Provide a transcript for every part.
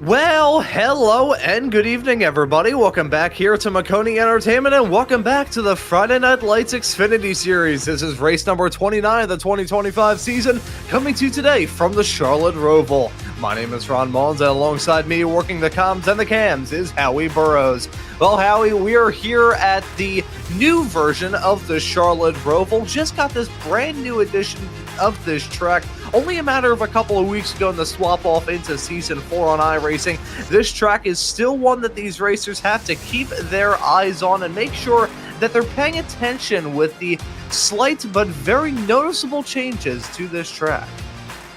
Well, hello and good evening, everybody. Welcome back here to Maconi Entertainment, and welcome back to the Friday Night Lights Xfinity Series. This is race number 29 of the 2025 season, coming to you today from the Charlotte Roval. My name is Ron Mullins, and alongside me, working the comms and the cams, is Howie Burrows. Well, Howie, we are here at the new version of the Charlotte Roval. Just got this brand new edition of this track only a matter of a couple of weeks ago in the swap off into Season 4 on iRacing. This track is still one that these racers have to keep their eyes on and make sure that they're paying attention with the slight but very noticeable changes to this track.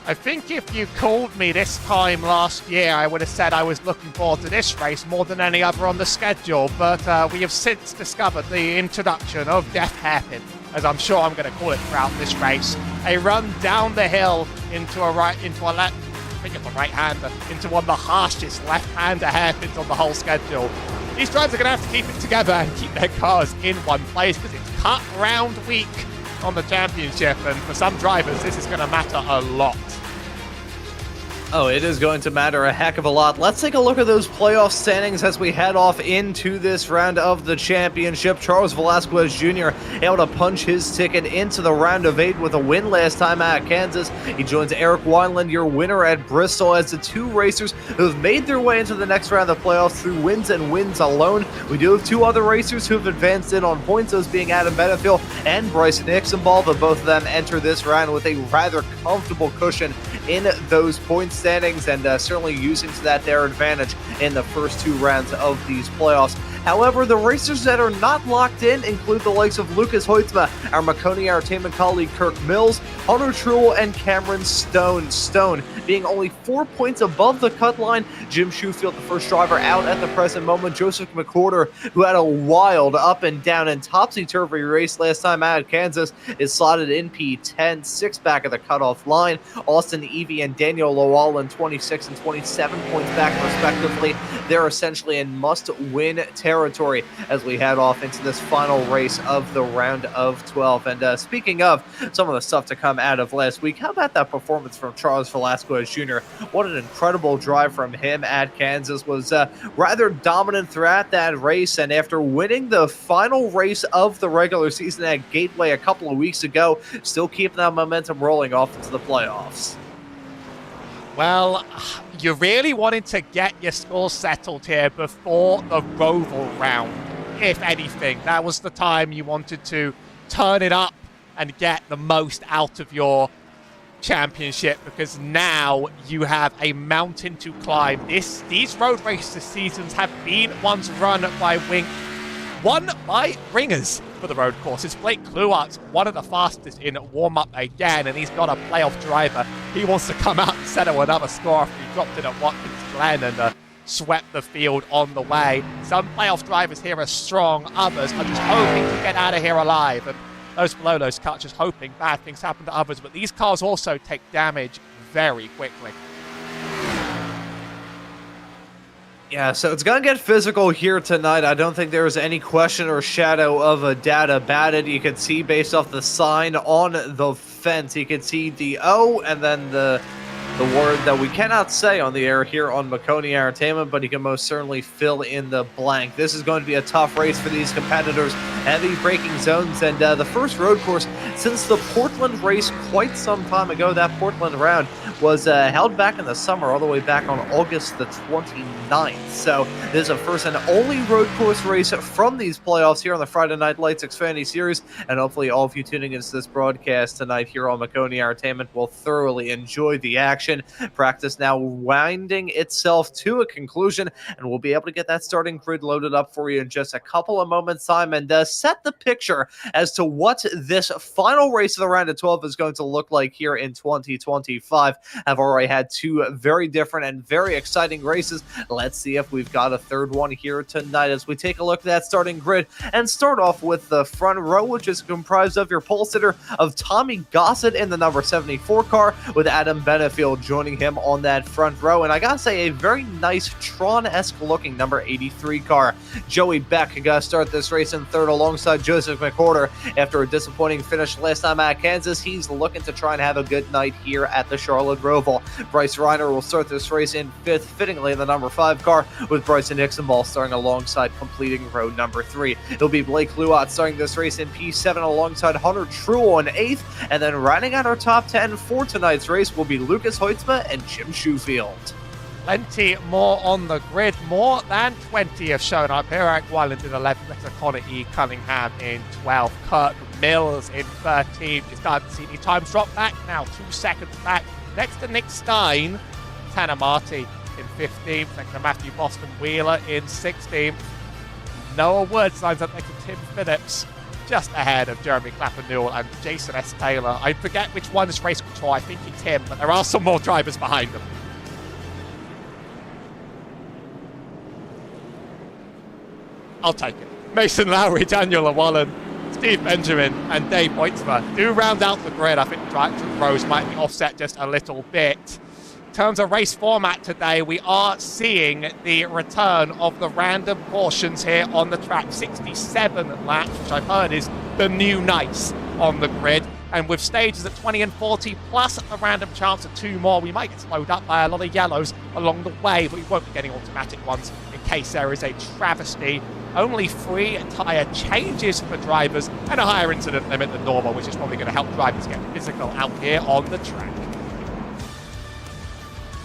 I think if you called me this time last year, I would have said I was looking forward to this race more than any other on the schedule, but we have since discovered the introduction of Death Hairpin, as I'm sure I'm going to call it throughout this race. A run down the hill into a left, I think it's a right-hander, into one of the harshest left-hander hairpins on the whole schedule. These drivers are going to have to keep it together and keep their cars in one place because it's cut round week on the championship, and for some drivers this is going to matter a lot. Oh, it is going to matter a heck of a lot. Let's take a look at those playoff standings as we head off into this round of the championship. Charles Velasquez Jr. able to punch his ticket into the round of 8 with a win last time at Kansas. He joins Eric Wineland, your winner at Bristol, as the two racers who have made their way into the next round of the playoffs through wins and wins alone. We do have two other racers who have advanced in on points, those being Adam Benefiel and Bryson Ixenball, but both of them enter this round with a rather comfortable cushion in those point standings, and certainly using to that their advantage in the first two rounds of these playoffs. However, the racers that are not locked in include the likes of Lucas Hoytsma, our Maconi Entertainment colleague Kirk Mills, Hunter Truel, and Cameron Stone. Stone being only 4 points above the cut line. Jim Shoefield, the first driver out at the present moment. Joseph McWhorter, who had a wild up and down and topsy-turvy race last time out at Kansas, is slotted in P10, 6 back of the cutoff line. Austin Evie and Daniel Lowell in 26 and 27 points back respectively. They're essentially in must-win territory as we head off into this final race of the round of 12. And speaking of some of the stuff to come out of last week, how about that performance from Charles Velasquez Jr.? What an incredible drive from him at Kansas. Was rather dominant throughout that race, and after winning the final race of the regular season at Gateway a couple of weeks ago, still keeping that momentum rolling off into the playoffs. Well, you really wanted to get your score settled here before the Roval round, if anything. That was the time you wanted to turn it up and get the most out of your championship, because now you have a mountain to climb. These road races seasons have been once run by ringers for the road courses. Blake Kluart's one of the fastest in warm-up again, and he's got a playoff driver. He wants to come out and settle another score after he dropped it at Watkins Glen and swept the field on the way. Some playoff drivers here are strong, others are just hoping to get out of here alive, and those below those cuts just hoping bad things happen to others. But these cars also take damage very quickly. Yeah, so it's going to get physical here tonight. I don't think there's any question or shadow of a doubt about it. You can see based off the sign on the fence, you can see the O and then the word that we cannot say on the air here on Maconi Entertainment, but you can most certainly fill in the blank. This is going to be a tough race for these competitors. Heavy braking zones, and the first road course since the Portland race quite some time ago. That Portland round was held back in the summer, all the way back on August the 29th. So this is a first and only road course race from these playoffs here on the Friday Night Lights Xfinity Series, and hopefully all of you tuning into this broadcast tonight here on Maconi Entertainment will thoroughly enjoy the action. Practice now winding itself to a conclusion, and we'll be able to get that starting grid loaded up for you in just a couple of moments' time, and set the picture as to what this final race of the round of 12 is going to look like here in 2025. I've already had two very different and very exciting races. Let's see if we've got a third one here tonight as we take a look at that starting grid and start off with the front row, which is comprised of your pole sitter of Tommy Gossett in the number 74 car, with Adam Benefiel Benfield joining him on that front row. And I gotta say, a very nice Tron-esque looking number 83 car. Joey Beck got to start this race in third alongside Joseph McWhorter. After a disappointing finish last time at Kansas, he's looking to try and have a good night here at the Charlotte Roval. Bryce Reiner will start this race in fifth, fittingly in the number 5 car, with Bryson Hicksonball starting alongside, completing row number 3. It'll be Blake Luot starting this race in P7 alongside Hunter Truex in 8th, and then rounding out our top 10 for tonight's race will be Lucas Hoytsma and Jim Schofield. Plenty more on the grid. More than 20 have shown up. Eric Wyland in 11th, Connor E. Cunningham in 12th, Kirk Mills in 13th. You're starting to see the times drop back now, 2 seconds back. Next to Nick Stein, Tanner Marty in 15th, next to Matthew Boston Wheeler in 16th. Noah Woods lines up next to Tim Phillips, just ahead of Jeremy Clapper Newell and Jason S. Taylor. I forget which one is race control. I think it's him, but there are some more drivers behind them. I'll take it. Mason Lowry, Daniel Llewellyn, Steve Benjamin, and Dave Hoytsma do round out the grid. I think the drive rows might be offset just a little bit. In terms of race format today, we are seeing the return of the random portions here on the track. 67 laps, which I've heard is the new nice on the grid. And with stages at 20 and 40, plus a random chance of 2 more, we might get slowed up by a lot of yellows along the way, but we won't be getting automatic ones in case there is a travesty. Only 3 tyre changes for drivers and a higher incident limit than normal, which is probably going to help drivers get physical out here on the track.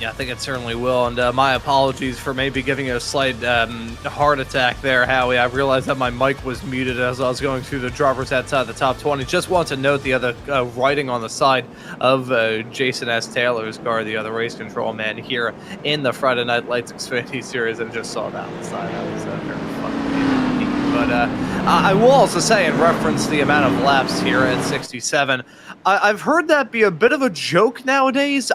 Yeah, I think it certainly will, and my apologies for maybe giving you a slight heart attack there, Howie. I realized that my mic was muted as I was going through the drivers outside the top 20. Just want to note the other writing on the side of Jason S. Taylor's car, the other race control man here in the Friday Night Lights Xfinity Series, and just saw that on the side. That was very fun. But I will also say, in reference to the amount of laps here at 67, I've heard that be a bit of a joke nowadays.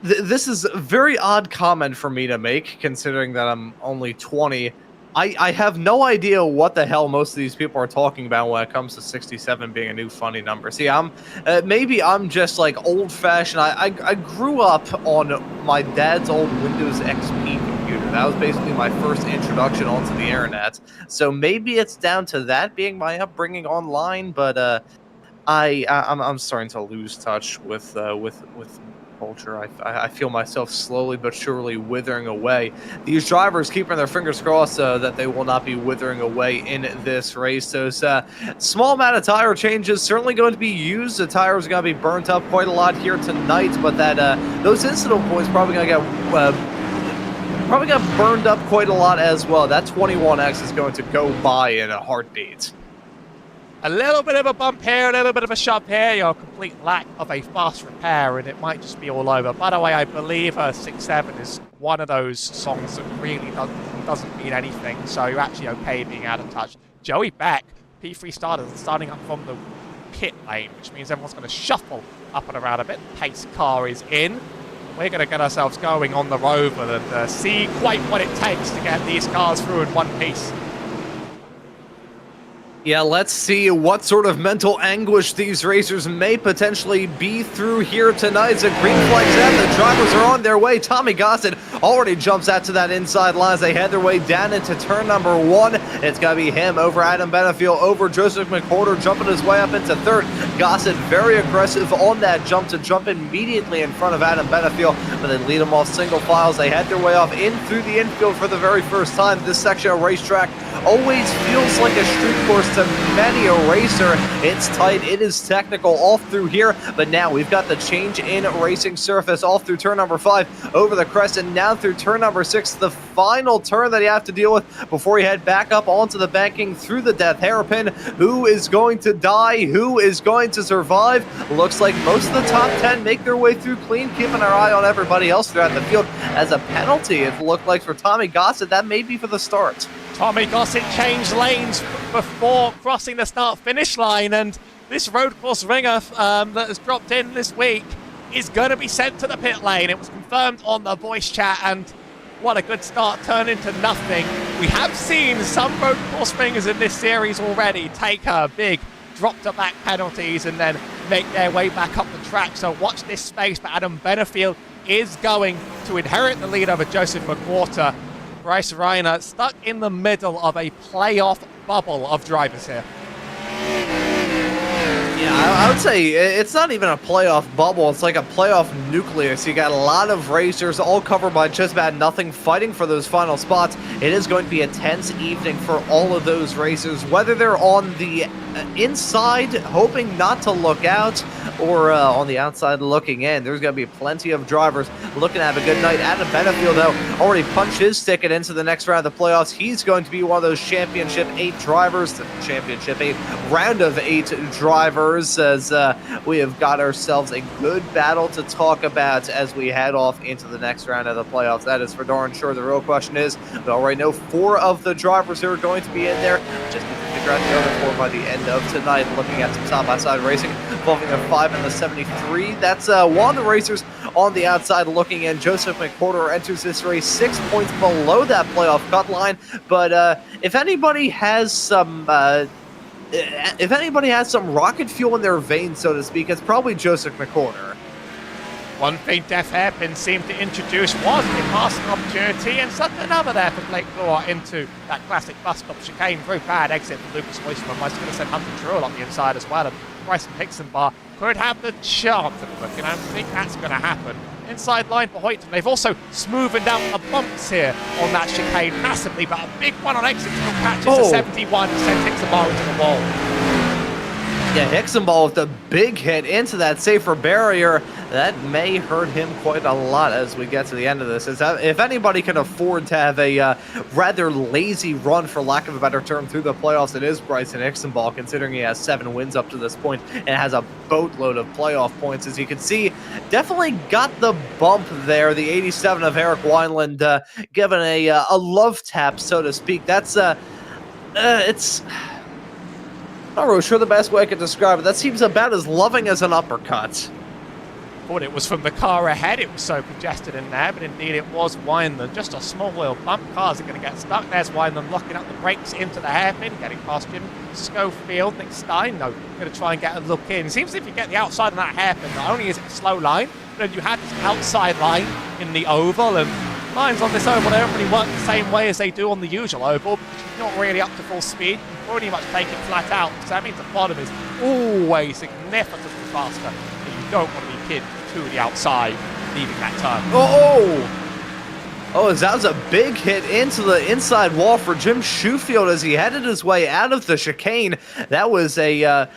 This is a very odd comment for me to make, considering that I'm only 20. I have no idea what the hell most of these people are talking about when it comes to 67 being a new funny number. See, maybe I'm just like old-fashioned. I grew up on my dad's old Windows XP computer. That was basically my first introduction onto the internet. So maybe it's down to that being my upbringing online, but I'm starting to lose touch with culture. I feel myself slowly but surely withering away. These drivers keeping their fingers crossed that they will not be withering away in this race. Those small amount of tire changes certainly going to be used. The tires are going to be burnt up quite a lot here tonight, but that those incident points probably going to get burned up quite a lot as well. That 21X is going to go by in a heartbeat. A little bit of a bump here, a little bit of a shove here, your complete lack of a fast repair, and it might just be all over. By the way, I believe 6-7 is one of those songs that really doesn't mean anything, so you're actually okay being out of touch. Joey Beck, P3 starters, starting up from the pit lane, which means everyone's going to shuffle up and around a bit. The pace car is in. We're going to get ourselves going on the Roval and see quite what it takes to get these cars through in one piece. Yeah, let's see what sort of mental anguish these racers may potentially be through here tonight. It's a green flag's out. The drivers are on their way. Tommy Gossett already jumps out to that inside line as they head their way down into turn number 1. It's got to be him over Adam Benefield, over Joseph McWhorter, jumping his way up into third. Gossett very aggressive on that jump to jump immediately in front of Adam Benefield, but then lead them off single files. They head their way off in through the infield for the very first time. This section of racetrack always feels like a street course to many a racer. It's tight, it is technical all through here, but now we've got the change in racing surface all through turn number 5, over the crest, and now through turn number 6, the final turn that you have to deal with before you head back up onto the banking through the death hairpin. Who is going to die? Who is going to survive? Looks like most of the top 10 make their way through clean, keeping our eye on everybody else throughout the field. As a penalty, it looked like for Tommy Gossett, that may be for the start. Tommy Gossett changed lanes before crossing the start-finish line, and this road course ringer that has dropped in this week is going to be sent to the pit lane. It was confirmed on the voice chat, and what a good start turned into nothing. We have seen some road course ringers in this series already take big drop-to-back penalties and then make their way back up the track. So watch this space, but Adam Benefield is going to inherit the lead over Joseph McWhorter. Bryce Reiner stuck in the middle of a playoff bubble of drivers here. Yeah, I would say it's not even a playoff bubble. It's like a playoff nucleus. You got a lot of racers all covered by just about nothing fighting for those final spots. It is going to be a tense evening for all of those racers, whether they're on the inside hoping not to look out or on the outside looking in. There's going to be plenty of drivers looking to have a good night. Adam Benefield, though, already punched his ticket into the next round of the playoffs. He's going to be one of those Championship 8 drivers, the Championship 8 round of 8 drivers, as we have got ourselves a good battle to talk about as we head off into the next round of the playoffs. That is for darn sure. The real question is, we already know 4 of the drivers who are going to be in there. Just need to figure out the other 4 by the end of tonight. Looking at some side-by-side racing involving the 5 and the 73. That's one of the racers on the outside looking in. Joseph McWhorter enters this race 6 points below that playoff cut line. But if anybody has some rocket fuel in their veins, so to speak, it's probably Joseph McWhorter. One thing Def Hairpin seemed to introduce was a passing opportunity, and suddenly another there for Blake Bloor into that classic bus stop chicane. Very bad exit for Lucas Weissman. I was going to send Hunter Truell on the inside as well, and Bryson Hixenbar could have the chance of looking. I don't think that's going to happen. Inside line for Hoyton. They've also smoothened out the bumps here on that chicane massively, but a big one on exit still catches a 71 and sends Hixenbar into the wall. Yeah, Hixenball with a big hit into that safer barrier. That may hurt him quite a lot as we get to the end of this. If anybody can afford to have a rather lazy run, for lack of a better term, through the playoffs, it is Bryson Hixenball, considering he has 7 wins up to this point and has a boatload of playoff points. As you can see, definitely got the bump there. The 87 of Eric Wineland given a love tap, so to speak. That's it's... not really sure the best way I could describe it. That seems about as loving as an uppercut. Thought it was from the car ahead. It was so congested in there, but indeed it was Wineland. Just a small little bump. Cars are going to get stuck. There's Wineland locking up the brakes into the hairpin, getting past Jim Schofield. Nick Stein, though, going to try and get a look in. It seems if you get the outside of that hairpin, not only is it a slow line, but then you had this outside line in the oval, and lines on this oval, they don't really work the same way as they do on the usual oval, because you're not really up to full speed. You pretty much take it flat out, so that means the bottom is always significantly faster, and you don't want to be kidding to the outside, leaving that turn. Oh, that was a big hit into the inside wall for Jim Schofield as he headed his way out of the chicane. That was a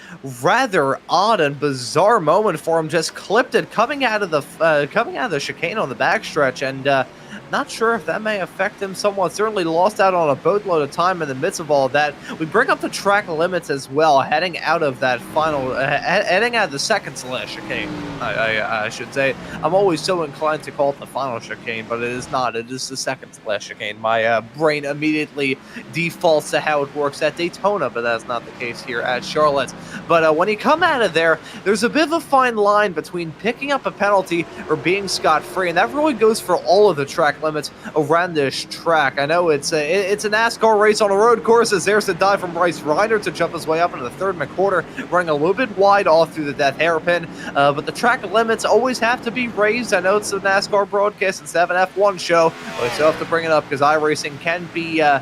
rather odd and bizarre moment for him. Just clipped it coming out of the chicane on the backstretch, and not sure if that may affect him somewhat. Certainly lost out on a boatload of time in the midst of all of that. We bring up the track limits as well, heading out of that final, heading out of the second slash chicane, I should say. I'm always so inclined to call it the final chicane, but it is not. It is the second slash chicane. My brain immediately defaults to how it works at Daytona, but that's not the case here at Charlotte. But when you come out of there, there's a bit of a fine line between picking up a penalty or being scot-free, and that really goes for all of the track limits around this track. I know it's a NASCAR race on a road course, as there's a dive from Bryce Reiner to jump his way up into the third McWhorter, running a little bit wide off through the death hairpin, but the track limits always have to be raised. I know it's a NASCAR broadcast instead of an F1 show, but I still have to bring it up because iRacing can be a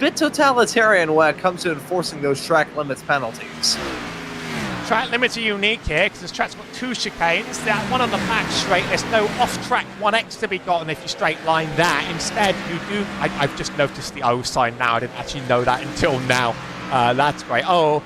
bit totalitarian when it comes to enforcing those track limits penalties. Track limits are unique here because this track's got 2 chicanes. That one on the back straight, there's no off-track 1X to be gotten if you straight line that. Instead, you do... I've just noticed the O sign now. I didn't actually know that until now. That's great. That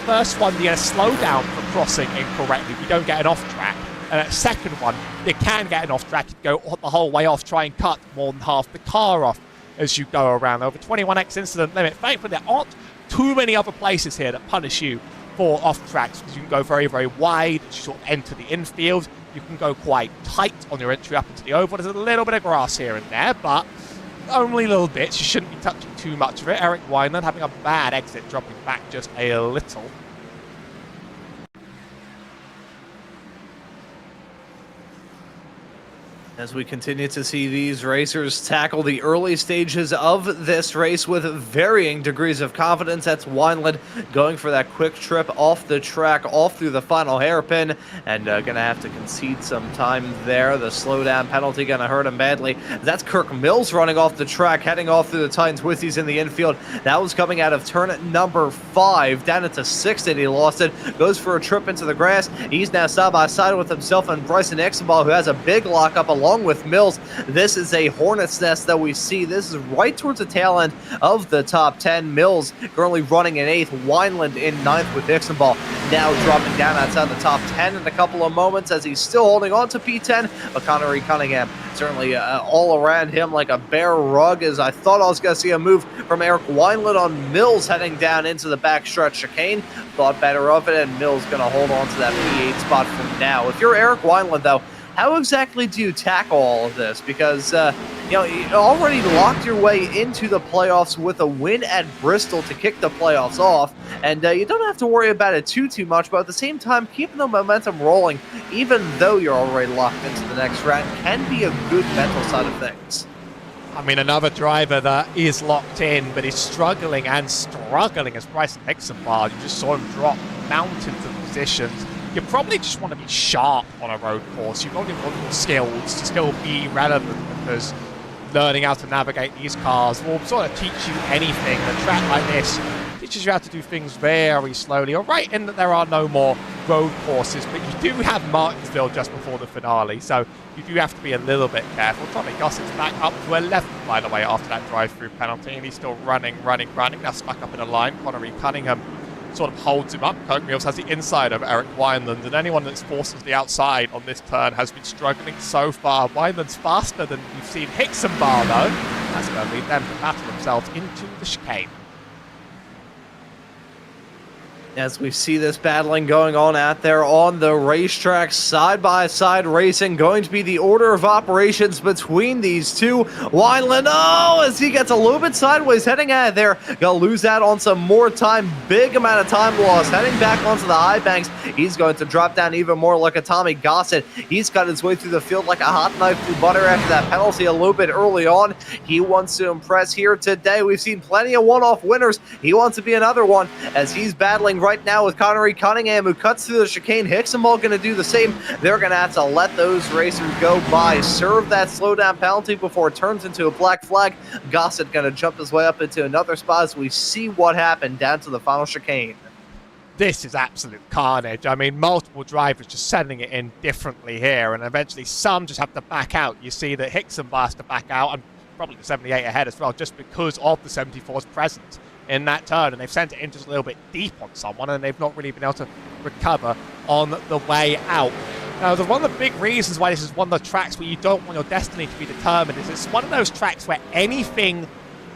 first one, you get a slow down for crossing incorrectly. You don't get an off-track. And that second one, you can get an off-track. You go the whole way off, try and cut more than half the car off as you go around. Over 21X incident limit. Thankfully, there aren't too many other places here that punish you for off-tracks, because you can go very, very wide as you sort of enter the infield. You can go quite tight on your entry up into the oval. There's a little bit of grass here and there, but only little bits. You shouldn't be touching too much of it. Eric Wineland having a bad exit, dropping back just a little. As we continue to see these racers tackle the early stages of this race with varying degrees of confidence, that's Wineland going for that quick trip off the track, off through the final hairpin, and going to have to concede some time there. The slowdown penalty going to hurt him badly. That's Kirk Mills running off the track, heading off through the tight twisties in the infield. That was coming out of turn number 5, down into 6th, and he lost it. Goes for a trip into the grass. He's now side by side with himself and Bryson Ixenball, who has a big lockup along with Mills. This is a hornet's nest that we see. This is right towards the tail end of the top 10. Mills currently running in 8th, Wineland in 9th with Ixenball now dropping down outside the top 10 in a couple of moments as he's still holding on to P10, but Connery Cunningham certainly all around him like a bear rug, as I thought I was going to see a move from Eric Wineland on Mills heading down into the backstretch chicane. Thought better of it, and Mills going to hold on to that P8 spot from now. If you're Eric Wineland, though, how exactly do you tackle all of this? Because, you already locked your way into the playoffs with a win at Bristol to kick the playoffs off, and you don't have to worry about it too much, but at the same time, keeping the momentum rolling, even though you're already locked into the next round, can be a good mental side of things. I mean, another driver that is locked in, but is struggling as Bryson Ixenball. You just saw him drop mountains of positions. You probably just want to be sharp on a road course. You probably want your skills to still be relevant, because learning how to navigate these cars will sort of teach you anything. A track like this teaches you how to do things very slowly. All right, in that there are no more road courses, but you do have Martinsville just before the finale, so you do have to be a little bit careful. Tommy Gossett's back up to 11th, by the way, after that drive-through penalty, and he's still running. Now stuck up in a line. Connery Cunningham sort of holds him up. Kirk Mills has the inside of Eric Wineland, and anyone that's forced to the outside on this turn has been struggling so far. Wineland's faster than we've seen Ixenball, though. That's going to lead them to battle themselves into the chicane. As we see this battling going on out there on the racetrack, side-by-side racing, going to be the order of operations between these two. Wineland, as he gets a little bit sideways, heading out of there, gonna lose out on some more time, big amount of time loss, heading back onto the high banks. He's going to drop down even more like a Tommy Gossett. He's cut his way through the field like a hot knife through butter after that penalty a little bit early on. He wants to impress here today. We've seen plenty of one-off winners. He wants to be another one, as he's battling right now with Connery Cunningham, who cuts through the chicane. Ixenball going to do the same. They're going to have to let those racers go by, serve that slowdown penalty before it turns into a black flag. Gossett going to jump his way up into another spot as we see what happened down to the final chicane. This is absolute carnage. I mean, multiple drivers just sending it in differently here, and eventually some just have to back out. You see that Ixenball has to back out, and probably the 78 ahead as well, just because of the 74's presence in that turn, and they've sent it in just a little bit deep on someone, and they've not really been able to recover on the way out. Now, one of the big reasons why this is one of the tracks where you don't want your destiny to be determined is it's one of those tracks where anything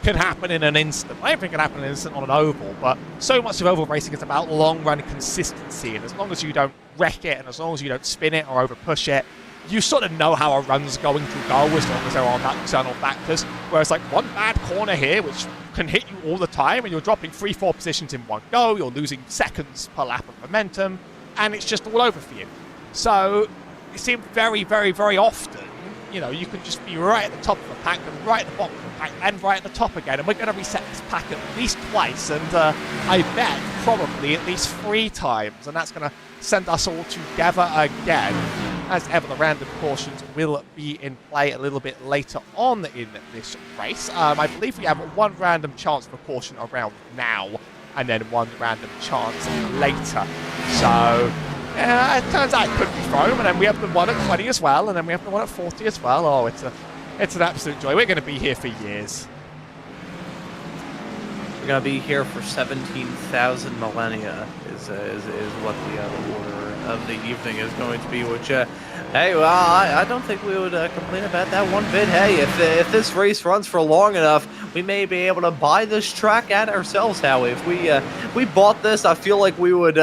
can happen in an instant. Anything can happen in an instant on an oval, but so much of oval racing is about long-run consistency, and as long as you don't wreck it, and as long as you don't spin it or over-push it, you sort of know how a run's going to go as long as there aren't external factors. Whereas like one bad corner here, which can hit you all the time, and you're dropping 3-4 positions in one go, you're losing seconds per lap of momentum, and it's just all over for you. So it seems very, very, very often, you can just be right at the top of the pack and right at the bottom of the pack and right at the top again. And we're going to reset this pack at least twice, and I bet probably at least 3 times. And that's going to send us all together again. As ever, the random cautions will be in play a little bit later on in this race. I believe we have 1 random chance for caution around now, and then 1 random chance later. So it turns out it could be thrown, and then we have the one at 20 as well, and then we have the one at 40 as well. Oh, it's an absolute joy. We're going to be here for years. We're going to be here for 17,000 millennia is what the order of the evening is going to be, which, hey, well, I don't think we would complain about that one bit. Hey, if this race runs for long enough, we may be able to buy this track at ourselves, Howie. If we bought this, I feel like we would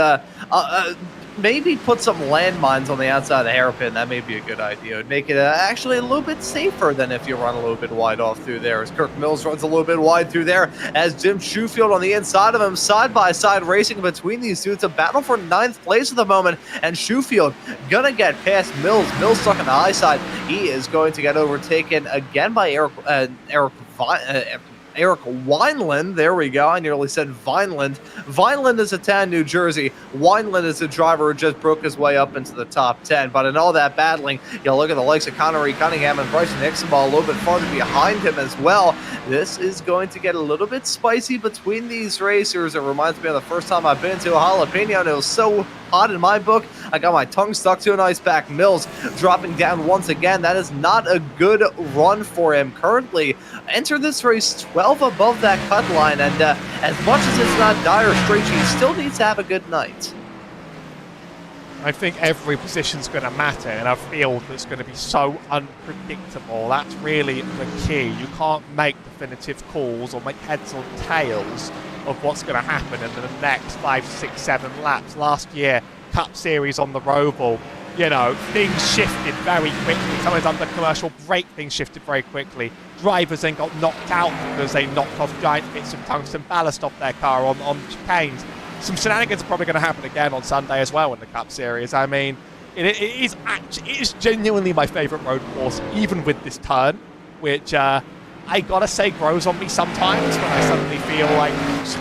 maybe put some landmines on the outside of the hairpin. That may be a good idea. It would make it actually a little bit safer than if you run a little bit wide off through there. As Kirk Mills runs a little bit wide through there, as Jim Shoefield on the inside of him, side-by-side racing between these two. It's a battle for 9th place at the moment, and Shoefield gonna get past Mills. Mills stuck on the high side. He is going to get overtaken again by Eric Wineland. There we go. I nearly said Vineland. Vineland is a town, New Jersey. Wineland is a driver who just broke his way up into the top 10. But in all that battling, you'll look at the likes of Connery Cunningham and Bryson Hixenball a little bit farther behind him as well. This is going to get a little bit spicy between these racers. It reminds me of the first time I've been to a jalapeno, and it was so hot in my book, I got my tongue stuck to an ice pack. Mills dropping down once again. That is not a good run for him. Currently, enter this race 12 above that cut line, and as much as it's not dire straits, he still needs to have a good night. I think every position's going to matter in a field that's going to be so unpredictable. That's really the key. You can't make definitive calls or make heads or tails of what's going to happen in the next 5, 6, 7 laps. Last year, Cup Series on the Roval, you know, things shifted very quickly. Someone's under commercial break, things shifted very quickly. Drivers then got knocked out because they knocked off giant bits of tungsten ballast off their car on chicanes. Some shenanigans are probably going to happen again on Sunday as well in the Cup Series. I mean, it is genuinely my favourite road course, even with this turn, which I gotta say grows on me sometimes when I suddenly feel like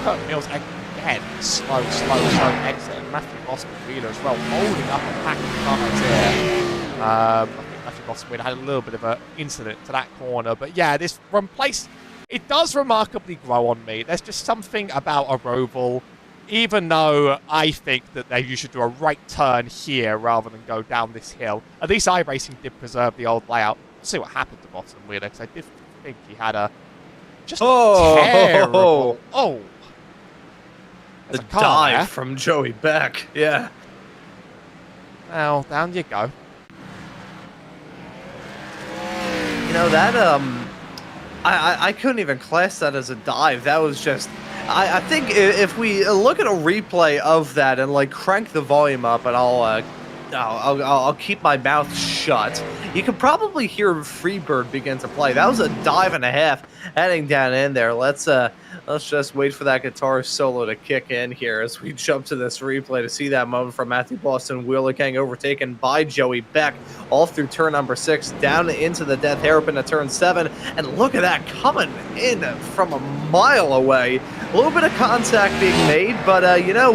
Kurt Mills again, slow exit, and Matthew Boston Wheeler as well, holding up a pack of cars here. I think Matthew Boston Wheeler had a little bit of an incident to that corner, but yeah, this run place, it does remarkably grow on me. There's just something about a Roval, even though I think that you should do a right turn here rather than go down this hill. At least iRacing did preserve the old layout. We'll see what happened to Boston Wheeler, because I did think he had a terrible. Oh, the dive from Joey Beck. Yeah. Well, down you go. You know that I couldn't even class that as a dive. That was just. I think if we look at a replay of that and like crank the volume up, and I'll keep my mouth shut, you can probably hear Freebird begin to play. That was a dive and a half heading down in there. Let's just wait for that guitar solo to kick in here as we jump to this replay to see that moment from Matthew Boston Wheeler getting overtaken by Joey Beck all through turn number 6, down into the death hairpin to turn 7, and look at that coming in from a mile away. A little bit of contact being made, but you know,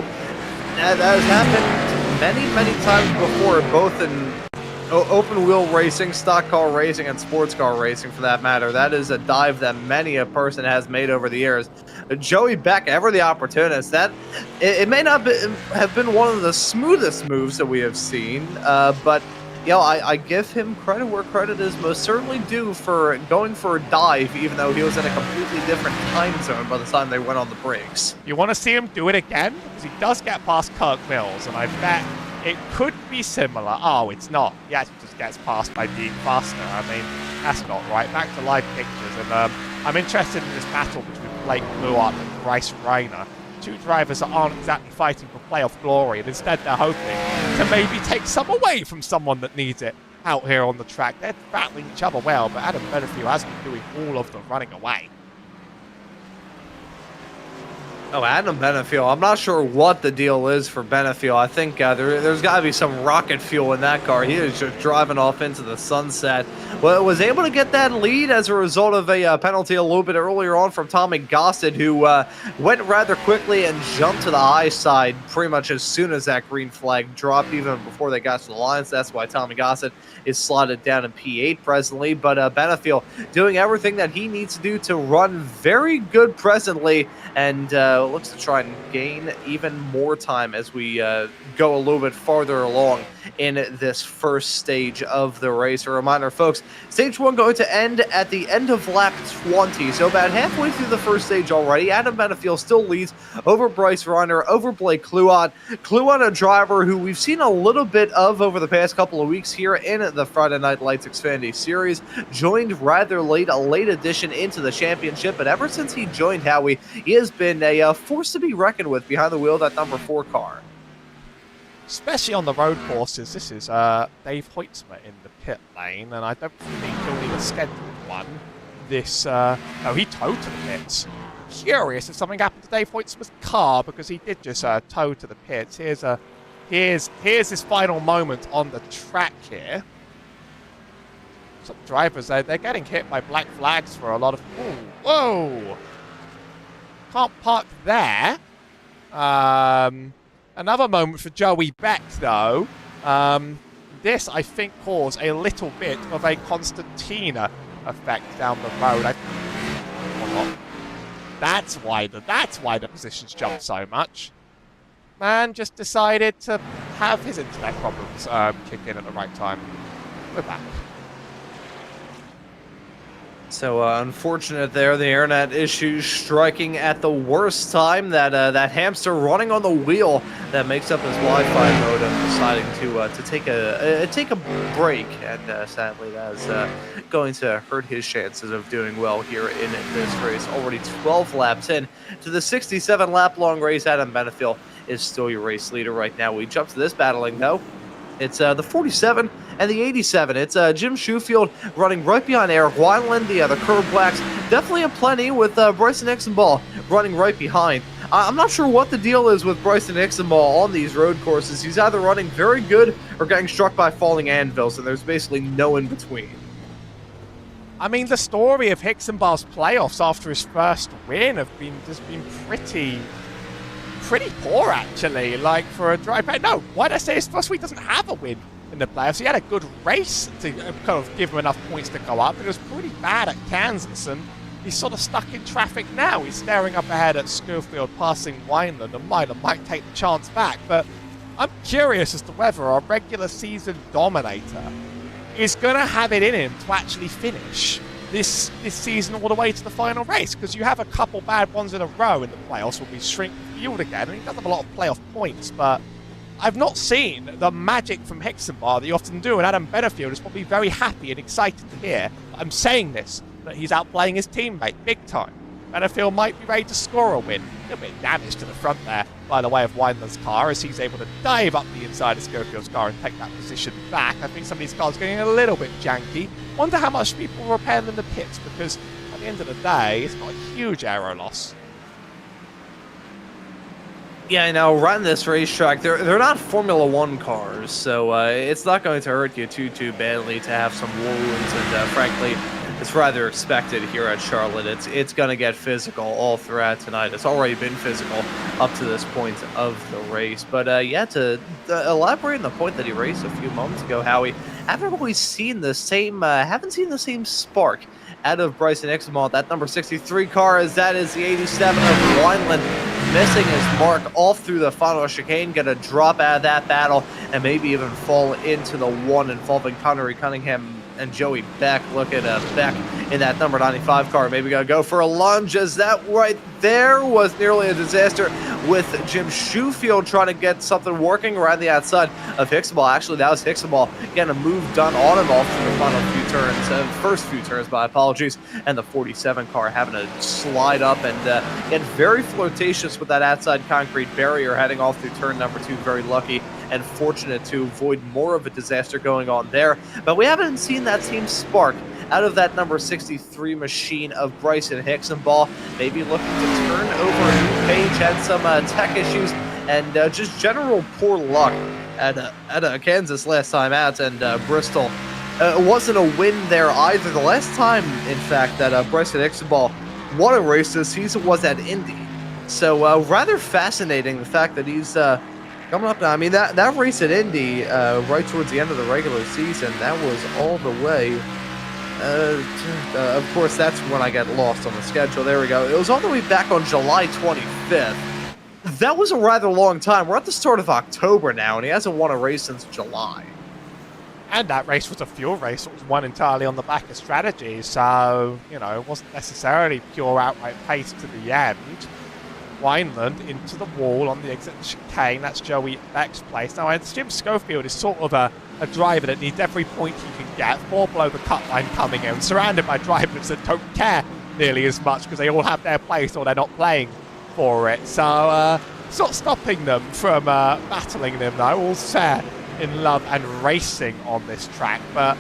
that has happened many times before, both in open wheel racing, stock car racing, and sports car racing for that matter. That is a dive that many a person has made over the years. Joey Beck, ever the opportunist, that it may not have been one of the smoothest moves that we have seen, but you know, I give him credit where credit is most certainly due for going for a dive, even though he was in a completely different time zone by the time they went on the brakes. You want to see him do it again? Because he does get past Kirk Mills, and I bet it could be similar. Oh, it's not. He actually just gets past by being faster. I mean, that's not right. Back to live pictures, and I'm interested in this battle between Blake Bluart and Bryce Reiner. Two drivers that aren't exactly fighting for playoff glory, and instead they're hoping to maybe take some away from someone that needs it out here on the track. They're battling each other well, but Adam Benefield has been doing all of the running away. Oh, Adam Benefield. I'm not sure what the deal is for Benefield. I think there's got to be some rocket fuel in that car. He is just driving off into the sunset. Well, was able to get that lead as a result of a penalty a little bit earlier on from Tommy Gossett, who went rather quickly and jumped to the high side pretty much as soon as that green flag dropped, even before they got to the lines. That's why Tommy Gossett is slotted down in P8 presently. But Benefield doing everything that he needs to do to run very good presently, and looks to try and gain even more time as we go a little bit farther along in this first stage of the race. A reminder, folks, stage 1 going to end at the end of lap 20, so about halfway through the first stage already. Adam Benefield still leads over Bryce Reiner, over Blake Kluot. Kluot, a driver who we've seen a little bit of over the past couple of weeks here in the Friday Night Lights Xfinity Series, joined rather late, a late addition into the championship, but ever since he joined Howie, he has been a force to be reckoned with behind the wheel of that number 4 car. especially on the road courses. This is Dave Hoytsma in the pit lane, and I don't think he'll need a scheduled one. This, no, he towed to the pits. Curious if something happened to Dave Hoytsma's car, because he did just tow to the pits. Here's his final moment on the track here. Some drivers, they're getting hit by black flags for a lot of... Ooh, whoa! Can't park there. Another moment for Joey Beck, though. This, I think, caused a little bit of a Constantina effect down the road. That's why the positions jumped so much. Man just decided to have his internet problems kick in at the right time. We're back. So unfortunate there, the internet issues striking at the worst time. That hamster running on the wheel that makes up his Wi-Fi modem, deciding to take a break, and sadly that is going to hurt his chances of doing well here in this race. Already 12 laps in to the 67 lap long race. Adam Benefiel is still your race leader right now. We jump to this battling though. It's the 47 and the 87. It's Jim Shoefield running right behind Eric Wineland. The curb blacks definitely a plenty with Bryson Ixenball running right behind. I'm not sure what the deal is with Bryson Ixenball on these road courses. He's either running very good or getting struck by falling anvils, and there's basically no in between. I mean, the story of Ixenball's playoffs after his first win have been pretty poor, actually. Like, for a driver. No, why did I say his first week doesn't have a win in the playoffs? He had a good race to kind of give him enough points to go up. It was pretty bad at Kansas, and he's sort of stuck in traffic now. He's staring up ahead at Schofield, passing Wineland, and might take the chance back. But I'm curious as to whether our regular season dominator is going to have it in him to actually finish this season all the way to the final race, because you have a couple bad ones in a row in the playoffs will be shrink field again, and he does have a lot of playoff points, but I've not seen the magic from Ixenball that you often do, and Adam Benefield is probably very happy and excited to hear that I'm saying this, that he's outplaying his teammate big time. Benefield might be ready to score a win. A little bit of damage to the front there by the way of Wineland's car, as he's able to dive up the inside of Schofield's car and take that position back. I think some of these cars are getting a little bit janky. Wonder how much people repair them in the pits, because at the end of the day, it's not a huge aero loss. Yeah, now running this racetrack, they're not Formula One cars, so it's not going to hurt you too badly to have some wounds, and frankly, it's rather expected here at Charlotte. It's going to get physical all throughout tonight. It's already been physical up to this point of the race. But yeah, to elaborate on the point that he raised a few moments ago, Howie, haven't seen the same spark out of Bryson Ixenball, that number 63 car, as that is the 87 of Wineland, missing his mark all through the final chicane, gonna drop out of that battle and maybe even fall into the one involving Connery Cunningham and Joey Beck. Look at Beck in that number 95 car. Maybe gonna go for a lunge, as that right there was nearly a disaster, with Jim Shoefield trying to get something working around the outside of Ixenball. Actually, that was Ixenball getting a move done on him off through the final few turns, first few turns, my apologies, and the 47 car having to slide up and get very flirtatious with that outside concrete barrier heading off through turn number 2. Very lucky and fortunate to avoid more of a disaster going on there. But we haven't seen that same spark out of that number 63 machine of Bryson Ixenball. Maybe looking to turn over a new page, had some tech issues, and just general poor luck at Kansas last time out, and Bristol. It wasn't a win there either. The last time, in fact, that Bryson Ixenball won a race this season was at Indy. So rather fascinating, the fact that he's coming up now. I mean, that race at Indy, right towards the end of the regular season, that was all the way. Of course, that's when I got lost on the schedule. There we go. It was all the way back on July 25th. That was a rather long time. We're at the start of October now, and he hasn't won a race since July. And that race was a fuel race. It was won entirely on the back of strategy, so, you know, it wasn't necessarily pure outright pace to the end. Wineland into the wall on the exit chicane. That's Joey Beck's place. Now, Jim Schofield is sort of a driver that needs every point he can get. 4 below the cut line coming in, surrounded by drivers that don't care nearly as much because they all have their place or they're not playing for it. So It's not stopping them from battling them, though. All set in love and racing on this track, but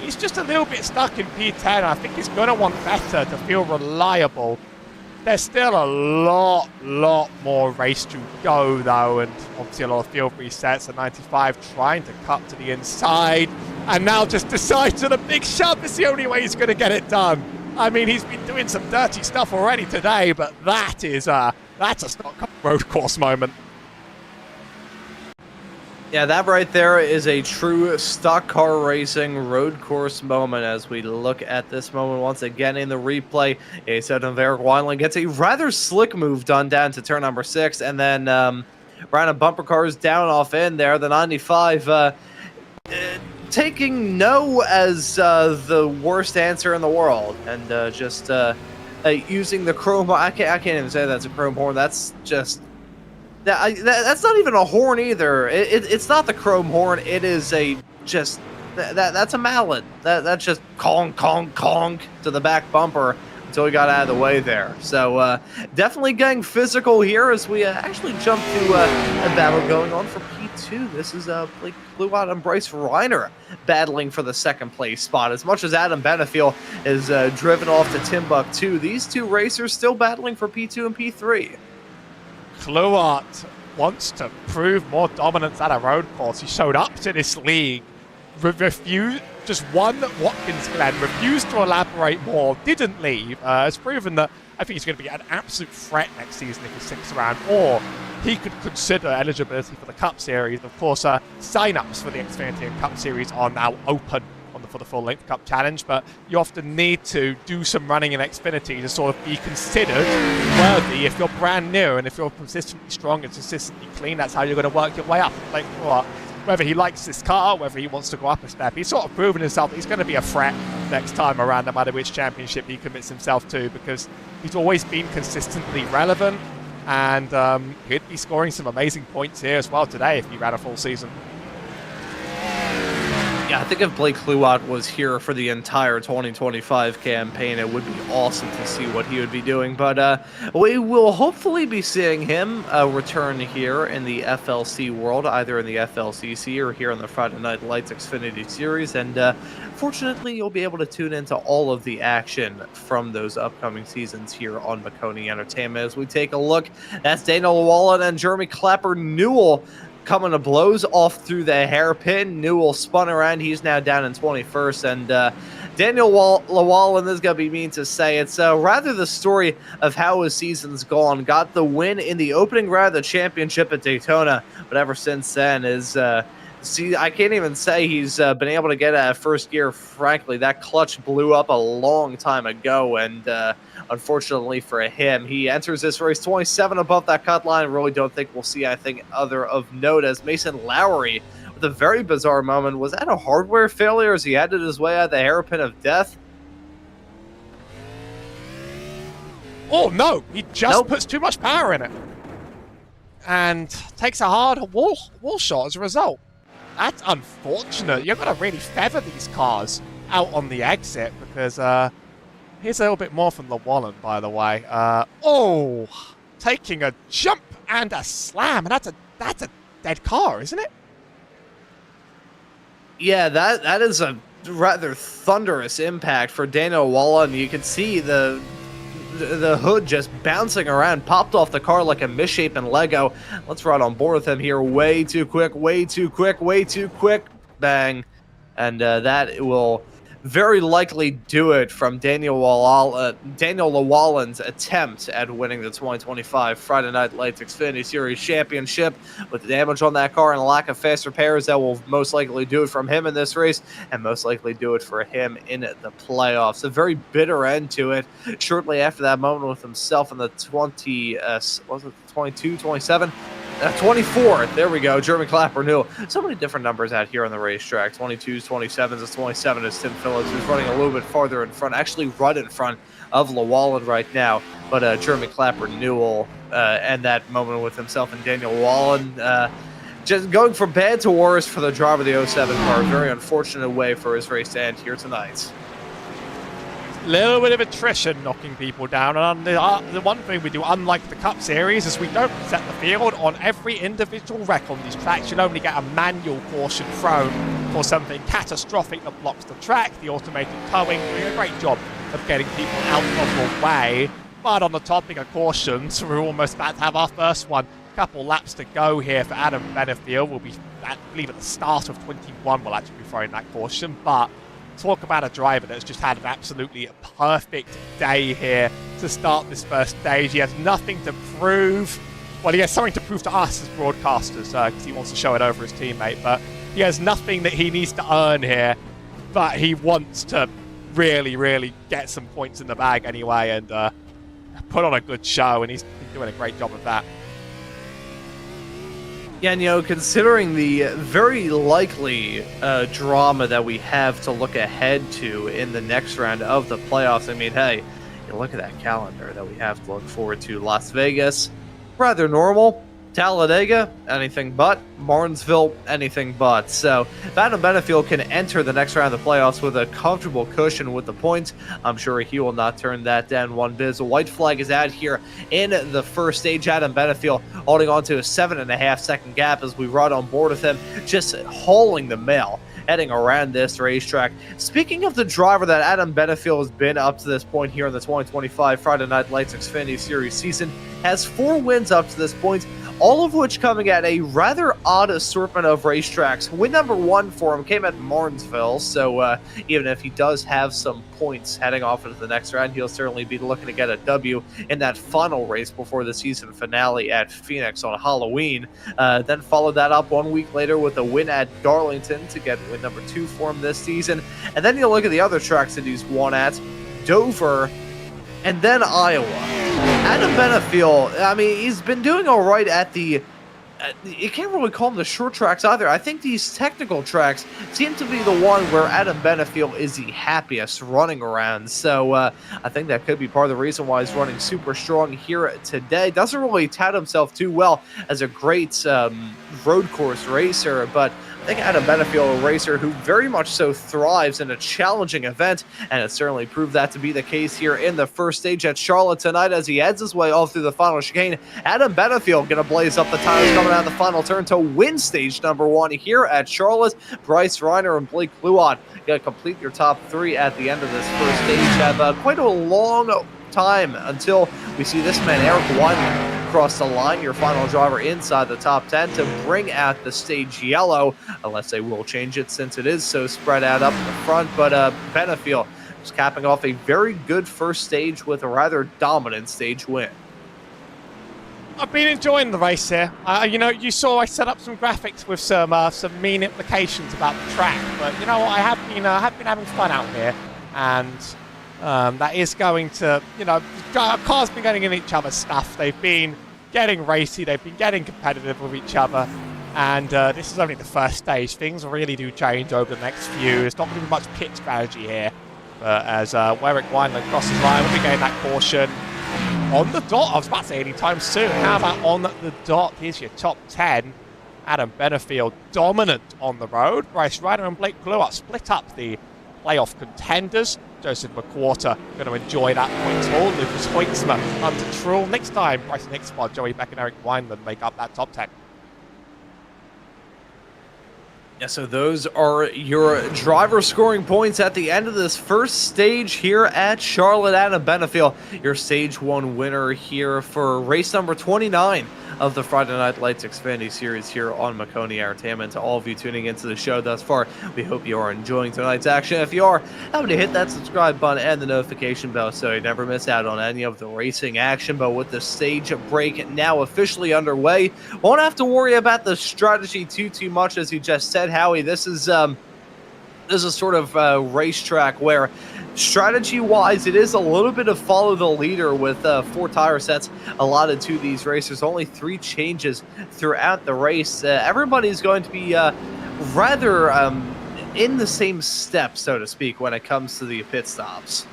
he's just a little bit stuck in P10. I think he's going to want better to feel reliable. There's still a lot more race to go, though, and obviously a lot of field resets. At 95, trying to cut to the inside, and now just decides that a big shove is the only way he's going to get it done. I mean, he's been doing some dirty stuff already today, but that's a stock car road course moment. Yeah, that right there is a true stock car racing road course moment as we look at this moment once again in the replay. A set of Eric Wineland gets a rather slick move done down to turn number 6, and then round of bumper cars down off in there. The 95 taking no as the worst answer in the world, and just using the chrome. I can't even say that's a chrome horn. That's just. That's not even a horn either. It's not the chrome horn. It is that's a mallet. That's just conk to the back bumper until we got out of the way there. So definitely getting physical here as we actually jump to a battle going on for P2. This is Blake Kluwat and Bryce Reiner battling for the second place spot. As much as Adam Benefiel is driven off to Timbuktu, these two racers still battling for P2 and P3. Kluwat wants to prove more dominance at a road course. He showed up to this league, refused, just won Watkins Glen, refused to elaborate more, didn't leave. Has proven that I think he's going to be an absolute threat next season if he sticks around, or he could consider eligibility for the Cup Series. Of course, sign-ups for the Xfinity and Cup Series are now open for the full-length Cup Challenge, but you often need to do some running in Xfinity to sort of be considered worthy. If you're brand new and if you're consistently strong and consistently clean, that's how you're going to work your way up. Like, whether he likes this car, whether he wants to go up a step, he's sort of proven himself that he's going to be a threat next time around, no matter which championship he commits himself to, because he's always been consistently relevant, and he'd be scoring some amazing points here as well today if he ran a full season. Yeah, I think if Blake Kluwat was here for the entire 2025 campaign, it would be awesome to see what he would be doing. But we will hopefully be seeing him return here in the FLC world, either in the FLCC or here on the Friday Night Lights Xfinity Series. And fortunately, you'll be able to tune into all of the action from those upcoming seasons here on Maconi Entertainment. As we take a look, that's Daniel Wallen and Jeremy Clapper-Newell coming to blows off through the hairpin. Newell spun around. He's now down in 21st. And Daniel Wallen, this is going to be mean to say, it's rather the story of how his season's gone. Got the win in the opening round of the championship at Daytona, but ever since then is... I can't even say he's been able to get out of first gear. Frankly, that clutch blew up a long time ago, and unfortunately for him, he enters this race 27 above that cut line. Really don't think we'll see anything other of note, as Mason Lowry, with a very bizarre moment. Was that a hardware failure as he headed his way out of the hairpin of death? Oh, no. He just puts too much power in it and takes a hard wall shot as a result. That's unfortunate. You've got to really feather these cars out on the exit, because here's a little bit more from Llewellyn, by the way. Taking a jump and a slam, and that's a dead car, isn't it? Yeah, that is a rather thunderous impact for Daniel Wallen. You can see the hood just bouncing around, popped off the car like a misshapen Lego. Let's ride on board with him here. Way too quick, bang. And that will very likely do it from Daniel Llewellyn's attempt at winning the 2025 Friday Night Lights Xfinity Series Championship. With the damage on that car and a lack of fast repairs, that will most likely do it from him in this race, and most likely do it for him in the playoffs. A very bitter end to it. Shortly after that moment with himself in the 24. There we go. Jeremy Clapper-Newell. So many different numbers out here on the racetrack. 22s, 27s, 27 is Tim Phillips, who's running a little bit farther in front, actually right in front of Llewellyn right now. But Jeremy Clapper-Newell and that moment with himself and Daniel Wallen, just going from bad to worse for the driver of the 07 car. Very unfortunate way for his race to end here tonight. Little bit of attrition knocking people down, and the one thing we do, unlike the Cup Series, is we don't set the field on every individual wreck on these tracks. You'll only get a manual caution thrown for something catastrophic that blocks the track. The automated towing doing a great job of getting people out of the way. But on the topic of cautions, we're almost about to have our first one. Couple laps to go here for Adam Benefield. We'll be, I believe, at the start of 21, we'll actually be throwing that caution, but talk about a driver that's just had an absolutely perfect day here to start this first stage. He has nothing to prove. Well, he has something to prove to us as broadcasters because he wants to show it over his teammate, but he has nothing that he needs to earn here, but he wants to really, really get some points in the bag anyway and put on a good show, and he's been doing a great job of that. Yeah, and considering the very likely drama that we have to look ahead to in the next round of the playoffs, I mean, hey, you look at that calendar that we have to look forward to. Las Vegas, rather normal. Talladega, anything but. Martinsville, anything but. So if Adam Benefield can enter the next round of the playoffs with a comfortable cushion with the points, I'm sure he will not turn that down one bit. The white flag is out here in the first stage. Adam Benefield holding on to a 7.5-second gap as we ride on board with him, just hauling the mail, heading around this racetrack. Speaking of the driver that Adam Benefield has been up to this point here in the 2025 Friday Night Lights Xfinity Series season, has 4 wins up to this point, all of which coming at a rather odd assortment of racetracks. Win number 1 for him came at Martinsville, so even if he does have some points heading off into the next round, he'll certainly be looking to get a W in that final race before the season finale at Phoenix on Halloween. Then followed that up 1 week later with a win at Darlington to get win number 2 for him this season. And then you look at the other tracks that he's won at, Dover, and then Iowa. Adam Benefield, I mean, he's been doing all right at the... you can't really call them the short tracks either. I think these technical tracks seem to be the one where Adam Benefield is the happiest running around. So I think that could be part of the reason why he's running super strong here today. Doesn't really tout himself too well as a great road course racer, but I think Adam Benefield, a racer who very much so thrives in a challenging event, and it certainly proved that to be the case here in the first stage at Charlotte tonight as he heads his way all through the final chicane. Adam Benefield going to blaze up the tires coming out of the final turn to win stage number 1 here at Charlotte. Bryce Reiner and Blake Kluot going to complete your top 3 at the end of this first stage. Have quite a long time until we see this man, Eric Weinland, cross the line, your final driver inside the top 10 to bring out the stage yellow, unless they will change it since it is so spread out up in the front. But Benefield is capping off a very good first stage with a rather dominant stage win. I've been enjoying the race here. You saw I set up some graphics with some mean implications about the track, but I have been having fun out here, and that is going to, cars been getting in each other's stuff. They've been getting racy. They've been getting competitive with each other. And this is only the first stage. Things really do change over the next few. There's not going to be much pit strategy here. But as Eric Weinland crosses the line, we'll be getting that caution on the dot. I was about to say anytime soon. How about on the dot? Here's your top 10. Adam Benefield dominant on the road. Bryce Reiner and Blake Kluot split up the playoff contenders. Joseph McQuarter going to enjoy that points haul. Lucas Hoitzma, Hunter Trull. Next time, Bryson Hicksmar, Joey Beck and Eric Weinland make up that top 10. Yeah, so those are your driver scoring points at the end of this first stage here at Charlotte. Adam Benefield, your stage 1 winner here for race number 29 of the Friday Night Lights Xfinity Series here on Maconi Entertainment. To all of you tuning into the show thus far, we hope you are enjoying tonight's action. If you are, help to hit that subscribe button and the notification bell so you never miss out on any of the racing action. But with the stage break now officially underway, won't have to worry about the strategy too much, as you just said, Howie. This is sort of a racetrack where strategy-wise, it is a little bit of follow the leader with 4 tire sets allotted to these racers. Only 3 changes throughout the race. Everybody's going to be rather in the same step, so to speak, when it comes to the pit stops.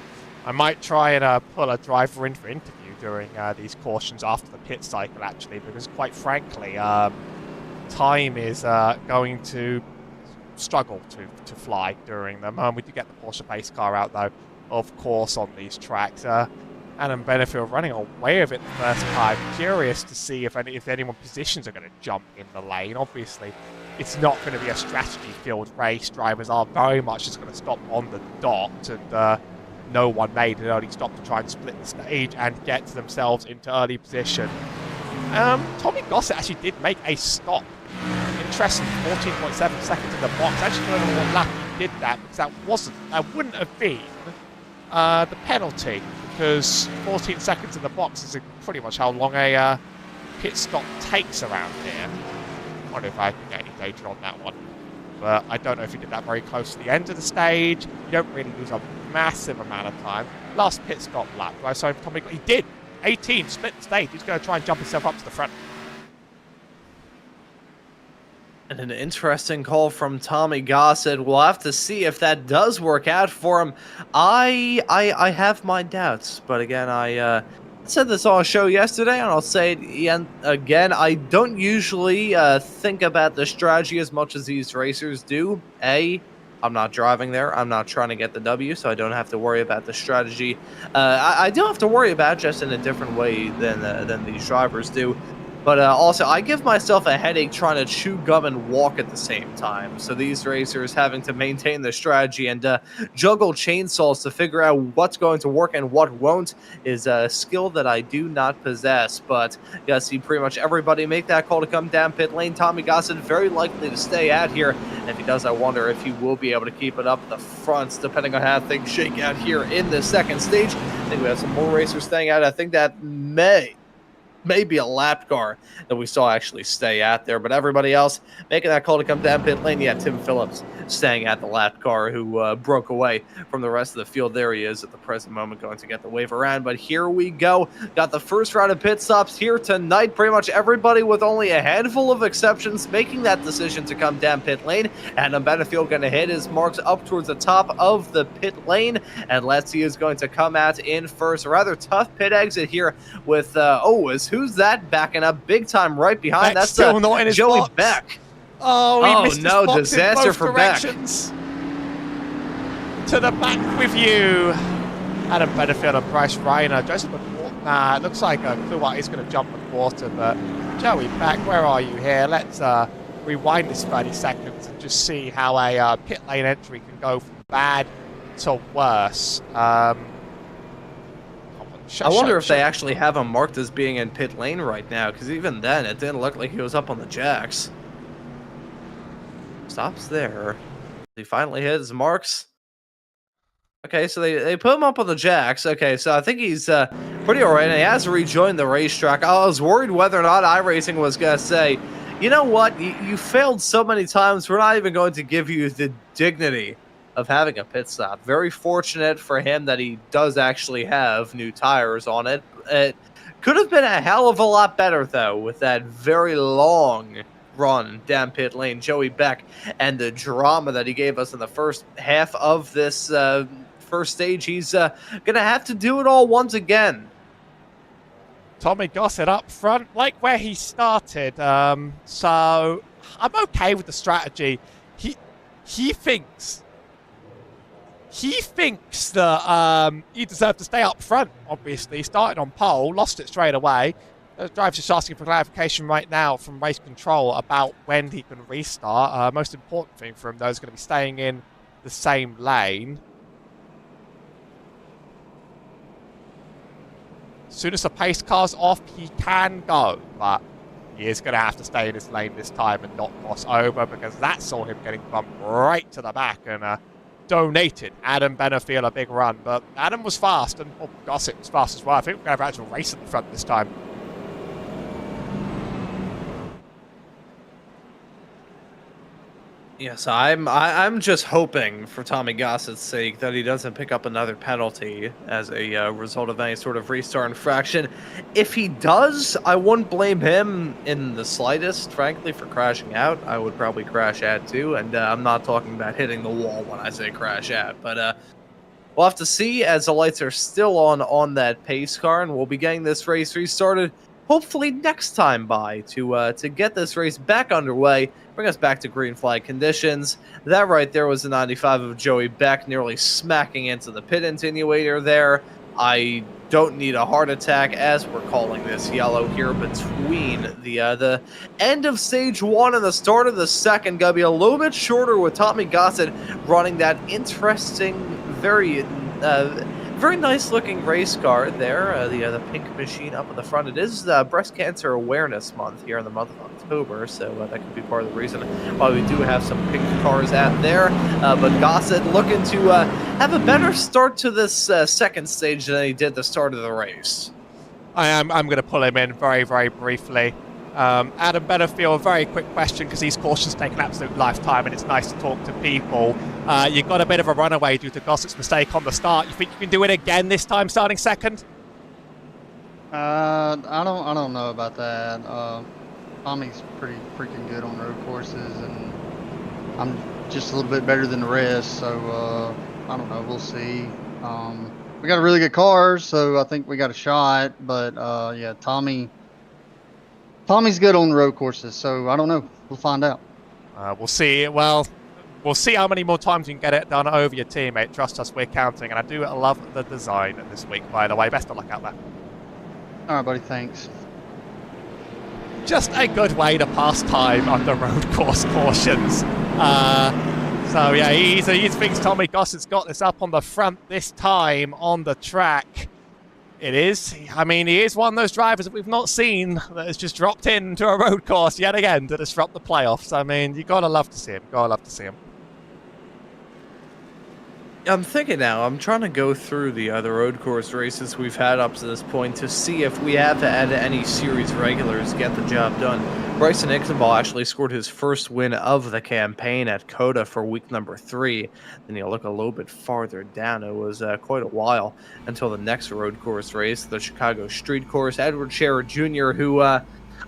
I might try and pull a driver in for interview during these cautions after the pit cycle, actually, because quite frankly, time is going to struggle to fly during them. We do get the Porsche pace car out though of course, on these tracks. Adam Benefield running away with it the first time. Curious to see if anyone positions are going to jump in the lane. Obviously, it's not going to be a strategy-filled race. Drivers are very much just going to stop on the dot, and no one made an early stop to try and split the stage and get themselves into early position. Tommy Gossett actually did make a stop. Interesting, 14.7 seconds in the box. Actually, don't know what lap he did that, because that wouldn't have been the penalty, because 14 seconds in the box is pretty much how long a pit stop takes around here. I wonder if I can get any data on that one. But I don't know if he did that very close to the end of the stage. You don't really lose a massive amount of time. Last pit stop lap, right? So Tommy, he did 18, split the stage. He's going to try and jump himself up to the front. And an interesting call from Tommy Gossett. We'll have to see if that does work out for him. I have my doubts, but again, I said this on a show yesterday, and I'll say it again. I don't usually think about the strategy as much as these racers do. I'm not driving there. I'm not trying to get the W, so I don't have to worry about the strategy. I do have to worry about, just in a different way than these drivers do. But also, I give myself a headache trying to chew gum and walk at the same time. So these racers having to maintain their strategy and juggle chainsaws to figure out what's going to work and what won't is a skill that I do not possess. But you gotta see pretty much everybody make that call to come down pit lane. Tommy Gossett very likely to stay out here. And if he does, I wonder if he will be able to keep it up at the fronts, depending on how things shake out here in the second stage. I think we have some more racers staying out. I think that maybe a lap car that we saw actually stay out there, but everybody else making that call to come down pit lane. Yeah, Tim Phillips staying at the lap car, who broke away from the rest of the field. There he is at the present moment, going to get the wave around. But here we go. Got the first round of pit stops here tonight. Pretty much everybody, with only a handful of exceptions, making that decision to come down pit lane. Adam Benefield going to hit his marks up towards the top of the pit lane, and let's see who's going to come out in first. A rather tough pit exit here with who's that backing up big time right behind? Beck's still not in his Joey box. Beck. Oh, he missed his box disaster in both for directions. To the back with you. Adam Benefield and Bryce Reiner. Joseph McQuarter. It looks like Kluwat is going to jump McQuarter, but Joey Beck, where are you here? Let's rewind this 30 seconds and just see how a pit lane entry can go from bad to worse. I wonder if they actually have him marked as being in pit lane right now, because even then, it didn't look like he was up on the jacks. Stops there. He finally hit his marks. Okay, so they put him up on the jacks. Okay, so I think he's pretty alright, and he has rejoined the racetrack. I was worried whether or not iRacing was going to say, you know what, you failed so many times, we're not even going to give you the dignity of having a pit stop. Very fortunate for him that he does actually have new tires on it. It could have been a hell of a lot better, though, with that very long run down pit lane. Joey Beck and the drama that he gave us in the first half of this first stage. He's going to have to do it all once again. Tommy Gossett up front, like where he started. So I'm okay with the strategy. He thinks that he deserved to stay up front, obviously. He started on pole, lost it straight away. The driver's just asking for clarification right now from race control about when he can restart. Most important thing for him, though, is going to be staying in the same lane. As soon as the pace car's off, he can go, but he is going to have to stay in his lane this time and not cross over, because that saw him getting bumped right to the back and donated Adam Benefield a big run. But Adam was fast, and Gossett was fast as well. I think we're going to have an actual race at the front this time. Yes, I'm just hoping, for Tommy Gossett's sake, that he doesn't pick up another penalty as a result of any sort of restart infraction. If he does, I wouldn't blame him in the slightest, frankly, for crashing out. I would probably crash out too, and I'm not talking about hitting the wall when I say crash out, but we'll have to see, as the lights are still on that pace car, and we'll be getting this race restarted hopefully next time by to get this race back underway, bring us back to green flag conditions. That right there was the 95 of Joey Beck, nearly smacking into the pit attenuator there. I don't need a heart attack as we're calling this yellow here between the end of stage one and the start of the second. Gonna be a little bit shorter with Tommy Gossett running that interesting, very nice looking race car there, the pink machine up in the front. It is Breast Cancer Awareness Month here in the month of October, so that could be part of the reason why we do have some pink cars out there. But Gossett looking to have a better start to this second stage than he did the start of the race. I'm going to pull him in very, very briefly. Adam Benefield, a very quick question because these cautions take an absolute lifetime and it's nice to talk to people. You got a bit of a runaway due to Gossett's mistake on the start. You think you can do it again this time, starting second? I don't know about that. Tommy's pretty freaking good on road courses, and I'm just a little bit better than the rest. So I don't know. We'll see. We got a really good car, so I think we got a shot. But yeah, Tommy's good on road courses, so I don't know. We'll find out. We'll see. Well, we'll see how many more times you can get it done over your teammate. Trust us, we're counting. And I do love the design this week, by the way. Best of luck out there. All right, buddy. Thanks. Just a good way to pass time on the road course cautions. So yeah, he thinks Tommy Gossett's got this up on the front this time on the track. It is. I mean, he is one of those drivers that we've not seen that has just dropped into a road course yet again to disrupt the playoffs. I mean, you gotta love to see him. Gotta love to see him. I'm thinking now, I'm trying to go through the other road course races we've had up to this point to see if we have to add any series regulars to get the job done. Bryson Ixenball actually scored his first win of the campaign at COTA for week number 3. Then you look a little bit farther down, it was quite a while until the next road course race, the Chicago Street Course. Edward Scherer Jr., who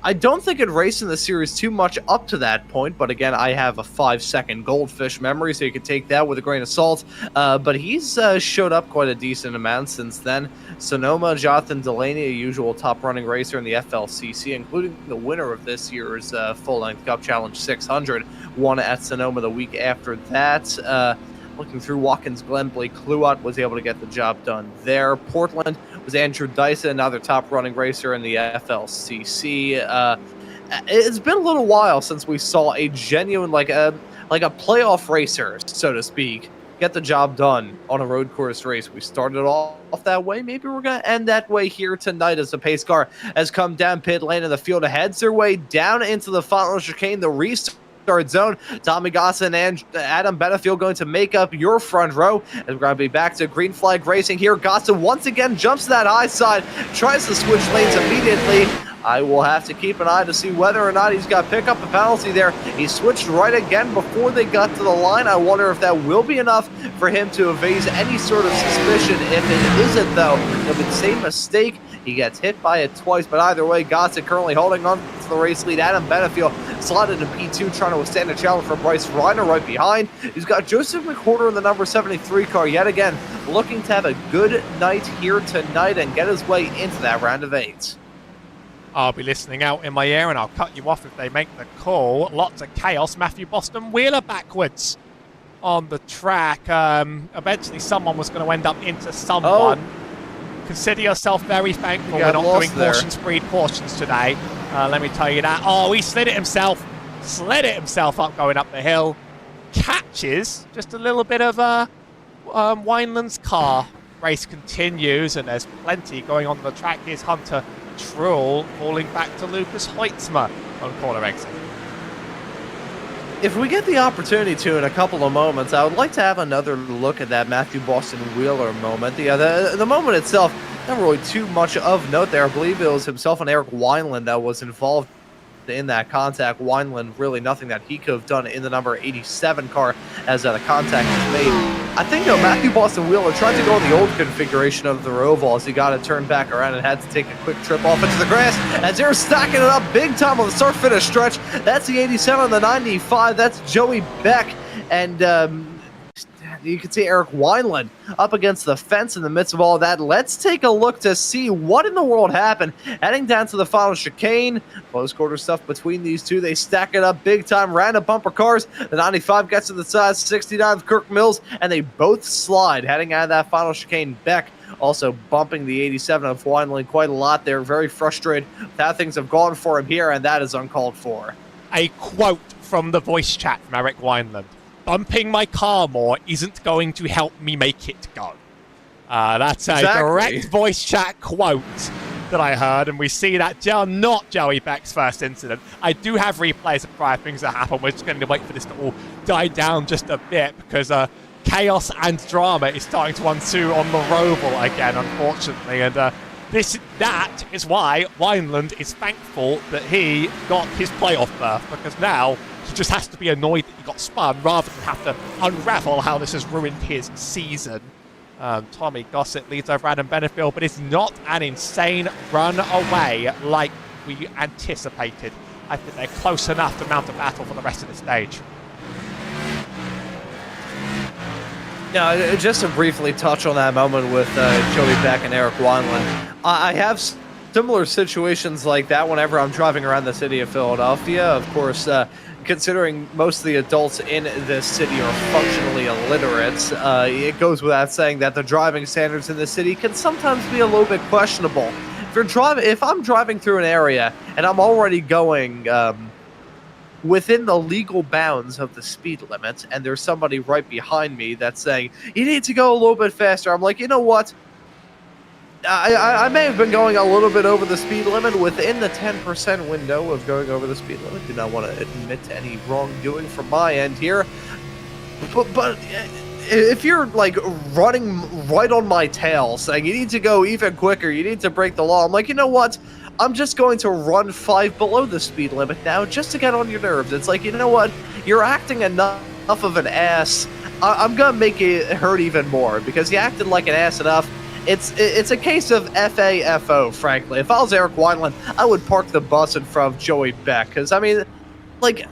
I don't think it raced in the series too much up to that point, but again, I have a 5-second goldfish memory, so you can take that with a grain of salt. But he's showed up quite a decent amount since then. Sonoma, Jonathan Delaney, a usual top-running racer in the FLCC, including the winner of this year's full-length Cup Challenge 600, won at Sonoma the week after that. Looking through Watkins Glen, Blake Kluot was able to get the job done there. Portland was Andrew Dyson, another top-running racer in the FLCC. It's been a little while since we saw a genuine, like a playoff racer, so to speak, get the job done on a road course race. We started off that way. Maybe we're going to end that way here tonight as the pace car has come down pit lane and the field heads their way down into the final chicane, the restart zone. Tommy Gossett and Adam Benefield going to make up your front row. And we're going to be back to green flag racing here. Gossett once again jumps to that high side, tries to switch lanes immediately. I will have to keep an eye to see whether or not he's got to pick up a penalty there. He switched right again before they got to the line. I wonder if that will be enough for him to evade any sort of suspicion. If it isn't, though, it'll be the same mistake. He gets hit by it twice, but either way, Gossett currently holding on to the race lead. Adam Benefield slotted in P2, trying to withstand a challenge for Bryce Reiner right behind. He's got Joseph McWhorter in the number 73 car yet again, looking to have a good night here tonight and get his way into that round of 8. I'll be listening out in my ear and I'll cut you off if they make the call. Lots of chaos. Matthew Boston Wheeler backwards on the track. Eventually someone was going to end up into someone. Oh. Consider yourself very thankful we're not doing caution speed cautions today. Let me tell you that. Oh, he slid it himself up going up the hill. Catches just a little bit of Wineland's car. Race continues and there's plenty going on the track. Here's Hunter Trull falling back to Lucas Hoitzma on corner exit. If we get the opportunity to in a couple of moments, I would like to have another look at that Matthew Boston Wheeler moment. The moment itself, not really too much of note there. I believe it was himself and Eric Wineland that was involved in that contact. Wineland, really nothing that he could have done in the number 87 car as the contact was made. I think, though, Matthew Boston Wheeler tried to go in the old configuration of the Roval as he got to turn back around and had to take a quick trip off into the grass as they're stacking it up big time on the start-finish stretch. That's the 87 on the 95. That's Joey Beck. And you can see Eric Wineland up against the fence in the midst of all that. Let's take a look to see what in the world happened. Heading down to the final chicane, close quarter stuff between these two. They stack it up big time, random bumper cars. The 95 gets to the side, 69 Kirk Mills, and they both slide heading out of that final chicane. Beck also bumping the 87 of Wineland quite a lot there. Very frustrated with how things have gone for him here, and that is uncalled for. A quote from the voice chat from Eric Wineland. Bumping my car more isn't going to help me make it go. That's a direct voice chat quote that I heard, and we see that not Joey Beck's first incident. I do have replays of prior things that happened. We're just going to wait for this to all die down just a bit, because chaos and drama is starting to ensue on the Roval again, unfortunately, and that is why Wineland is thankful that he got his playoff berth, because now he just has to be annoyed that he got spun rather than have to unravel how this has ruined his season. Tommy Gossett leads over Adam Benefield, but it's not an insane run away like we anticipated. I think they're close enough to mount a battle for the rest of the stage. Now, just to briefly touch on that moment with Joey Beck and Eric Wineland, I have similar situations like that whenever I'm driving around the city of Philadelphia. Of course, considering most of the adults in this city are functionally illiterate, it goes without saying that the driving standards in the city can sometimes be a little bit questionable. If I'm driving through an area and I'm already going within the legal bounds of the speed limit, and there's somebody right behind me that's saying, you need to go a little bit faster, I'm like, you know what? I may have been going a little bit over the speed limit within the 10% window of going over the speed limit. Do not want to admit to any wrongdoing from my end here. But if you're like running right on my tail saying you need to go even quicker, you need to break the law, I'm like, you know what? I'm just going to run 5 below the speed limit now just to get on your nerves. It's like, you know what? You're acting enough of an ass. I'm going to make it hurt even more because you acted like an ass enough. It's a case of FAFO, frankly. If I was Eric Wineland, I would park the bus in front of Joey Beck. Because, I mean, like,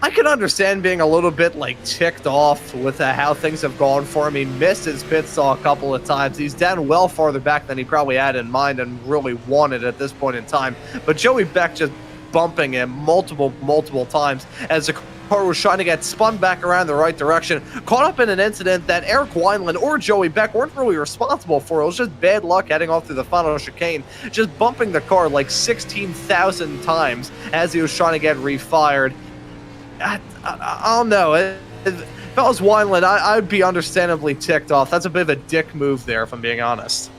I can understand being a little bit, like, ticked off with how things have gone for him. He missed his pit stall a couple of times. He's down well farther back than he probably had in mind and really wanted at this point in time. But Joey Beck just bumping him multiple times as the car was trying to get spun back around the right direction, caught up in an incident that Eric Wineland or Joey Beck weren't really responsible for. It was just bad luck heading off through the final chicane, just bumping the car like 16,000 times as he was trying to get refired. I don't know. If I was Wineland, I'd be understandably ticked off. That's a bit of a dick move there, if I'm being honest.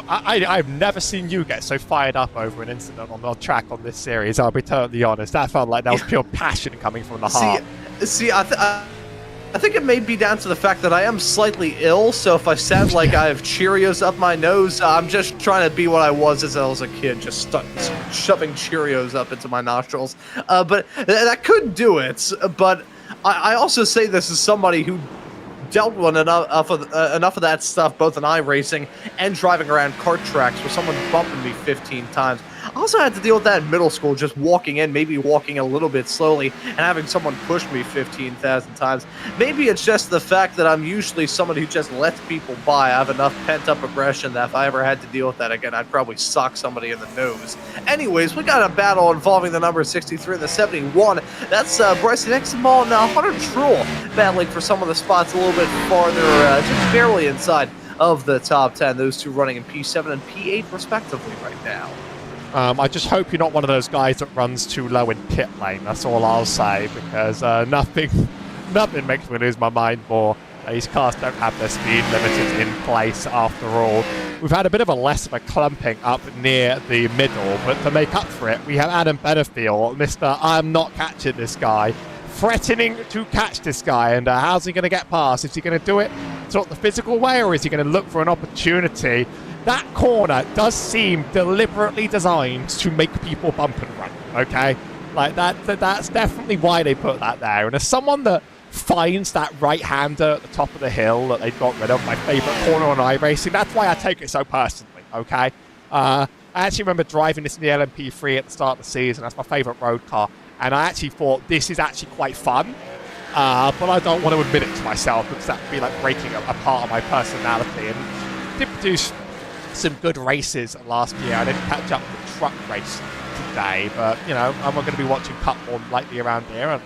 I've never seen you get so fired up over an incident on the track on this series. I'll be totally honest. That felt like that was pure passion coming from the heart. See, I think it may be down to the fact that I am slightly ill, so if I sound like I have Cheerios up my nose, I'm just trying to be what I was as a kid, just shoving Cheerios up into my nostrils. But that could do it, but I also say this as somebody who dealt with enough of that stuff, both in iRacing and driving around kart tracks, where someone bumping me 15 times. I also had to deal with that in middle school, just walking in, maybe walking a little bit slowly, and having someone push me 15,000 times. Maybe it's just the fact that I'm usually somebody who just lets people by. I have enough pent-up aggression that if I ever had to deal with that again, I'd probably sock somebody in the nose. Anyways, we got a battle involving the number 63 and the 71. That's Bryson Exenball and Hunter Trull battling for some of the spots a little bit farther, just barely inside of the top 10. Those two running in P7 and P8 respectively right now. I just hope you're not one of those guys that runs too low in pit lane. That's all I'll say, because nothing makes me lose my mind more. These cars don't have their speed limiters in place after all. We've had a bit of a less of a clumping up near the middle, but to make up for it, we have Adam Benefield, Mr. I'm not catching this guy, threatening to catch this guy. And how's he going to get past? Is he going to do it sort of the physical way, or is he going to look for an opportunity? That corner does seem deliberately designed to make people bump and run, okay? Like, that's definitely why they put that there. And as someone that finds that right-hander at the top of the hill that they've got rid of, my favourite corner on iRacing, that's why I take it so personally, okay? I actually remember driving this in the LMP3 at the start of the season. That's my favourite road car. And I actually thought this is actually quite fun. but I don't want to admit it to myself because that would be like breaking a part of my personality. And did produce some good races last year. I didn't catch up with the truck race today, but you know, I'm going to be watching Cup more likely around here, and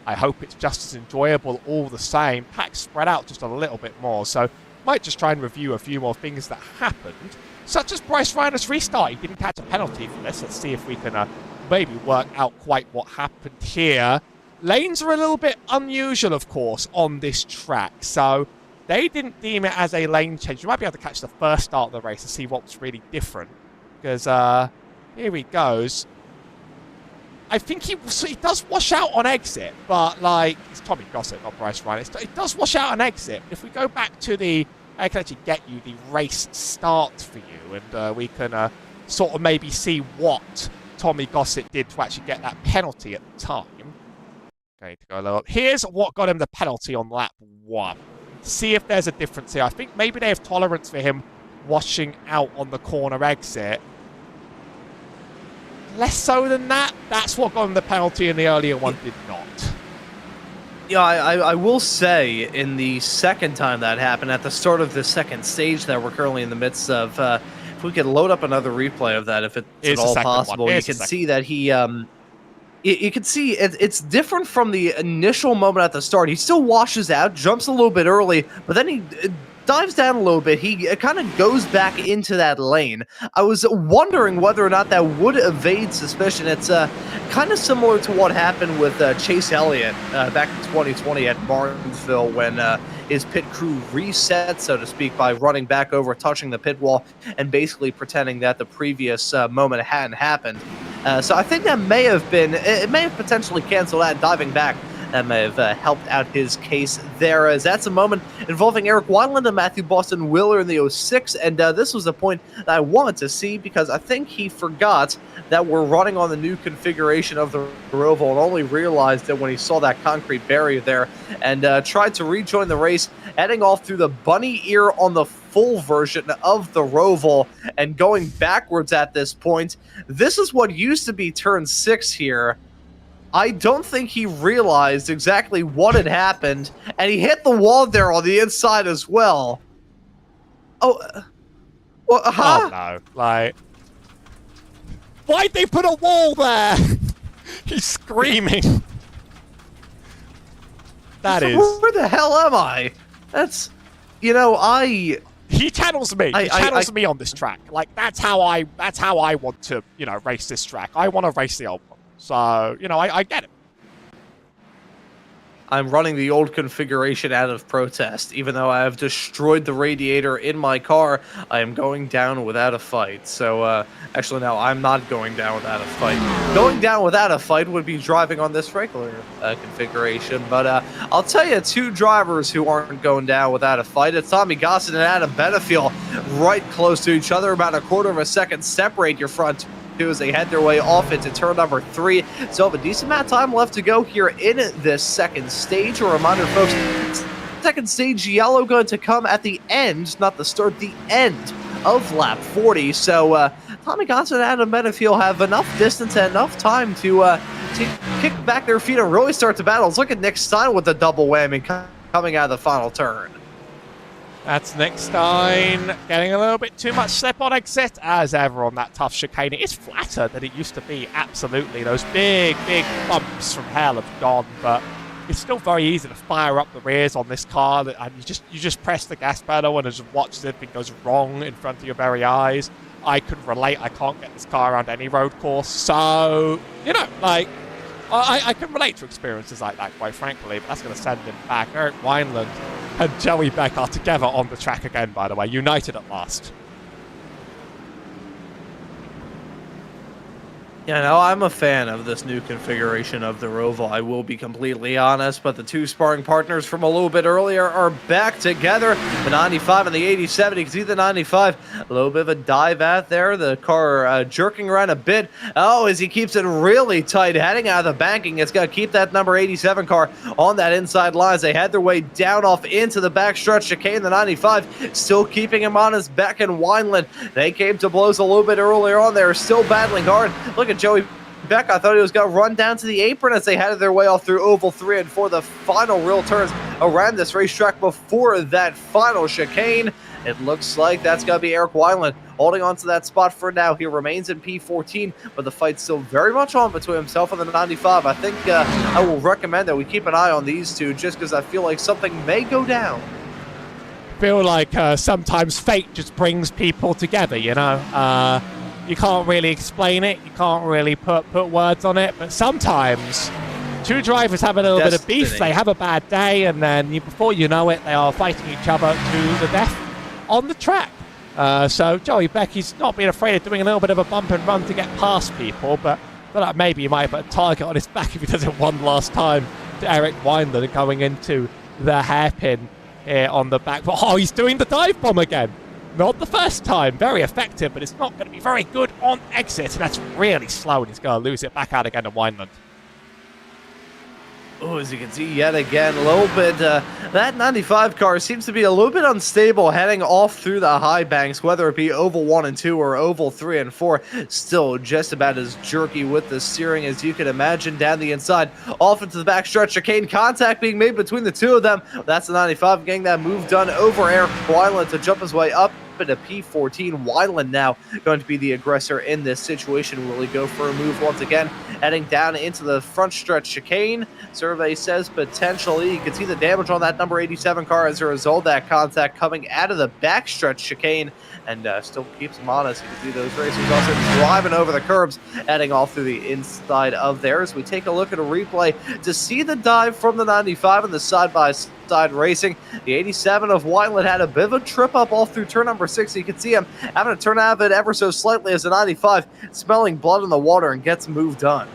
I hope it's just as enjoyable all the same. Packs spread out just a little bit more, so might just try and review a few more things that happened, such as Bryce Reiner's restart. He didn't catch a penalty for this. Let's see if we can maybe work out quite what happened here. Lanes are a little bit unusual, of course, on this track, so they didn't deem it as a lane change. You might be able to catch the first start of the race and see what was really different, because here he goes. I think he does wash out on exit, but like, it's Tommy Gossett, not Bryce Reiner. It does wash out on exit. If we go back to I can actually get you the race start for you, and we can sort of maybe see what Tommy Gossett did to actually get that penalty at the time. Going to go low up. Here's what got him the penalty on lap 1. See if there's a difference here. I think maybe they have tolerance for him washing out on the corner exit. Less so than that. That's what got him the penalty, and the earlier one did not. Yeah, I will say, in the second time that happened, at the start of the second stage that we're currently in the midst of, if we could load up another replay of that, if it's at all possible, you can see that he... You can see it's different from the initial moment at the start. He still washes out, jumps a little bit early, but then he dives down a little bit. He kind of goes back into that lane. I was wondering whether or not that would evade suspicion. It's kind of similar to what happened with Chase Elliott back in 2020 at Martinsville when his pit crew reset, so to speak, by running back over, touching the pit wall, and basically pretending that the previous moment hadn't happened. So I think that may have potentially canceled that, diving back. That may have helped out his case there, as that's a moment involving Eric Wineland and Matthew Boston Wheeler in the 06, and this was a point that I wanted to see because I think he forgot that we're running on the new configuration of the Roval and only realized it when he saw that concrete barrier there and tried to rejoin the race, heading off through the bunny ear on the full version of the Roval and going backwards at this point. This is what used to be turn 6 here. I don't think he realized exactly what had happened, and he hit the wall there on the inside as well. Oh, Oh no, like, why'd they put a wall there? He's screaming. That is... Where the hell am I? That's, you know, He channels me. He channels me on this track. Like, that's how I want to, you know, race this track. I want to race the old one. So, you know, I get it. I'm running the old configuration out of protest. Even though I have destroyed the radiator in my car, I am going down without a fight. So, actually, no, I'm not going down without a fight. Going down without a fight would be driving on this regular configuration. But I'll tell you, two drivers who aren't going down without a fight. It's Tommy Gossett and Adam Benefiel, right close to each other, about a quarter of a second separate your front two as they head their way off into turn number 3. So have a decent amount of time left to go here in this second stage. A reminder, folks, second stage yellow going to come at the end, not the start, the end of lap 40. So Tommy Gossett and Adam Benefiel have enough distance and enough time to kick back their feet and really start the battles. Look at Nick Stein with the double whammy coming out of the final turn. That's Nick Stein getting a little bit too much slip on exit, as ever on that tough chicane. It is flatter than it used to be, absolutely. Those big, big bumps from hell have gone, but it's still very easy to fire up the rears on this car, and you just press the gas pedal and just watch everything goes wrong in front of your very eyes. I can relate. I can't get this car around any road course, so, you know, like, I can relate to experiences like that, quite frankly, but that's going to send him back. Eric Wineland and Joey Beck are together on the track again, by the way, united at last. Yeah, no, I'm a fan of this new configuration of the Roval, I will be completely honest, but the two sparring partners from a little bit earlier are back together. The 95 and the 87, you can see the 95, a little bit of a dive out there, the car jerking around a bit. Oh, as he keeps it really tight, heading out of the banking, it's going to keep that number 87 car on that inside line as they head their way down off into the backstretch chicane. The 95 still keeping him on his back, and Wineland, they came to blows a little bit earlier on, they're still battling hard. Look at Joey Beck, I thought he was going to run down to the apron as they headed their way off through Oval 3 and 4, the final real turns around this racetrack before that final chicane. It looks like that's going to be Eric Wineland holding on to that spot for now. He remains in P14, but the fight's still very much on between himself and the 95. I think I will recommend that we keep an eye on these two just because I feel like something may go down. Feel like sometimes fate just brings people together, you know? You can't really explain it. You can't really put words on it. But sometimes two drivers have a little bit of beef. They have a bad day, and then before you know it, they are fighting each other to the death on the track. So Joey Becky's not being afraid of doing a little bit of a bump and run to get past people, but I feel like maybe he might put a target on his back if he does it one last time to Eric Wineland going into the hairpin here on the back. But, oh, he's doing the dive bomb again. Not the first time. Very effective, but it's not going to be very good on exit. And that's really slow, and he's going to lose it back out again to Wineland. Oh, as you can see yet again, a little bit, that 95 car seems to be a little bit unstable heading off through the high banks, whether it be Oval 1 and 2 or Oval 3 and 4. Still just about as jerky with the steering as you can imagine down the inside. Off into the backstretch, chicane contact being made between the two of them. That's the 95 getting that move done over Eric Wineland to jump his way up into P14. Wineland now going to be the aggressor in this situation. Will he go for a move once again? Heading down into the front stretch chicane. Survey says potentially. You can see the damage on that number 87 car as a result of that contact coming out of the backstretch chicane, and still keeps him honest. You can see those racers also driving over the curbs, heading off through the inside of theirs. We take a look at a replay to see the dive from the 95 and the side-by-side racing. The 87 of Wineland had a bit of a trip up all through turn number 6. You can see him having to turn out of it ever so slightly as the 95 smelling blood in the water and gets moved on.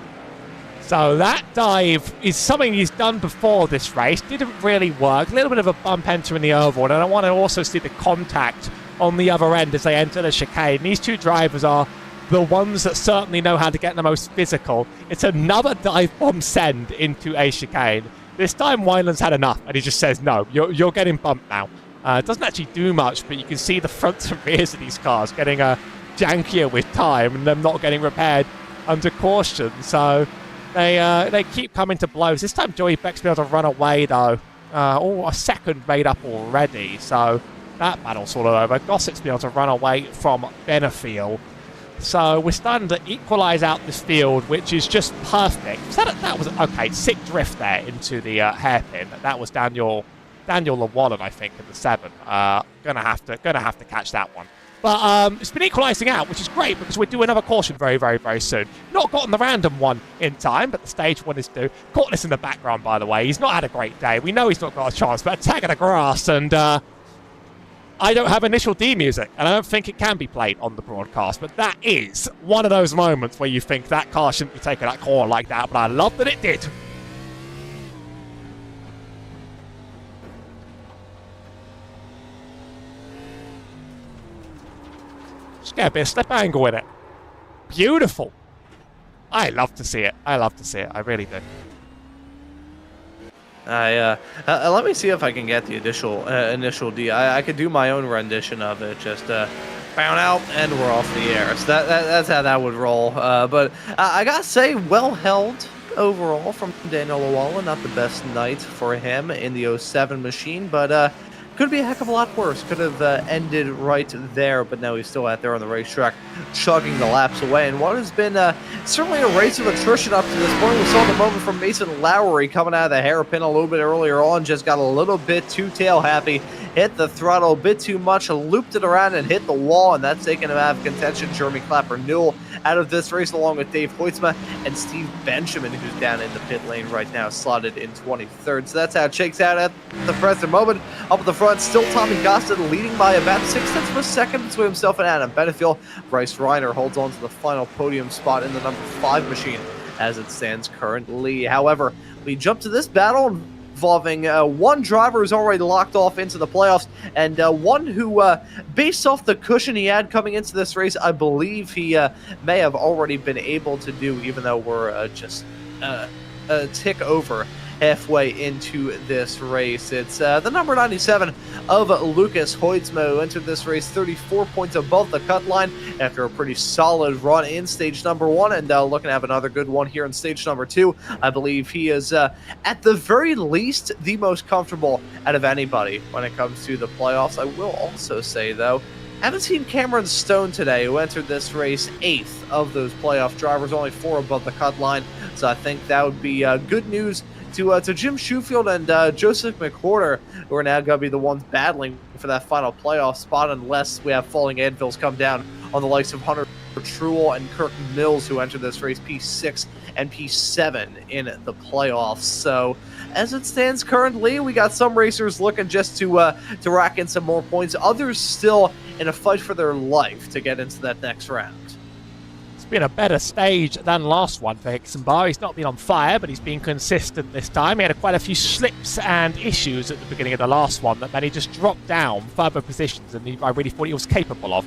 So that dive is something he's done before this race. Didn't really work. A little bit of a bump entering the oval, and I want to also see the contact on the other end as they enter the chicane. These two drivers are the ones that certainly know how to get the most physical. It's another dive bomb send into a chicane. This time Wineland's had enough, and he just says, no, you're getting bumped now. It doesn't actually do much, but you can see the fronts and rears of these cars getting jankier with time and them not getting repaired under caution. So they keep coming to blows. This time Joey Beck's been able to run away, though. A second made up already, so that battle's sort of over. Gossett's been able to run away from Benefield. So we're starting to equalise out this field, which is just perfect. So that was, okay, sick drift there into the hairpin. That was Daniel Llewellyn, I think, in the 7. Gonna have to catch that one. But it's been equalising out, which is great because we're due another caution very, very, very soon. Not gotten the random one in time, but the stage one is due. Courtney's in the background, by the way. He's not had a great day. We know he's not got a chance, but a tag of the grass, and I don't have initial D music, and I don't think it can be played on the broadcast, but that is one of those moments where you think that car shouldn't be taking that corner like that, but I love that it did. Just get a bit of slip angle in it. Beautiful. I love to see it. I really do. Let me see if I can get the initial D. I could do my own rendition of it. Just bound out, and we're off the air. So that's how that would roll. But I gotta say, well held overall from Daniel Llewellyn. Not the best night for him in the 07 machine, but could be a heck of a lot worse. Could have ended right there, but now he's still out there on the racetrack, chugging the laps away. And what has been certainly a race of attrition up to this point. We saw the moment from Mason Lowry coming out of the hairpin a little bit earlier on, just got a little bit too tail happy, hit the throttle a bit too much, looped it around and hit the wall, and that's taken him out of contention. Jeremy Clapper-Newell out of this race, along with Dave Hoytsma and Steve Benjamin, who's down in the pit lane right now, slotted in 23rd. So that's how it shakes out at the present moment. Up at the front, still Tommy Gossett leading by about 0.6 of a second between himself and Adam Benefield. Bryce Reiner holds on to the final podium spot in the number 5 machine as it stands currently. However, we jump to this battle involving one driver who's already locked off into the playoffs, and one who, based off the cushion he had coming into this race, I believe he may have already been able to do, even though we're just a tick over halfway into this race. It's the number 97 of Lucas Hoytsma, who entered this race 34 points above the cut line after a pretty solid run in stage number 1, and looking to have another good one here in stage number 2. I believe he is, at the very least, the most comfortable out of anybody when it comes to the playoffs. I will also say, though, haven't seen Cameron Stone today, who entered this race 8th of those playoff drivers, only 4 above the cut line. So I think that would be good news to Jim Shoefield and Joseph McWhorter, who are now going to be the ones battling for that final playoff spot, unless we have falling anvils come down on the likes of Hunter Truel and Kirk Mills, who entered this race P6 and P7 in the playoffs. So as it stands currently, we got some racers looking just to rack in some more points, others still in a fight for their life to get into that next round. It's been a better stage than last one for Hixenbar. He's not been on fire, but he's been consistent this time. He had quite a few slips and issues at the beginning of the last one that then he just dropped down further positions than I really thought he was capable of.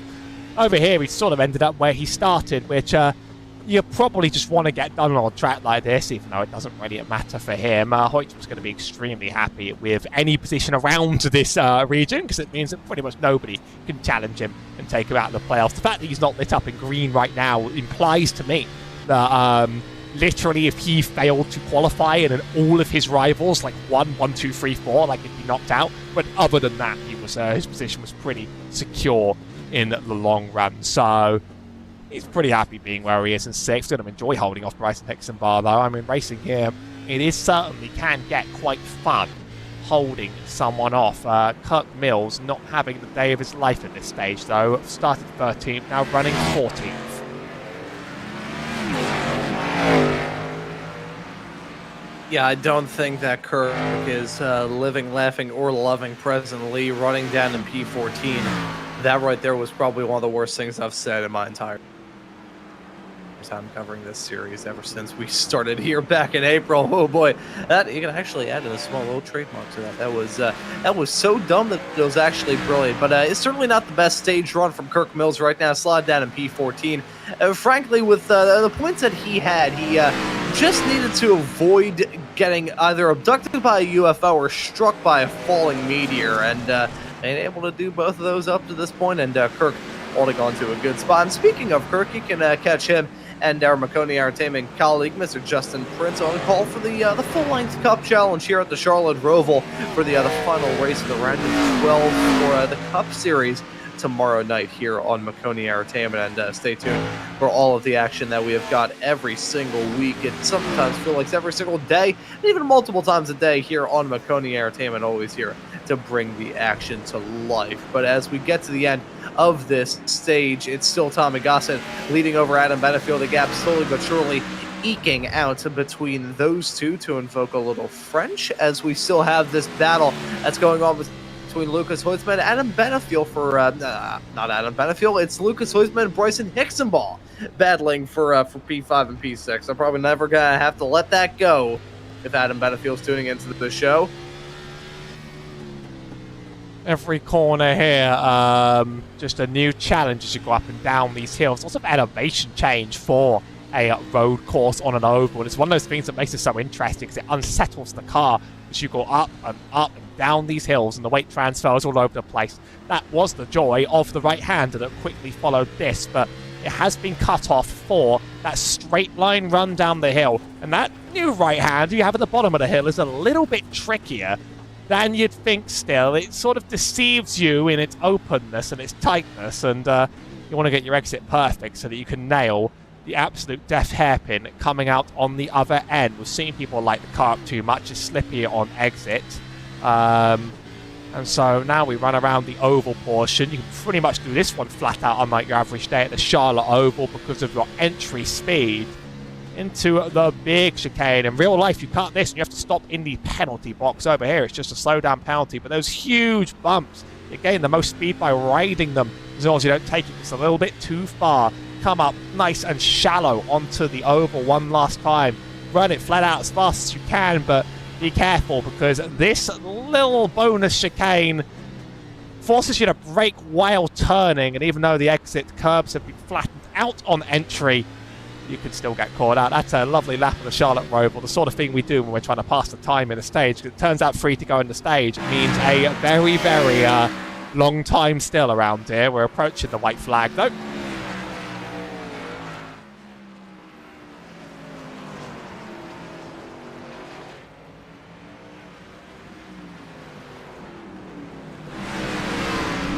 Over here, he sort of ended up where he started, which you probably just want to get done on a track like this, even though it doesn't really matter for him. Hoyt was going to be extremely happy with any position around this region, because it means that pretty much nobody can challenge him and take him out of the playoffs. The fact that he's not lit up in green right now implies to me that literally if he failed to qualify and then all of his rivals, like 1, 2, 3, 4, like he'd be knocked out. But other than that, he was his position was pretty secure in the long run. So he's pretty happy being where he is in 6th. Going to enjoy holding off Bryson Hixenbar, though. I mean, racing here, it is certainly can get quite fun holding someone off. Kirk Mills not having the day of his life at this stage, though. Started 13th, now running 14th. Yeah, I don't think that Kirk is living, laughing, or loving presently, running down in P14. That right there was probably one of the worst things I've said in my entire time covering this series ever since we started here back in April. Oh boy, that you can actually add in a small little trademark to that. That was so dumb that it was actually brilliant. But it's certainly not the best stage run from Kirk Mills right now. Slide down in P14. Frankly, with the points that he had, he just needed to avoid getting either abducted by a UFO or struck by a falling meteor, and ain't able to do both of those up to this point. And Kirk holding on to a good spot. And speaking of Kirk, you can catch him and our Maconi Entertainment colleague, Mr. Justin Prince, on call for the full-length Cup Challenge here at the Charlotte Roval for the final race of the round of 12 for the Cup Series tomorrow night here on Maconi Entertainment. And stay tuned for all of the action that we have got every single week. It sometimes feels like every single day, and even multiple times a day here on Maconi Entertainment, always here to bring the action to life. But as we get to the end of this stage, it's still Tommy Gossett leading over Adam Benefield. The gap slowly but surely eking out between those two, to invoke a little French, as we still have this battle that's going on between Lucas Hoytsma and Adam Benefield for, not Adam Benefield, it's Lucas Hoytsma and Bryson Hixenbar battling for P5 and P6. I'm probably never going to have to let that go if Adam Benefield's tuning into the show. Every corner here, just a new challenge as you go up and down these hills. Lots of elevation change for a road course on an oval. And it's one of those things that makes it so interesting, because it unsettles the car as you go up and down these hills, and the weight transfers all over the place. That was the joy of the right-hander that quickly followed this, but it has been cut off for that straight line run down the hill. And that new right-hander you have at the bottom of the hill is a little bit trickier than you'd think still. It sort of deceives you in its openness and its tightness, and you want to get your exit perfect so that you can nail the absolute death hairpin coming out on the other end. We've seen people light the car up too much, it's slippier on exit. And so now we run around the oval portion. You can pretty much do this one flat out unlike your average day at the Charlotte Oval because of your entry speed into the big chicane. In real life, you cut this and you have to stop in the penalty box. Over here, it's just a slow down penalty, but those huge bumps, you gain the most speed by riding them as long as you don't take it just a little bit too far. Come up nice and shallow onto the oval one last time. Run it flat out as fast as you can, but be careful, because this little bonus chicane forces you to brake while turning, and even though the exit curbs have been flattened out on entry, you can still get caught out. That's a lovely lap of the Charlotte Roval, the sort of thing we do when we're trying to pass the time in a stage. It turns out free to go in the stage means a very, very long time still around here. We're approaching the white flag, though.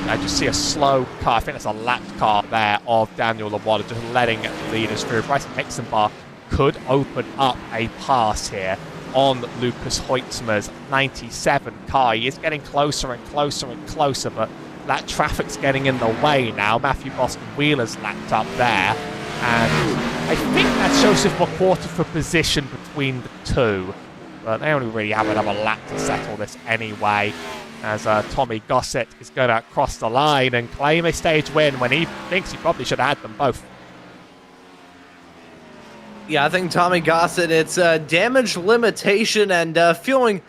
I just see a slow car. I think that's a lapped car there of Daniel Lawada, just letting the leaders through. Bryson Hixenbach could open up a pass here on Lucas Hoitzma's 97 car. He is getting closer and closer and closer, but that traffic's getting in the way now. Matthew Boston Wheeler's lapped up there. And I think that's Joseph McQuarter for position between the two. But they only really have another lap to settle this anyway, as Tommy Gossett is going to cross the line and claim a stage win when he thinks he probably should have had them both. Yeah, I think Tommy Gossett, it's damage limitation and feeling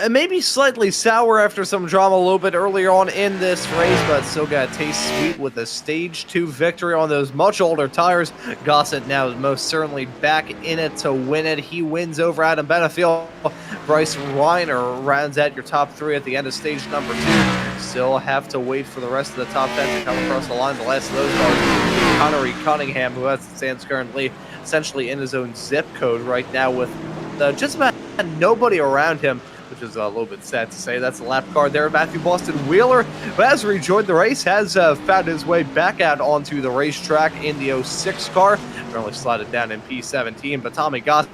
maybe slightly sour after some drama a little bit earlier on in this race, but still got a taste sweet with a Stage 2 victory on those much older tires. Gossett now is most certainly back in it to win it. He wins over Adam Benefiel. Bryce Reiner rounds out your top 3 at the end of stage number 2. Still have to wait for the rest of the top 10 to come across the line. The last of those cars, Connery Cunningham, who stands currently essentially in his own zip code right now with just about nobody around him, which is a little bit sad to say. That's the lap car there. Matthew Boston Wheeler, who has rejoined the race, has found his way back out onto the racetrack in the 06 car. Currently slotted down in P17, but Tommy Gossett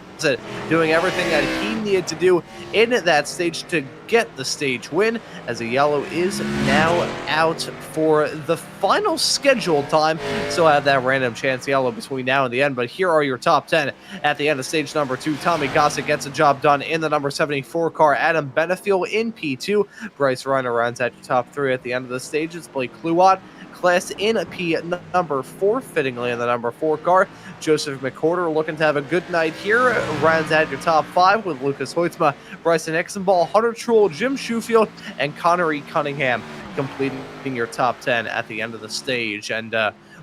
doing everything that he needed to do in that stage to get the stage win, as a yellow is now out for the final scheduled time. Still have that random chance yellow between now and the end, but here are your top 10 at the end of stage number 2. Tommy Gossett gets a job done in the number 74 car. Adam Benefiel in P2. Bryce Reiner rounds out your top 3 at the end of the stage. It's Blake Kluwat class in P number 4, fittingly in the number 4 car. Joseph McQuarter looking to have a good night here. Rounds out your top 5 with Lucas Hoitzma, Bryson Hixenbach, Hunter Truel, Jim Schufield, and Connery Cunningham completing your top 10 at the end of the stage. And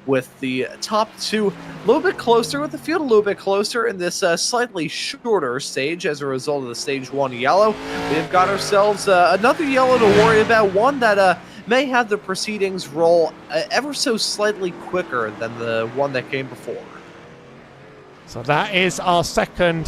with the top 2 a little bit closer, with the field a little bit closer in this slightly shorter stage as a result of the stage 1 yellow, we've got ourselves another yellow to worry about, one that may have the proceedings roll ever so slightly quicker than the one that came before. So that is our second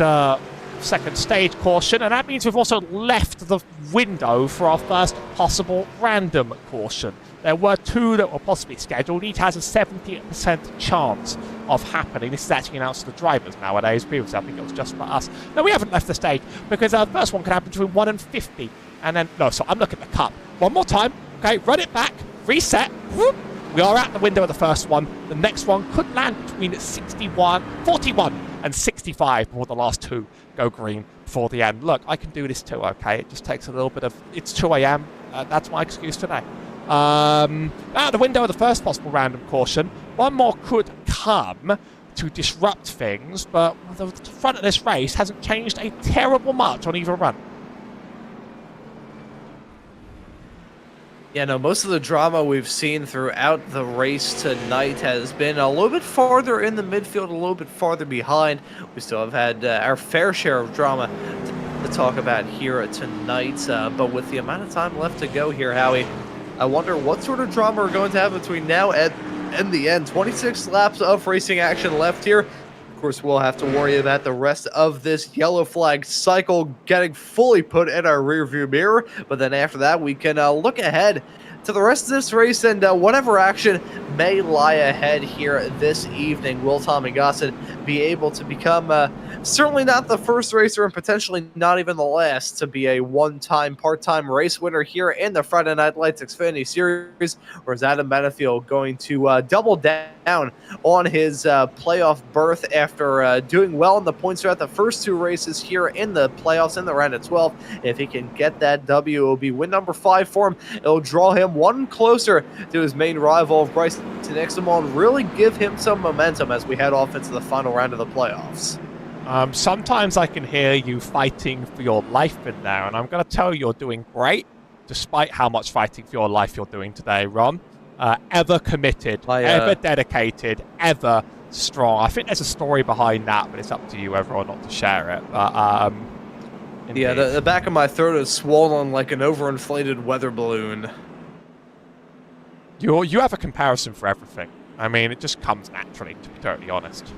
stage caution, and that means we've also left the window for our first possible random caution. There were 2 that were possibly scheduled. Each has a 70% chance of happening. This is actually announced to the drivers nowadays. Previously, I think it was just for us. No, we haven't left the stage, because the first one can happen between 1 and 50. And then, no, so I'm looking at the cup. One more time. Okay, run it back, reset. Whoop. We are at the window of the first one. The next one could land between 41 and 65 before the last 2 go green before the end. Look, I can do this too, okay? It just takes a little bit of... It's 2 a.m. That's my excuse today. At the window of the first possible random caution, one more could come to disrupt things, but the front of this race hasn't changed a terrible much on either run. Yeah, no, most of the drama we've seen throughout the race tonight has been a little bit farther in the midfield, a little bit farther behind. We still have had our fair share of drama to talk about here tonight, but with the amount of time left to go here, Howie, I wonder what sort of drama we're going to have between now and the end. 26 laps of racing action left here. Of course, we'll have to worry about the rest of this yellow flag cycle getting fully put in our rearview mirror. But then after that, we can look ahead to the rest of this race and whatever action may lie ahead here this evening. Will Tommy Gossett be able to become certainly not the first racer and potentially not even the last to be a one-time part-time race winner here in the Friday Night Lights Xfinity Series? Or is Adam Benefiel going to double down on his playoff berth after doing well in the points throughout the first 2 races here in the playoffs in the round of 12? If he can get that W, it will be win number 5 for him. It'll draw him one closer to his main rival of Bryson Hixenbach, really give him some momentum as we head off into the final round of the playoffs. Sometimes I can hear you fighting for your life in there, and I'm going to tell you you're doing great, despite how much fighting for your life you're doing today, Ron. Ever committed, ever dedicated, ever strong. I think there's a story behind that, but it's up to you whether or not to share it. But yeah, the back of my throat is swollen like an overinflated weather balloon. You have a comparison for everything. I mean, it just comes naturally, to be totally honest.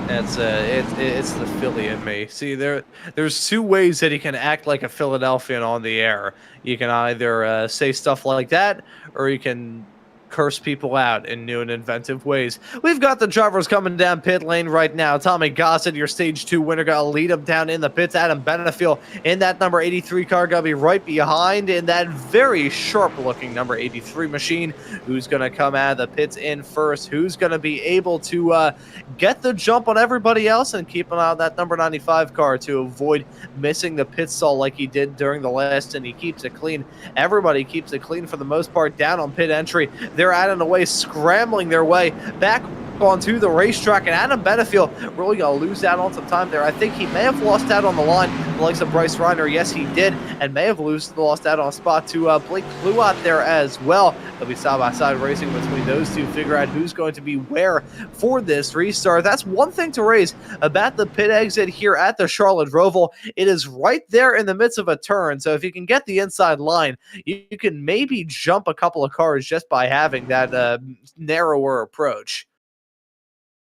It's the Philly in me. See, there's two ways that he can act like a Philadelphian on the air. You can either say stuff like that, or you can curse people out in new and inventive ways. We've got the drivers coming down pit lane right now. Tommy Gossett, your stage 2 winner, got to lead him down in the pits. Adam Benefiel in that number 83 car, got to be right behind in that very sharp-looking number 83 machine. Who's going to come out of the pits in first? Who's going to be able to get the jump on everybody else and keep an eye on that number 95 car to avoid missing the pit stall like he did during the last, and he keeps it clean. Everybody keeps it clean for the most part down on pit entry. They're out and away, scrambling their way back onto the racetrack, and Adam Benefiel really going to lose out on some time there. I think he may have lost out on the line, the likes of Bryce Reiner. Yes, he did, and may have lost out on a spot to Blake Kluot there as well. They'll be side-by-side racing between those two, figure out who's going to be where for this restart. That's one thing to raise about the pit exit here at the Charlotte Roval. It is right there in the midst of a turn, so if you can get the inside line, you can maybe jump a couple of cars just by having that narrower approach.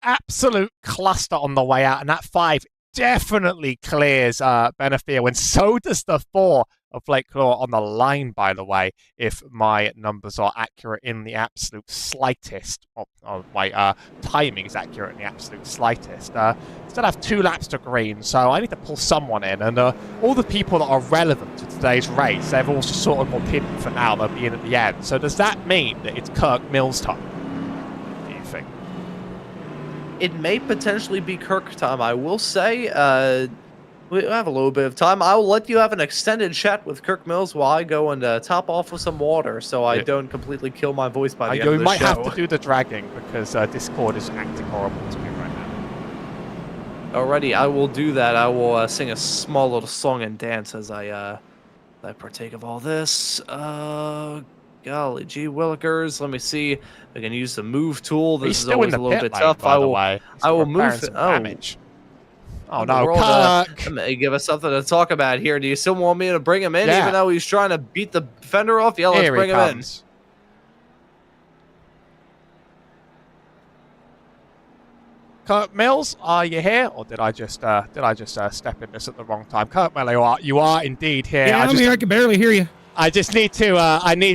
Absolute cluster on the way out, and that 5 definitely clears Benefiel, and so does the 4 of Blake Claw on the line, by the way, if my numbers are accurate in the absolute slightest, or my timing is accurate in the absolute slightest. Still have 2 laps to green, so I need to pull someone in, and all the people that are relevant to today's race, they've all sort of got hidden for now, they'll be in at the end. So does that mean that it's Kirk Mills' time, do you think? It may potentially be Kirk time. I will say we have a little bit of time. I will let you have an extended chat with Kirk Mills while I go and top off with some water so I don't completely kill my voice by the end of the show. You might have to do the dragging because Discord is acting horrible to me right now. Alrighty, I will do that. I will sing a small little song and dance as I partake of all this. Golly gee willikers. Let me see if I can use the move tool. This is always a little bit tough. I will move. Damage. Oh no, Kirk! Give us something to talk about here. Do you still want me to bring him in, even though he's trying to beat the fender off? Yeah, let's bring him in. Kirk Mills, are you here, or did I just step in this at the wrong time? Kirk Mills, you are indeed here. Yeah, I'm here. I can barely hear you. I just need to,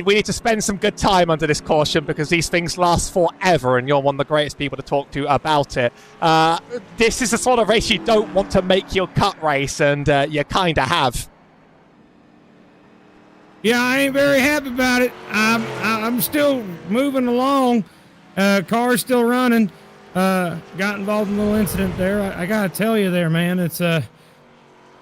we need to spend some good time under this caution because these things last forever and you're one of the greatest people to talk to about it. This is the sort of race you don't want to make your cut race, and you kind of have. Yeah, I ain't very happy about it. I'm still moving along. Car's still running. Got involved in a little incident there. I gotta tell you there, man, it's, how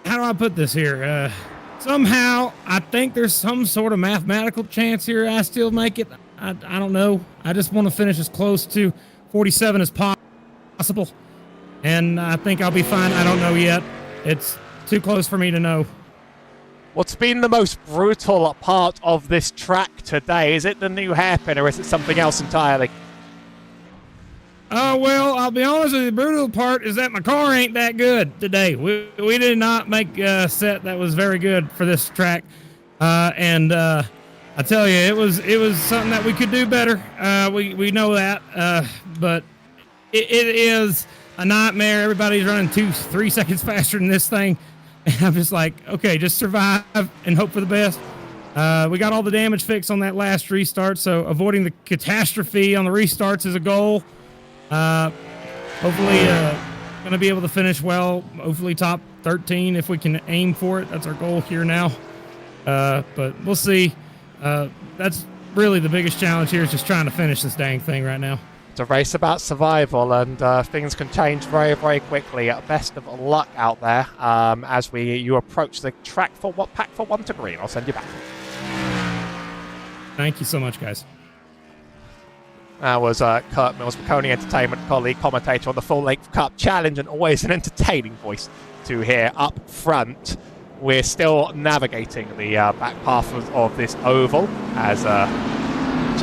do I put this here? Somehow, I think there's some sort of mathematical chance here I still make it. I don't know. I just want to finish as close to 47 as possible. And I think I'll be fine. I don't know yet. It's too close for me to know. What's been the most brutal part of this track today? Is it the new hairpin or is it something else entirely? Well, I'll be honest with you, the brutal part is that my car ain't that good today. We did not make a set that was very good for this track. And I tell you, it was something that we could do better. We know that. But it is a nightmare. Everybody's running 2-3 seconds faster than this thing. And I'm just like, okay, just survive and hope for the best. We got all the damage fixed on that last restart, so avoiding the catastrophe on the restarts is a goal. Hopefully, going to be able to finish well, hopefully top 13 if we can aim for it. That's our goal here now. But we'll see. That's really the biggest challenge here is just trying to finish this dang thing right now. It's a race about survival, and things can change very, very quickly. Best of luck out there as you approach the track for pack for 1 to green. I'll send you back. Thank you so much, guys. That was Kurt Mills, Maconi Entertainment colleague, commentator on the Full Length Cup Challenge, and always an entertaining voice to hear up front. We're still navigating the back path of this oval as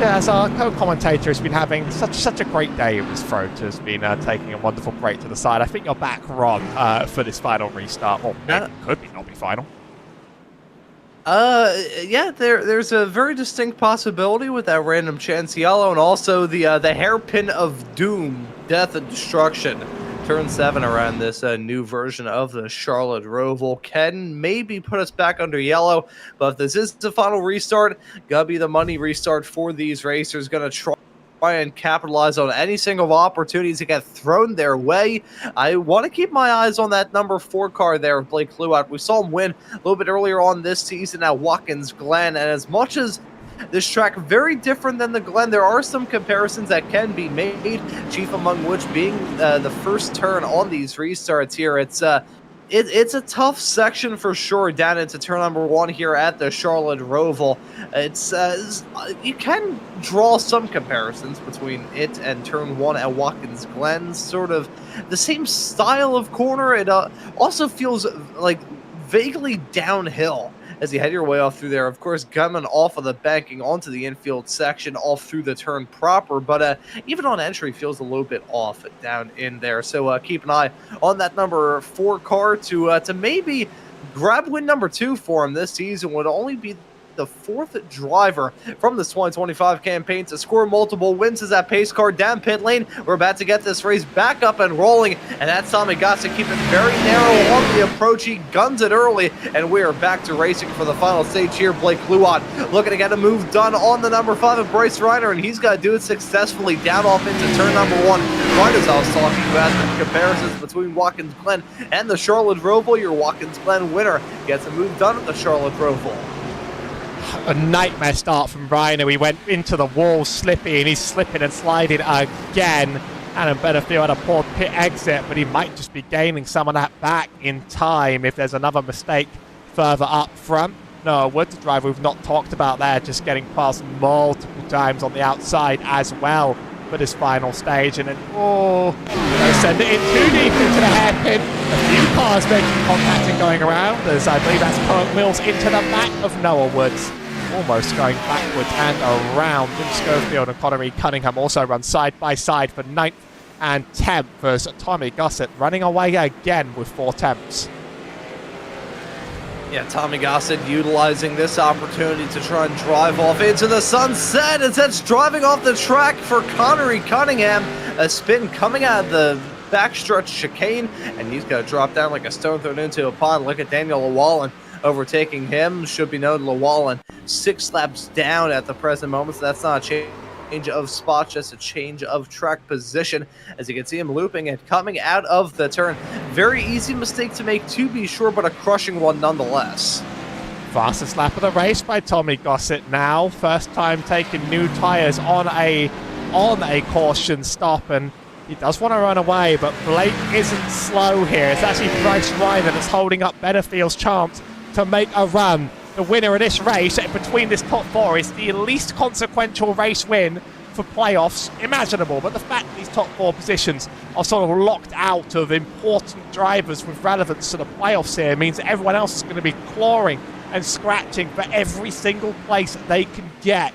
as our co-commentator has been having such a great day with his throat, has been taking a wonderful break to the side. I think you're back, Ron, for this final restart. Well, it could not be final. Yeah, there's a very distinct possibility with that random chance yellow, and also the hairpin of doom, death and destruction. Turn 7 around this new version of the Charlotte Roval can maybe put us back under yellow, but if this is the final restart, gotta be the money restart for these racers. Gonna try and capitalize on any single opportunities that get thrown their way. I want to keep my eyes on that number 4 car there, Blake Kluat. We saw him win a little bit earlier on this season at Watkins Glen, and as much as this track very different than the Glen, there are some comparisons that can be made, chief among which being the first turn on these restarts here. It's a tough section for sure down into turn number 1 here at the Charlotte Roval. It's you can draw some comparisons between it and turn 1 at Watkins Glen, sort of the same style of corner. It also feels like vaguely downhill as you head your way off through there. Of course, coming off of the banking onto the infield section, off through the turn proper, but even on entry feels a little bit off down in there. So keep an eye on that number 4 car to maybe grab win number 2 for him this season. Would only be the 4th driver from this 2025 campaign to score multiple wins as that pace car down pit lane. We're about to get this race back up and rolling, and that's Tommy Goss to keep it very narrow on the approach. He guns it early, and we are back to racing for the final stage here. Blake Kluat looking to get a move done on the number 5 of Bryce Reiner, and he's got to do it successfully down off into turn number 1. Right as I was talking about the comparisons between Watkins Glen and the Charlotte Roval, your Watkins Glen winner gets a move done at the Charlotte Roval. A nightmare start from Reiner. He went into the wall slippy, and he's slipping and sliding again. Adam Benefield had a poor pit exit, but he might just be gaining some of that back in time if there's another mistake further up front. No, Woods driver we've not talked about there, just getting past multiple times on the outside as well for this final stage. And then, they send it in too deep into the hairpin. A few cars making contact and going around, as I believe that's Kurt Mills into the back of Noah Woods. Almost going backwards and around. Jim Schofield and Connery Cunningham also run side by side for 9th and 10th, as Tommy Gossett running away again with 4 attempts. Yeah, Tommy Gossett utilizing this opportunity to try and drive off into the sunset as that's driving off the track for Connery Cunningham. A spin coming out of the backstretch chicane, and he's got to drop down like a stone thrown into a pond. Look at Daniel Llewellyn overtaking him. Should be known, Llewellyn 6 laps down at the present moment, so that's not a change of spot, just a change of track position. As you can see him looping and coming out of the turn. Very easy mistake to make, to be sure, but a crushing one nonetheless. Fastest lap of the race by Tommy Gossett now. First time taking new tires on a caution stop, and he does want to run away, but Blake isn't slow here. It's actually Bryce Reiner that's holding up Benefield's chance to make a run. The winner of this race between this top 4 is the least consequential race win for playoffs imaginable, but the fact that these top 4 positions are sort of locked out of important drivers with relevance to the playoffs here means that everyone else is going to be clawing and scratching for every single place they can get,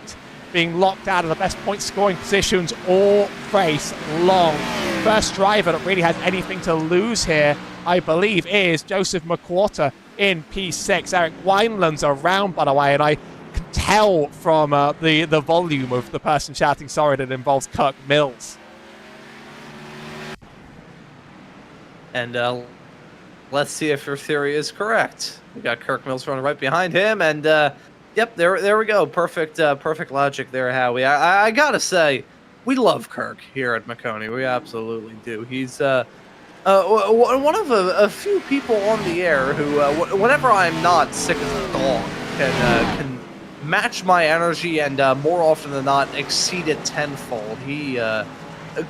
being locked out of the best point scoring positions all race long. First driver that really has anything to lose here, I believe, is Joseph McWhorter in P6. Eric Wineland's around, by the way, and I can tell from the volume of the person shouting sorry that involves Kirk Mills. And let's see if your theory is correct. We got Kirk Mills running right behind him, and yep, there we go. Perfect logic there, Howie. I gotta say, we love Kirk here at Maconi. We absolutely do. He's one of a few people on the air who, whenever I'm not sick as a dog, can match my energy and more often than not exceed it tenfold.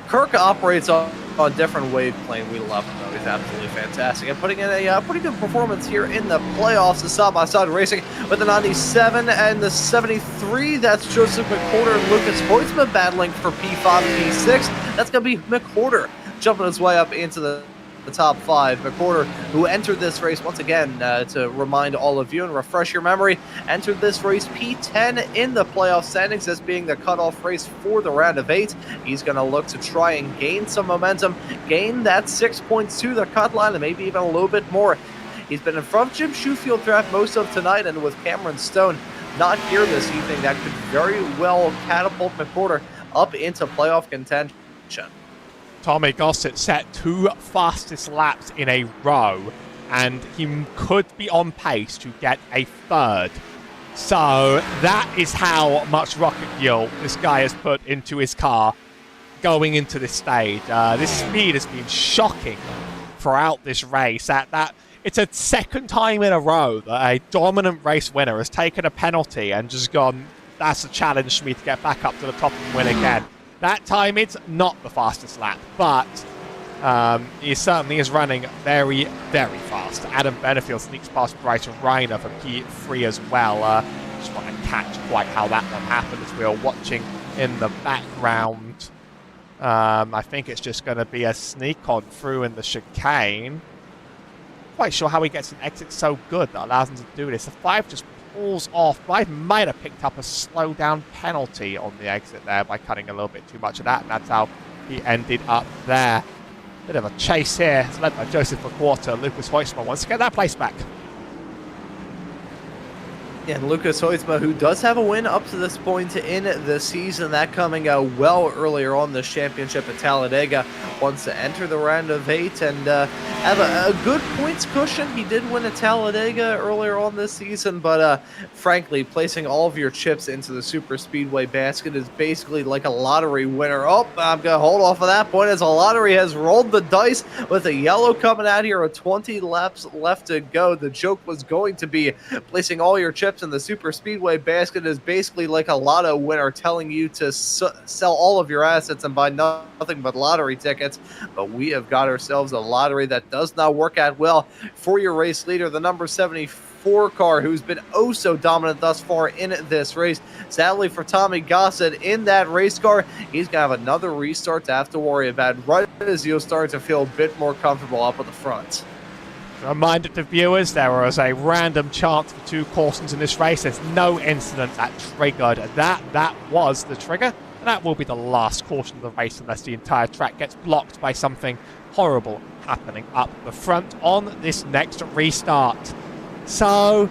Kirk operates on a different wave plane. We love him, though. He's absolutely fantastic. And putting in a pretty good performance here in the playoffs. The side-by-side racing with the 97 and the 73. That's Joseph McWhorter and Lucas Hoytsma battling for P5 and P6. That's going to be McWhorter jumping his way up into the the top 5. McWhorter, who entered this race once again, to remind all of you and refresh your memory, entered this race P10 in the playoff standings as being the cutoff race for the round of 8. He's going to look to try and gain some momentum, gain that 6 points to the cut line, and maybe even a little bit more. He's been in front of Jim Shoefield throughout most of tonight, and with Cameron Stone not here this evening, that could very well catapult McWhorter up into playoff contention. Tommy Gossett set 2 fastest laps in a row, and he could be on pace to get a 3rd. So that is how much rocket fuel this guy has put into his car going into this stage. This speed has been shocking throughout this race. It's a 2nd time in a row that a dominant race winner has taken a penalty and just gone, that's a challenge for me to get back up to the top and win again. That time, it's not the fastest lap, but he certainly is running very, very fast. Adam Benefield sneaks past Bryson Reiner for P3 as well. Just want to catch quite how that one happened as we are watching in the background. I think it's just going to be a sneak on through in the chicane. Quite sure how he gets an exit so good that allows him to do this. The 5 just pulls off. I might have picked up a slow down penalty on the exit there by cutting a little bit too much of that, and that's how he ended up there. Bit of a chase here. It's led by Joseph McWhorter. Lucas Hoisma wants to get that place back. And Lucas Hoisma, who does have a win up to this point in the season, that coming well earlier on this championship at Talladega, wants to enter the round of 8 and have a good points cushion. He did win at Talladega earlier on this season, but frankly, placing all of your chips into the super speedway basket is basically like a lottery winner. Oh, I'm going to hold off of that point as a lottery has rolled the dice with a yellow coming out here with 20 laps left to go. The joke was going to be placing all your chips in the super speedway basket is basically like a lotto winner telling you to sell all of your assets and buy nothing but lottery tickets. But we have got ourselves a lottery that does not work out well for your race leader, the number 74 car, who's been oh so dominant thus far in this race. Sadly for Tommy Gossett in that race car, he's going to have another restart to have to worry about right as he'll start to feel a bit more comfortable up at the front. Reminder to viewers, there was a random chance for 2 cautions in this race. There's no incident that triggered that. That was the trigger, and that will be the last caution of the race unless the entire track gets blocked by something horrible happening up the front on this next restart. So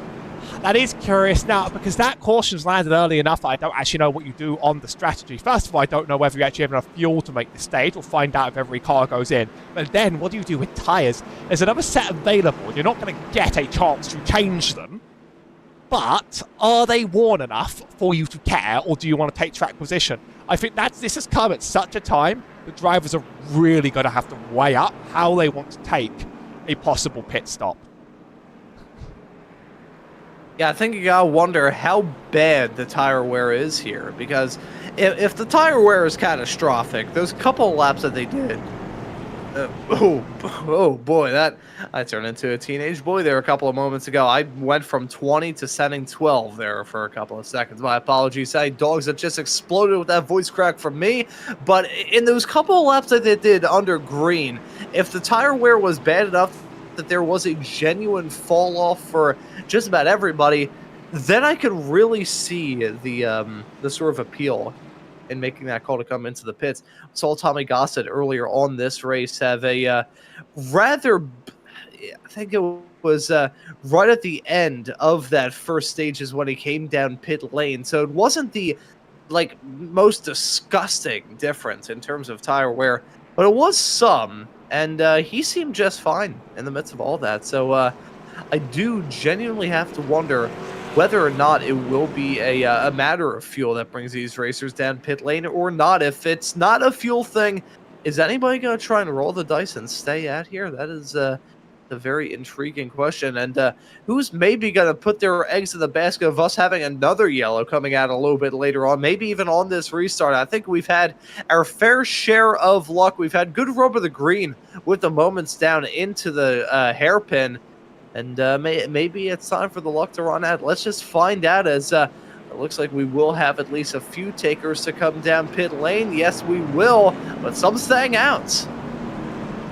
that is curious now, because that caution's landed early enough that I don't actually know what you do on the strategy. First of all, I don't know whether you actually have enough fuel to make the stage. We'll find out if every car goes in. But then, what do you do with tyres? There's another set available. You're not going to get a chance to change them. But are they worn enough for you to care, or do you want to take track position? I think this has come at such a time that drivers are really going to have to weigh up how they want to take a possible pit stop. Yeah, I think you gotta wonder how bad the tire wear is here, because if the tire wear is catastrophic, those couple laps that they did, oh boy, that I turned into a teenage boy there a couple of moments ago. I went from 20 to setting 12 there for a couple of seconds. My apologies, dogs that just exploded with that voice crack from me. But in those couple of laps that they did under green, if the tire wear was bad enough that there was a genuine fall off for just about everybody, then I could really see the sort of appeal in making that call to come into the pits. Saw Tommy Gossett earlier on this race have a rather, I think it was right at the end of that first stage is when he came down pit lane. So it wasn't the most disgusting difference in terms of tire wear, but it was some. And he seemed just fine in the midst of all that. So I do genuinely have to wonder whether or not it will be a matter of fuel that brings these racers down pit lane or not. If it's not a fuel thing, is anybody going to try and roll the dice and stay out here? That is a very intriguing question. And who's maybe going to put their eggs in the basket of us having another yellow coming out a little bit later on, maybe even on this restart? I think we've had our fair share of luck. We've had good rub of the green with the moments down into the hairpin. And maybe it's time for the luck to run out. Let's just find out, as it looks like we will have at least a few takers to come down pit lane. Yes, we will, but some staying out.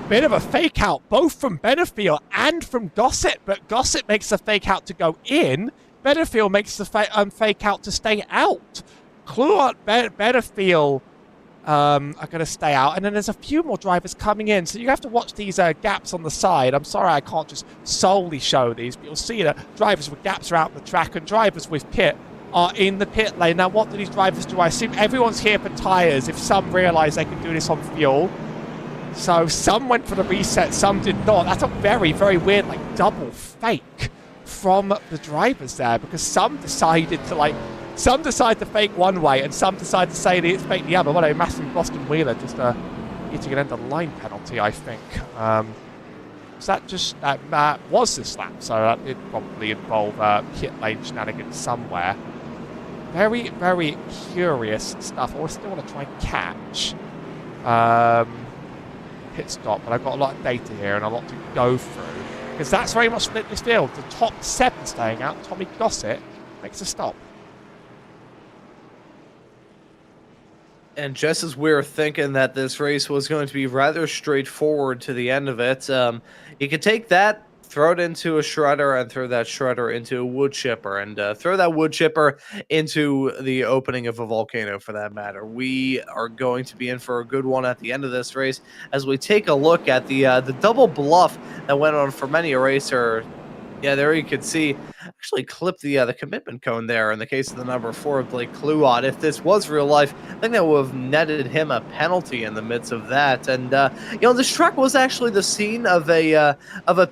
bit of a fake out, both from Benefield and from Gossett, but Gossett makes the fake out to go in. Benefield makes the fake out to stay out. Kluart, Benefield are going to stay out, and then there's a few more drivers coming in, so you have to watch these gaps on the side. I'm sorry I can't just solely show these, but you'll see that drivers with gaps are out the track, and drivers with pit are in the pit lane. Now, what do these drivers do? I assume everyone's here for tyres, if some realise they can do this on fuel. So some went for the reset, some did not. That's a very, very weird, like, double fake from the drivers there, because some decided to fake one way and some decided to say it's fake the other. Well, a massive Boston Wheeler just hitting an end of line penalty, I think. So that just was this lap, so that did probably involve pit lane shenanigans somewhere. Very, very curious stuff. I still want to try and catch pit stop, but I've got a lot of data here and a lot to go through, because that's very much split this field. The top 7 staying out. Tommy Gossett makes a stop. And just as we were thinking that this race was going to be rather straightforward to the end of it, you could take that, throw it into a shredder, and throw that shredder into a wood chipper, and throw that wood chipper into the opening of a volcano, for that matter. We are going to be in for a good one at the end of this race as we take a look at the double bluff that went on for many a racer. Yeah, there you could see actually clip the commitment cone there in the case of the number 4 of Blake Kluot. If this was real life, I think that would have netted him a penalty in the midst of that. And this track was actually the scene of a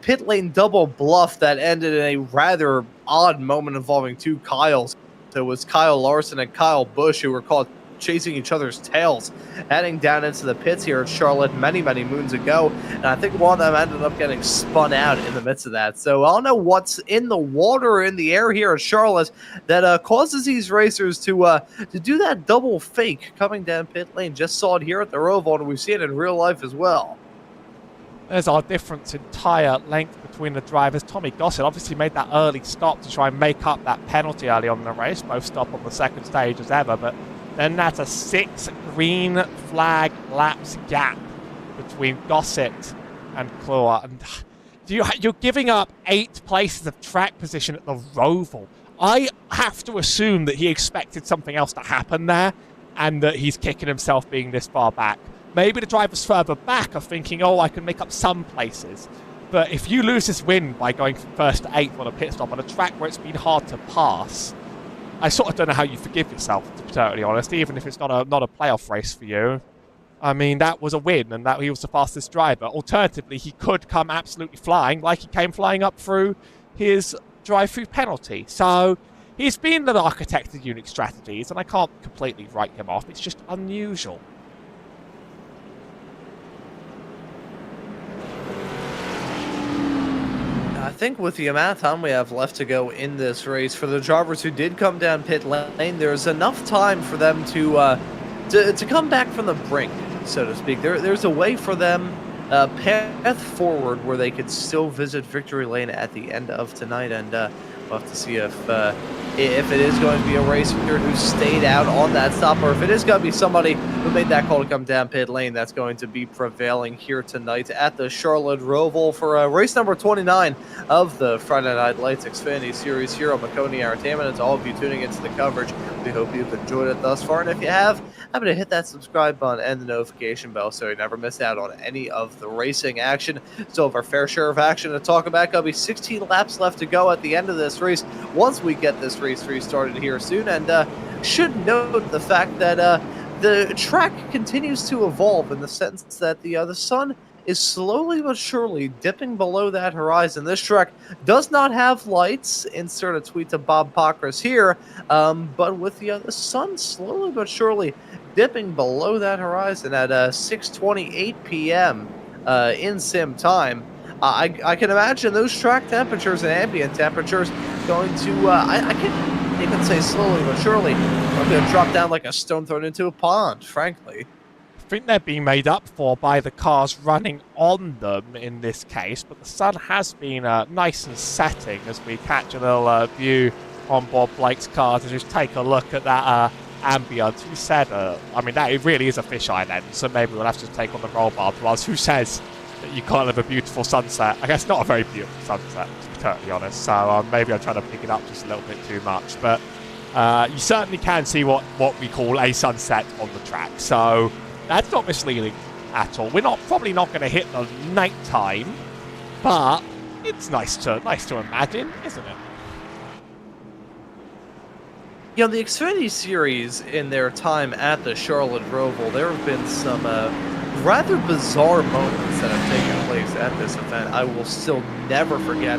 pit lane double bluff that ended in a rather odd moment involving 2 Kyles. It was Kyle Larson and Kyle Busch who were caught chasing each other's tails, heading down into the pits here at Charlotte many, many moons ago, and I think one of them ended up getting spun out in the midst of that. So I don't know what's in the water or in the air here at Charlotte that causes these racers to do that double fake coming down pit lane. Just saw it here at the Roval, and we've seen it in real life as well. There's our difference in tyre length between the drivers. Tommy Gossett obviously made that early stop to try and make up that penalty early on in the race. Both stop on the second stage as ever, but then that's a 6 green flag laps gap between Gossett and Kluart. And you're giving up 8 places of track position at the Roval. I have to assume that he expected something else to happen there and that he's kicking himself being this far back. Maybe the drivers further back are thinking, oh, I can make up some places. But if you lose this win by going from 1st to 8th on a pit stop on a track where it's been hard to pass, I sort of don't know how you forgive yourself, to be totally honest, even if it's not a playoff race for you. I mean, that was a win, and that he was the fastest driver. Alternatively, he could come absolutely flying, like he came flying up through his drive-through penalty. So he's been the architect of unique strategies, and I can't completely write him off. It's just unusual. I think with the amount of time we have left to go in this race, for the drivers who did come down pit lane, there's enough time for them to come back from the brink, so to speak. There's a way for them, path forward, where they could still visit victory lane at the end of tonight, and we'll have to see if it is going to be a racer who stayed out on that stop, or if it is going to be somebody who made that call to come down pit lane that's going to be prevailing here tonight at the Charlotte Roval for race number 29 of the Friday Night Lights Xfinity Series here on Maconi Entertainment. And to all of you tuning into the coverage, we hope you've enjoyed it thus far, and if you have, I'm going to hit that subscribe button and the notification bell so you never miss out on any of the racing action. Still have our fair share of action to talk about. There'll be 16 laps left to go at the end of this race once we get this race restarted here soon, and should note the fact that the track continues to evolve in the sense that the sun is slowly but surely dipping below that horizon. This track does not have lights. Insert a tweet to Bob Pockrass here, but with the sun slowly but surely dipping below that horizon at 6:28 p.m. In sim time, I can imagine those track temperatures and ambient temperatures going to, I can't even say slowly but surely, are going to drop down like a stone thrown into a pond, frankly. I think they're being made up for by the cars running on them in this case, but the sun has been nice and setting as we catch a little view on board Blake's cars and just take a look at that ambience. Who said, I mean, that it really is a fisheye lens, so maybe we'll have to take on the roll bar to us. Who says that you can't have a beautiful sunset. I guess not a very beautiful sunset, to be totally honest. So maybe I'm trying to pick it up just a little bit too much. But you certainly can see what we call a sunset on the track. So that's not misleading at all. We're probably not going to hit the night time, but it's nice to imagine, isn't it? You know, the Xfinity Series, in their time at the Charlotte Roval, there have been some rather bizarre moments that have taken place at this event. I will still never forget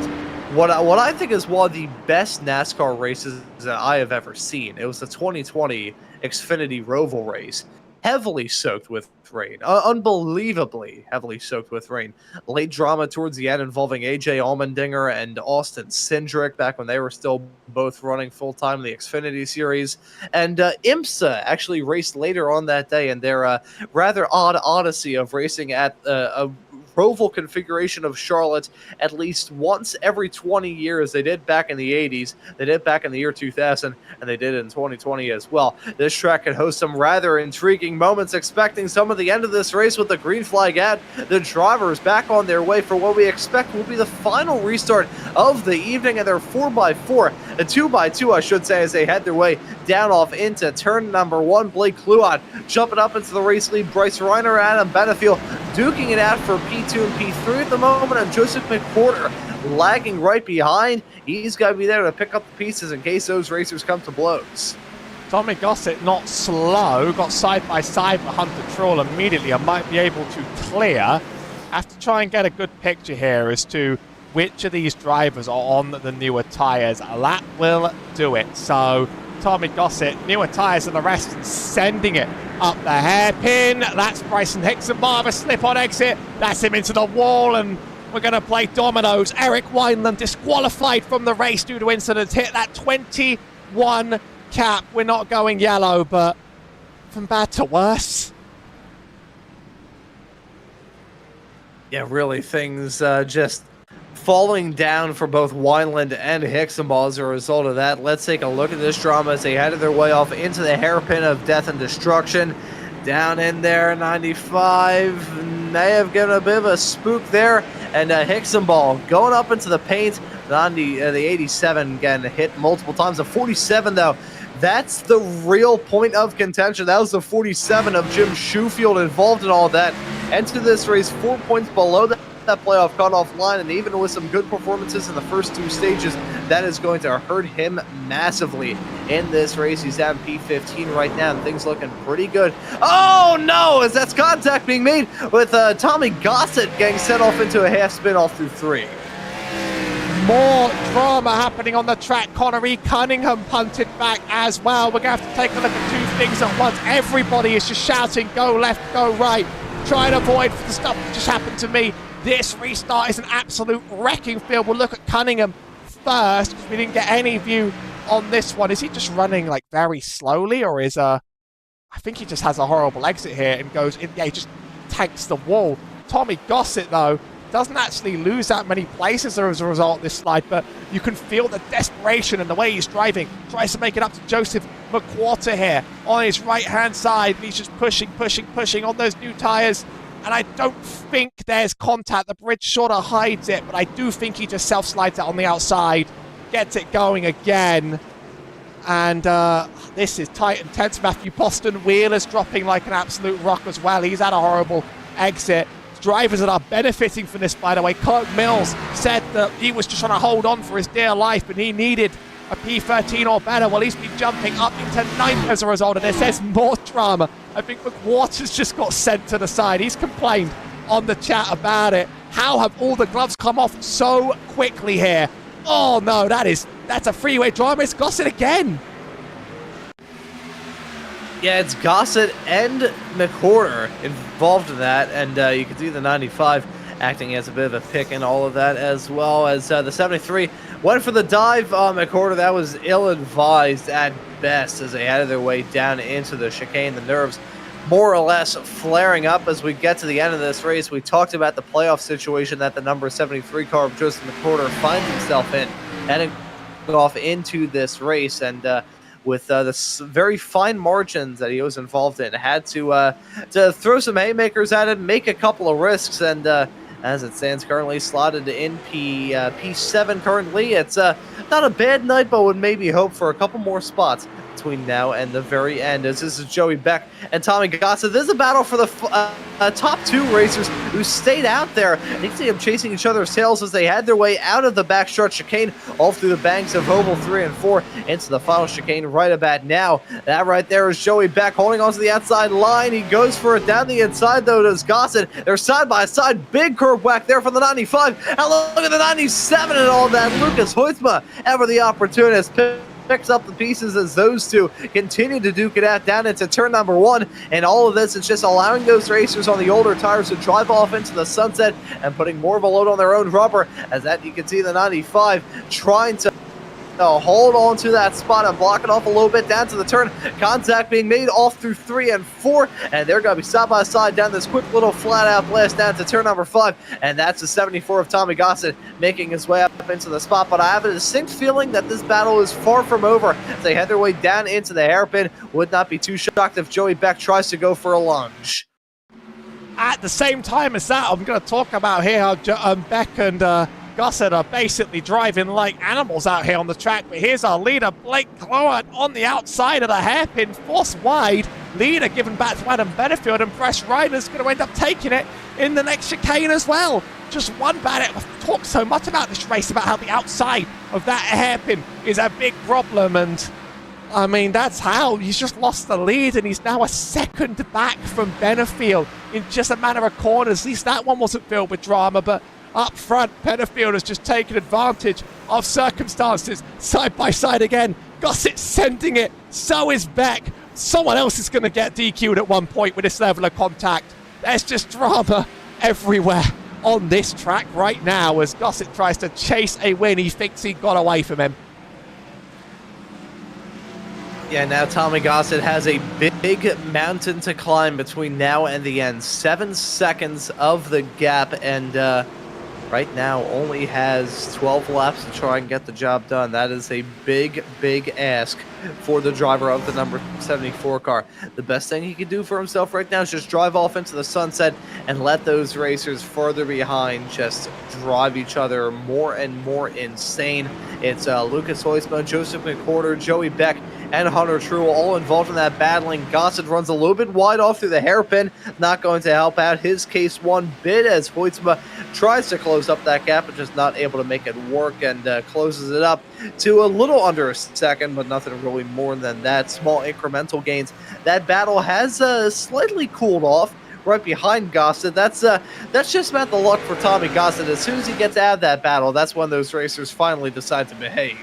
what I think is one of the best NASCAR races that I have ever seen. It was the 2020 Xfinity Roval race. Heavily soaked with rain, unbelievably heavily soaked with rain. Late drama towards the end involving AJ Allmendinger and Austin Cindric back when they were still both running full-time in the Xfinity Series. And IMSA actually raced later on that day in their rather odd odyssey of racing at a Roval configuration of Charlotte at least once every 20 years. They did back in the 80s, they did back in the year 2000, and they did in 2020 as well. This track could host some rather intriguing moments, expecting some of the end of this race with the green flag at the drivers back on their way for what we expect will be the final restart of the evening, and their 4x4, a 2x2 I should say, as they head their way down off into turn number 1. Blake Kluot jumping up into the race lead. Bryce Reiner, Adam Benefield duking it out for P2 and P3 at the moment, and Joseph McWhorter lagging right behind. He's got to be there to pick up the pieces in case those racers come to blows. Tommy Gossett, not slow, got side by side with Hunter Truex immediately and might be able to clear. I have to try and get a good picture here as to which of these drivers are on the newer tyres. That will do it. So Tommy Gossett, newer tyres and the rest, sending it up the hairpin. That's Bryson Hixenbar, a slip-on exit. That's him into the wall, and we're going to play dominoes. Eric Wineland disqualified from the race due to incidents. Hit that 21 cap. We're not going yellow, but from bad to worse. Yeah, really, things just falling down for both Wineland and Hixenball as a result of that. Let's take a look at this drama as they headed their way off into the hairpin of death and destruction. Down in there, 95 may have given a bit of a spook there, and Hixenball going up into the paint. The 87 getting hit multiple times. The 47, though, that's the real point of contention. That was the 47 of Jim Shoefield involved in all that. Enter this race 4 points below that playoff cutoff line, and even with some good performances in the first two stages, that is going to hurt him massively in this race. He's down P15 right now, and things looking pretty good. Oh no, as that's contact being made with Tommy Gossett getting set off into a half spin off through 3. More drama happening on the track. Connery Cunningham punted back as well. We're going to have to take a look at two things at once. Everybody is just shouting, go left, go right. Try and avoid the stuff that just happened to me. This restart is an absolute wrecking field. We'll look at Cunningham first, because we didn't get any view on this one. Is he just running like very slowly, or is I think he just has a horrible exit here and goes in. Yeah, he just tanks the wall. Tommy Gossett, though, doesn't actually lose that many places as a result of this slide, but you can feel the desperation in the way he's driving. Tries to make it up to Joseph McWhorter here on his right-hand side. He's just pushing on those new tyres. And I don't think there's contact. The bridge sort of hides it, but I do think he just self-slides it on the outside. Gets it going again. And this is tight and tense. Matthew Boston Wheeler's dropping like an absolute rock as well. He's had a horrible exit. Drivers that are benefiting from this, by the way. Kirk Mills said that he was just trying to hold on for his dear life, and he needed a P13 or better. Well, he's been jumping up into 9th as a result of this. There's more drama. I think McWhorter's just got sent to the side. He's complained on the chat about it. How have all the gloves come off so quickly here? Oh no, that's a freeway drama. It's Gossett again. Yeah, it's Gossett and McWhorter involved in that, and you can see the 95 acting as a bit of a pick in all of that, as well as the 73 went for the dive on McWhorter. That was ill-advised at best as they headed their way down into the chicane. The nerves more or less flaring up as we get to the end of this race. We talked about the playoff situation that the number 73 car of Joseph McWhorter finds himself in, heading off into this race, and with the very fine margins that he was involved in, had to throw some haymakers at it, make a couple of risks, and as it stands currently slotted in P7 currently. It's not a bad night, but would maybe hope for a couple more spots between now and the very end, as this is Joey Beck and Tommy Gossett. This is a battle for the top two racers who stayed out there. You can see them chasing each other's tails as they had their way out of the backstretch chicane, all through the banks of Roval 3 and 4 into the final chicane right about now. That right there is Joey Beck holding onto the outside line. He goes for it down the inside, though, does Gossett. They're side by side. Big curve whack there for the 95. And look at the 97 and all that. Lucas Hoytsma, ever the opportunist, picks up the pieces as those two continue to duke it out down into turn number 1, and all of this is just allowing those racers on the older tires to drive off into the sunset and putting more of a load on their own rubber, as that you can see the 95 trying to hold on to that spot and block it off a little bit down to the turn. Contact being made off through 3 and 4, and they're going to be side by side down this quick little flat out blast down to turn number 5, and that's the 74 of Tommy Gossett making his way up into the spot. But I have a distinct feeling that this battle is far from over as they head their way down into the hairpin. Would not be too shocked if Joey Beck tries to go for a lunge. At the same time as that, I'm going to talk about here how Beck and Gossett are basically driving like animals out here on the track. But here's our leader, Blake Cloat, on the outside of the hairpin, forced wide. Leader given back to Adam Benefield, and Fresh Ryder's going to end up taking it in the next chicane as well. Just one bad. I've talked so much about this race, about how the outside of that hairpin is a big problem, and I mean, that's how he's just lost the lead, and he's now a second back from Benefield in just a matter of corners. At least that one wasn't filled with drama, but up front, Benefield has just taken advantage of circumstances. Side by side again. Gossett sending it. So is Beck. Someone else is going to get DQ'd at one point with this level of contact. There's just drama everywhere on this track right now as Gossett tries to chase a win. He thinks he got away from him. Yeah, now Tommy Gossett has a big mountain to climb between now and the end. 7 seconds of the gap, and right now only has 12 laps to try and get the job done. That is a big, big ask for the driver of the number 74 car. The best thing he can do for himself right now is just drive off into the sunset and let those racers further behind just drive each other more and more insane. It's Lucas Hoytsma, Joseph McWhorter, Joey Beck, and Hunter Trueall all involved in that battling. Gossett runs a little bit wide off through the hairpin, not going to help out his case one bit as Hoytsma tries to close up that gap, but just not able to make it work, and closes it up to a little under a second, but nothing really more than that. Small incremental gains. That battle has slightly cooled off right behind Gossett. That's just about the luck for Tommy Gossett. As soon as he gets out of that battle, that's when those racers finally decide to behave.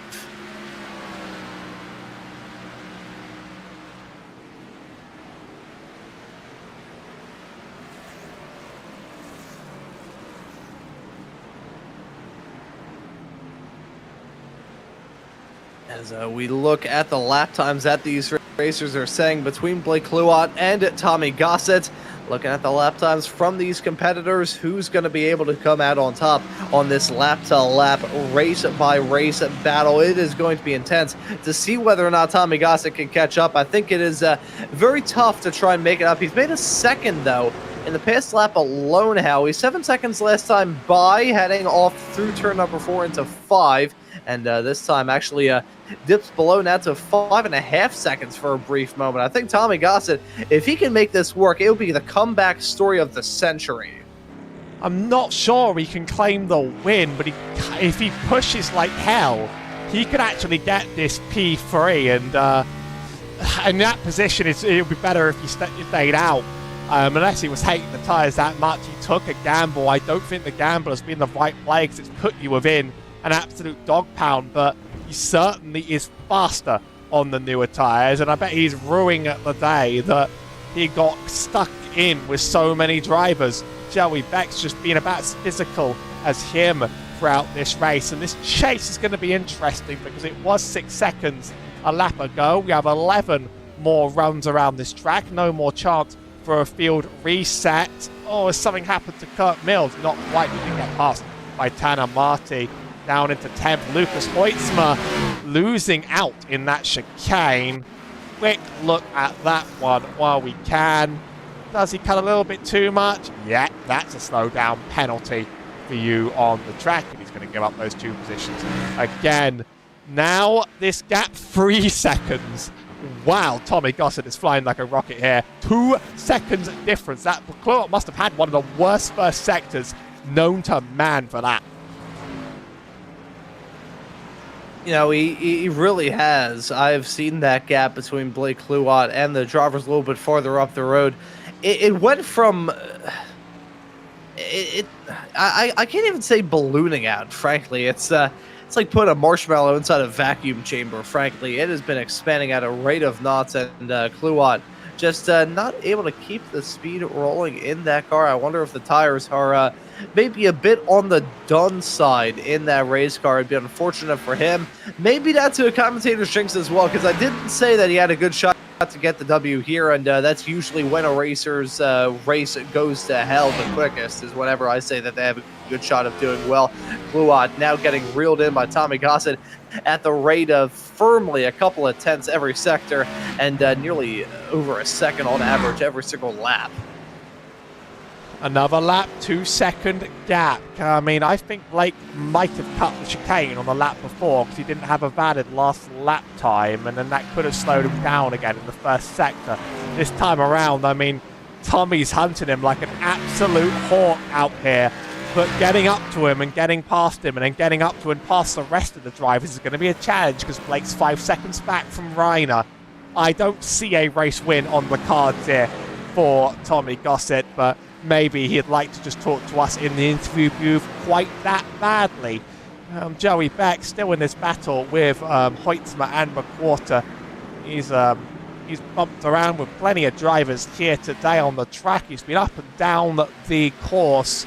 As we look at the lap times that these racers are saying between Blake Cloat and Tommy Gossett, looking at the lap times from these competitors, who's going to be able to come out on top on this lap-to-lap, race-by-race battle. It is going to be intense to see whether or not Tommy Gossett can catch up. I think it is very tough to try and make it up. He's made a second, though, in the past lap alone, Howie. 7 seconds last time by, heading off through turn number 4 into 5. And this time actually dips below now to 5.5 seconds for a brief moment. I think Tommy Gossett, if he can make this work, it will be the comeback story of the century. I'm not sure he can claim the win, but if he pushes like hell, he could actually get this P3. And in that position, it would be better if he stayed out. Unless he was hating the tyres that much, he took a gamble. I don't think the gamble has been the right play because it's put you within an absolute dog pound, but he certainly is faster on the newer tyres, and I bet he's ruining the day that he got stuck in with so many drivers. Joey Beck's just been about as physical as him throughout this race, and this chase is going to be interesting because it was 6 seconds a lap ago. We have 11 more runs around this track, no more chance for a field reset. Oh, has something happened to Kurt Mills? Not quite, we didn't get passed by Tanner Marty. Down into 10th, Lucas Hoytsma losing out in that chicane. Quick look at that one while we can. Does he cut a little bit too much? Yeah, that's a slowdown penalty for you on the track, and he's going to give up those 2 positions again. Now this gap 3 seconds. Wow, Tommy Gossett is flying like a rocket here. 2 seconds difference. That Kluart must have had one of the worst first sectors known to man for that. You know, he really has. I've seen that gap between Blake Kluart and the drivers a little bit farther up the road. It went from... I can't even say ballooning out, frankly. It's like putting a marshmallow inside a vacuum chamber, frankly. It has been expanding at a rate of knots, and Kluart just not able to keep the speed rolling in that car. I wonder if the tires are maybe a bit on the done side in that race car. It'd be unfortunate for him. Maybe that's a commentator's jinx as well, because I didn't say that he had a good shot to get the W here, and that's usually when a racer's race goes to hell the quickest, is whenever I say that they have a good shot of doing well. Kluart now getting reeled in by Tommy Gossett at the rate of firmly a couple of tenths every sector, and nearly over a second on average every single lap. Another lap, 2-second gap. I mean, I think Blake might have cut the chicane on the lap before because he didn't have a valid last lap time, and then that could have slowed him down again in the first sector. This time around, I mean, Tommy's hunting him like an absolute hawk out here, but getting up to him and getting past him and then getting up to and past the rest of the drivers is going to be a challenge because Blake's 5 seconds back from Reiner. I don't see a race win on the cards here for Tommy Gossett, but maybe he'd like to just talk to us in the interview booth quite that badly. Joey Beck still in this battle with Hoytsma and McWhorter. He's bumped around with plenty of drivers here today on the track. He's been up and down the course.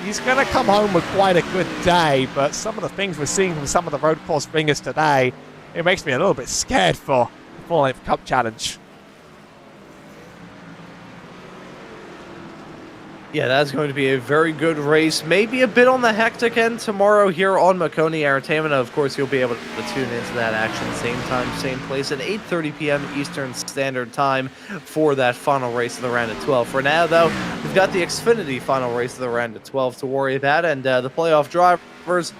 He's going to come home with quite a good day, but some of the things we're seeing from some of the road course ringers today, it makes me a little bit scared for the Full Length Cup Challenge. Yeah, that's going to be a very good race. Maybe a bit on the hectic end tomorrow here on Maconi Entertainment. Of course, you'll be able to tune into that action same time, same place at 8:30 p.m. Eastern Standard Time for that final race of the round of 12. For now, though, we've got the Xfinity final race of the round of 12 to worry about, and the playoff drivers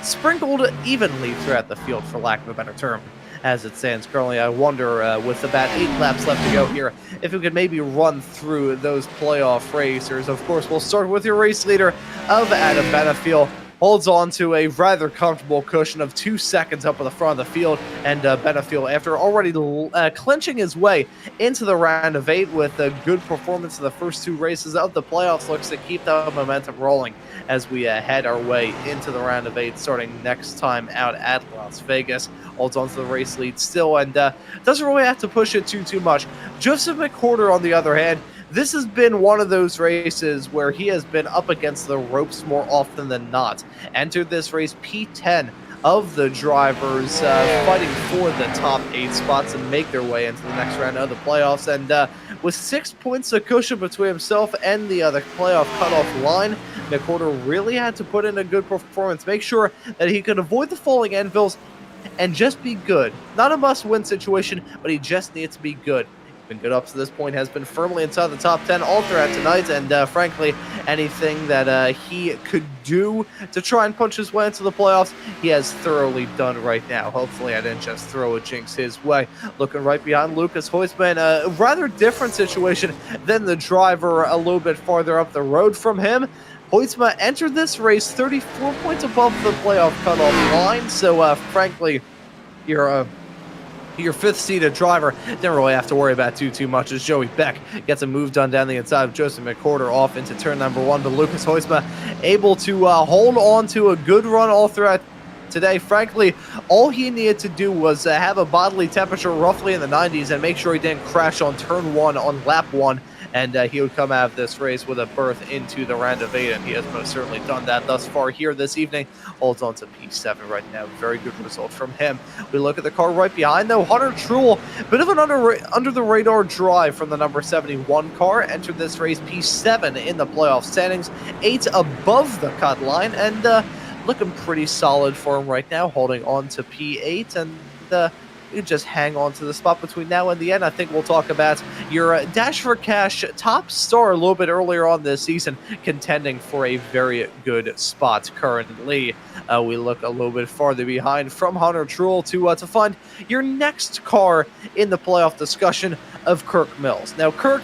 sprinkled evenly throughout the field, for lack of a better term. As it stands currently, I wonder, with about 8 laps left to go here, if we could maybe run through those playoff racers. Of course, we'll start with your race leader of Adam Benefiel. Holds on to a rather comfortable cushion of 2 seconds up at the front of the field, and Benefiel, after already clinching his way into the round of 8 with a good performance in the first 2 races of the playoffs, looks to keep the momentum rolling as we head our way into the round of 8 starting next time out at Las Vegas. Holds on to the race lead still, and doesn't really have to push it too much. Joseph McWhorter, on the other hand, this has been one of those races where he has been up against the ropes more often than not. Entered this race P10 of the drivers, fighting for the top 8 spots and make their way into the next round of the playoffs. And with 6 points of cushion between himself and the other playoff cutoff line, McWhorter really had to put in a good performance, make sure that he could avoid the falling anvils and just be good. Not a must-win situation, but he just needs to be good. Been good up to this point, has been firmly inside the top 10 all throughout tonight, and frankly, anything that he could do to try and punch his way into the playoffs, he has thoroughly done right now. Hopefully I didn't just throw a jinx his way. Looking right behind Lucas Hoytsma, a rather different situation than the driver a little bit farther up the road from him. Hoytsma entered this race 34 points above the playoff cutoff line, so frankly, your 5th-seeded driver didn't really have to worry about too much as Joey Beck gets a move done down the inside of Joseph McWhorter off into turn number 1, but Lucas Hoytsma able to hold on to a good run all throughout today. Frankly, all he needed to do was have a bodily temperature roughly in the 90s and make sure he didn't crash on turn 1 on lap 1, and he would come out of this race with a berth into the round of 8, and he has most certainly done that thus far here this evening. Holds on to P7 right now. Very good result from him. We look at the car right behind, though. Hunter Truel, bit of an under-the-radar drive from the number 71 car. Entered this race P7 in the playoff standings, 8 above the cut line, and looking pretty solid for him right now, holding on to P8, and you just hang on to the spot between now and the end. I think we'll talk about your Dash for Cash top star a little bit earlier on this season, contending for a very good spot currently. We look a little bit farther behind from Hunter Truel to find your next car in the playoff discussion of Kirk Mills. Now, Kirk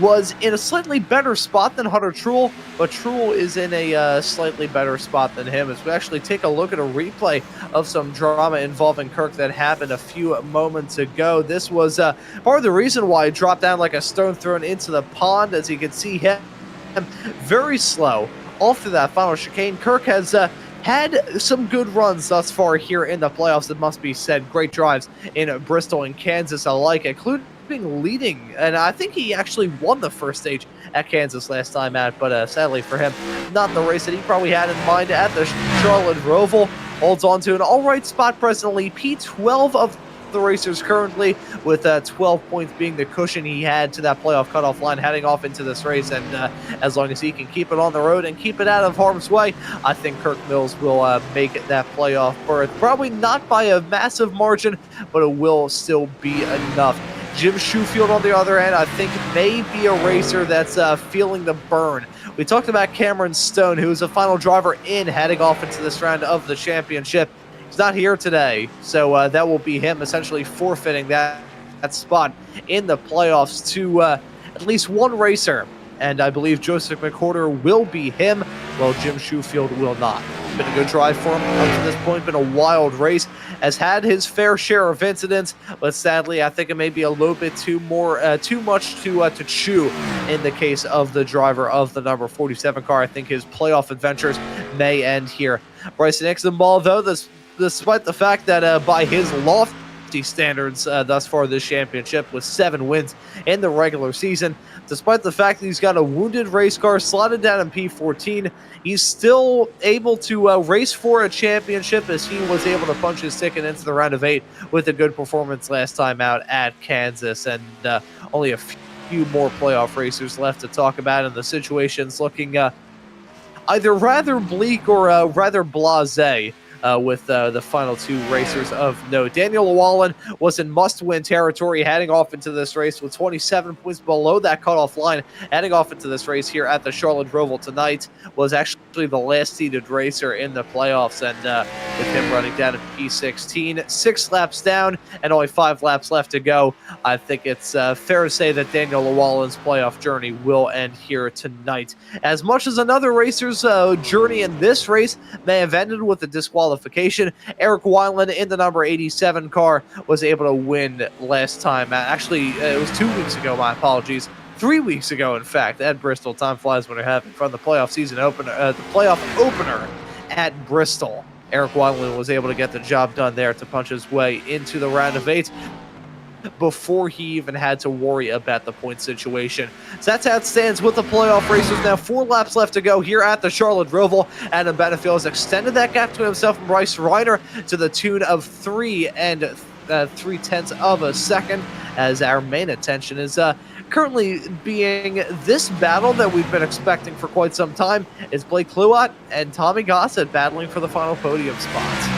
was in a slightly better spot than Hunter Truel, but Truel is in a slightly better spot than him. As we actually take a look at a replay of some drama involving Kirk that happened a few moments ago. This was part of the reason why he dropped down like a stone thrown into the pond. As you can see him very slow off through that final chicane. Kirk has had some good runs thus far here in the playoffs, it must be said. Great drives in Bristol and Kansas alike, including leading, and I think he actually won the first stage at Kansas last time out, but sadly for him, not the race that he probably had in mind at the Charlotte Roval. Holds on to an all-right spot presently, P12 of the racers currently, with 12 points being the cushion he had to that playoff cutoff line heading off into this race. And as long as he can keep it on the road and keep it out of harm's way, I think Kirk Mills will make that playoff berth. Probably not by a massive margin, but it will still be enough. Jim Shoefield, on the other hand, I think may be a racer that's feeling the burn. We talked about Cameron Stone, who is a final driver in heading off into this round of the championship. He's not here today, so that will be him essentially forfeiting that spot in the playoffs to at least one racer. And I believe Joseph McWhorter will be him, while Jim Shoefield will not. Been a good drive for him up to this point, been a wild race, has had his fair share of incidents, but sadly I think it may be a little bit too much to chew in the case of the driver of the number 47 car. I think his playoff adventures may end here. Bryson Ixenball, though, despite the fact that by his lofty standards thus far this championship, with 7 wins in the regular season, despite the fact that he's got a wounded race car slotted down in P14, he's still able to race for a championship, as he was able to punch his ticket into the round of 8 with a good performance last time out at Kansas. And only a few more playoff racers left to talk about, and the situation's looking either rather bleak or rather blasé. With the final 2 racers of note. Daniel Llewellyn was in must-win territory heading off into this race with 27 points below that cutoff line. Heading off into this race here at the Charlotte Roval tonight, was actually the last seeded racer in the playoffs, and with him running down at P16, 6 laps down and only 5 laps left to go, I think it's fair to say that Daniel Llewellyn's playoff journey will end here tonight. As much as another racer's journey in this race may have ended with a disqualification, Eric Wineland in the number 87 car was able to win last time. Actually, it was 2 weeks ago, my apologies. 3 weeks ago, in fact, at Bristol. Time flies when you're having fun. The playoff season opener, the playoff opener at Bristol. Eric Wineland was able to get the job done there to punch his way into the round of 8 before he even had to worry about the point situation. So that's how it stands with the playoff racers. Now 4 laps left to go here at the Charlotte Roval. Adam Benefield has extended that gap to himself and Bryce Reiner to the tune of 3 3/10 of a second, as our main attention is currently being this battle that we've been expecting for quite some time. Is Blake Kluat and Tommy Gossett battling for the final podium spots.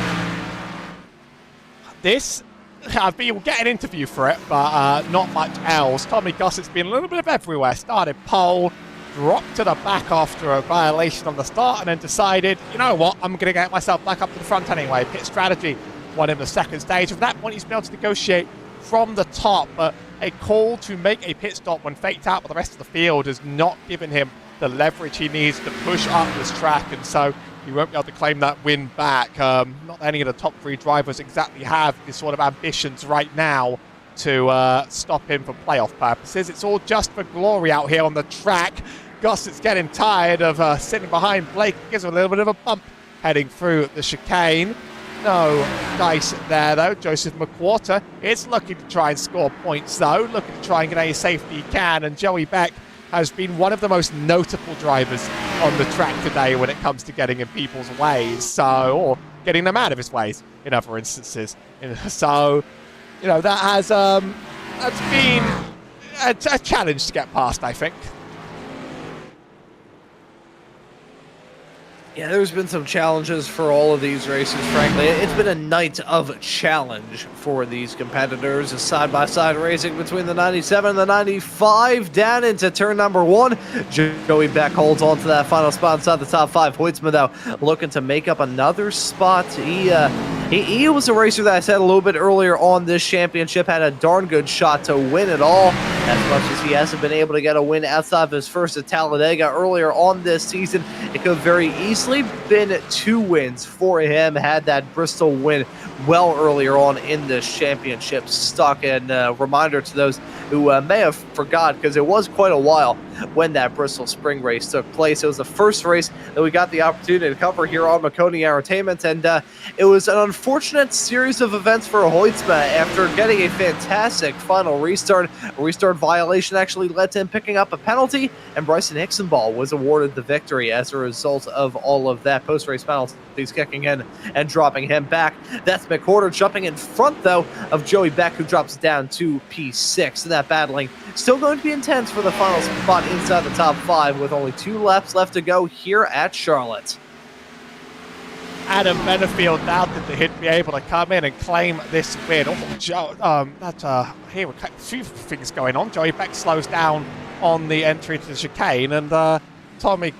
We'll get an interview for it, but not much else. Tommy Gossett's been a little bit of everywhere. Started pole, dropped to the back after a violation on the start, and then decided, you know what, I'm going to get myself back up to the front anyway. Pit strategy won him the second stage. From that point, he's been able to negotiate from the top, but a call to make a pit stop when faked out by the rest of the field has not given him the leverage he needs to push up this track, and so he won't be able to claim that win back. Not any of the top 3 drivers exactly have this sort of ambitions right now to stop him for playoff purposes. It's all just for glory out here on the track. Gossett's getting tired of sitting behind Blake. Gives him a little bit of a bump heading through the chicane. No dice there, though. Joseph McWhorter is looking to try and score points, though. Looking to try and get any safety he can. And Joey Beck has been one of the most notable drivers on the track today when it comes to getting in people's ways, or getting them out of his ways in other instances. So, you know, that's been a challenge to get past, I think. Yeah, there's been some challenges for all of these races, frankly. It's been a night of challenge for these competitors. A side-by-side racing between the 97 and the 95 down into turn number 1. Joey Beck holds on to that final spot inside the top 5. Hoytsma, though, looking to make up another spot. He was a racer that I said a little bit earlier on this championship, had a darn good shot to win it all. As much as he hasn't been able to get a win outside of his first at Talladega earlier on this season, it could very easily been 2 wins for him had that Bristol win well earlier on in this championship stuck. And reminder to those who may have forgot, because it was quite a while when that Bristol Spring race took place. It was the first race that we got the opportunity to cover here on Maconi Entertainment, and it was an unfortunate series of events for Hoytsma. After getting a fantastic final restart, a restart violation actually led to him picking up a penalty, and Bryson Hicksonball was awarded the victory as a result of all of that. Post-race penalties kicking in and dropping him back. That's McWhorter jumping in front, though, of Joey Beck, who drops down to P6. And that battling still going to be intense for the final spot inside the top 5 with only 2 laps left to go here at Charlotte. Adam Benefield doubted that he'd be able to come in and claim this win. Here a few things going on. Joey Beck slows down on the entry to the chicane, and Tommy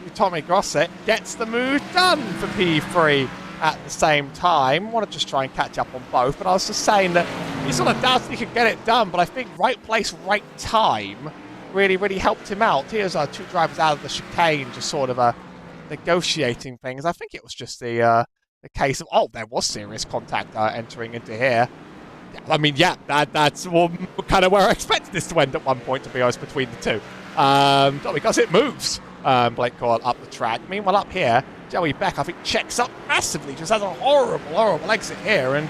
Grosset gets the move done for P3 at the same time. I want to just try and catch up on both, but I was just saying that he sort of doubted he could get it done, but I think right place, right time really helped him out. Here's 2 drivers out of the chicane, just sort of negotiating things. I think it was just the case of, there was serious contact entering into here. I mean, yeah, that's kind of where I expected this to end at one point, to be honest, between the two. Because it moves. Blake Coyle up the track. Meanwhile, up here, Joey Beck, I think, checks up massively, just has a horrible exit here, and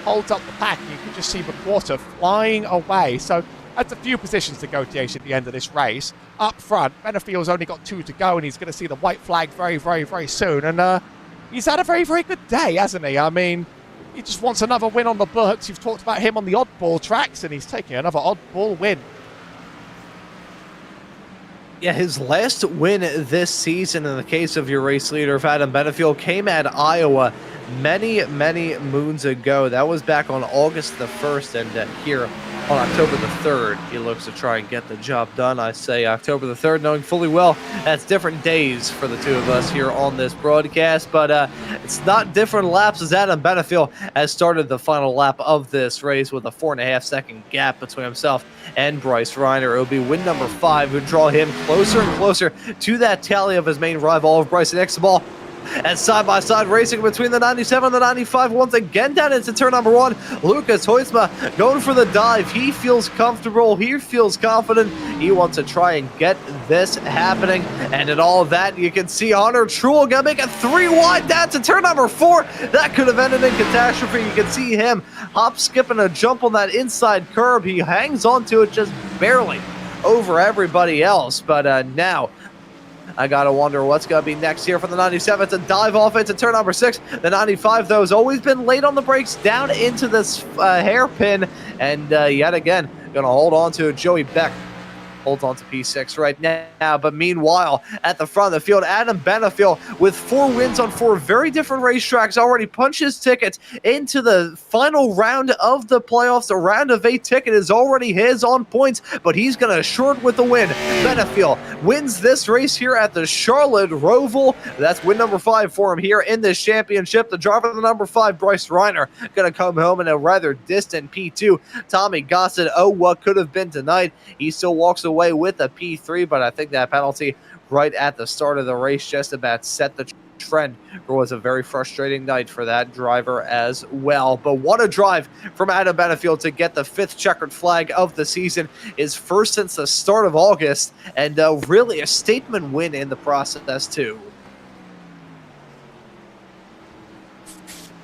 holds up the pack, and you can just see McWhorter flying away. So that's a few positions negotiation at the end of this race. Up front, Benefield's only got 2 to go, and he's going to see the white flag very soon. And he's had a very good day, hasn't he? I mean, he just wants another win on the books. You've talked about him on the oddball tracks, and he's taking another oddball win. Yeah, his last win this season, in the case of your race leader, Adam Benefield, came at Iowa many moons ago. That was back on August the 1st, and here on October the 3rd, he looks to try and get the job done. I say October the 3rd, knowing fully well that's different days for the two of us here on this broadcast, but it's not different laps, as Adam Benefield has started the final lap of this race with a 4.5-second gap between himself and Bryce Reiner. It'll be win number 5, who draw him closer and closer to that tally of his main rival of Bryson Hicksonball. And side-by-side racing between the 97 and the 95 once again down into turn number 1. Lucas Hoytsma going for the dive. He feels comfortable. He feels confident. He wants to try and get this happening. And in all of that, you can see Hunter Truel going to make it 3 wide down to turn number 4. That could have ended in catastrophe. You can see him hop, skip, and a jump on that inside curb. He hangs onto it just barely over everybody else. But now I gotta wonder what's gonna be next here for the 97 to dive off into turn number 6. The 95, though, has always been late on the brakes down into this hairpin, and yet again gonna hold on to Joey Beck. Holds on to P6 right now, but meanwhile, at the front of the field, Adam Benefield, with 4 wins on 4 very different racetracks, already punched his ticket into the final round of the playoffs. The round of 8 ticket is already his on points, but he's going to short with the win. Benefield wins this race here at the Charlotte Roval. That's win number 5 for him here in this championship. The driver of the number 5, Bryce Reiner, going to come home in a rather distant P2. Tommy Gossett, what could have been tonight. He still walks away with a P3, but I think that penalty right at the start of the race just about set the trend. It was a very frustrating night for that driver as well. But what a drive from Adam Benefield to get the 5th checkered flag of the season, his first since the start of August, and really a statement win in the process too.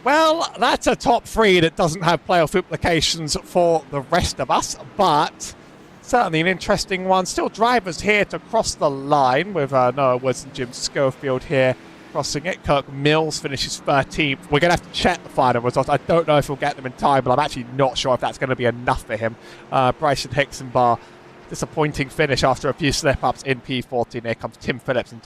Well, that's a top 3 that doesn't have playoff implications for the rest of us, but certainly an interesting one. Still drivers here to cross the line with Noah Woods and Jim Schofield here crossing it. Kirk Mills finishes 13th. We're going to have to check the final results. I don't know if we'll get them in time, but I'm actually not sure if that's going to be enough for him. Bryson Hicksonball disappointing finish after a few slip-ups in P14. Here comes Tim Phillips, and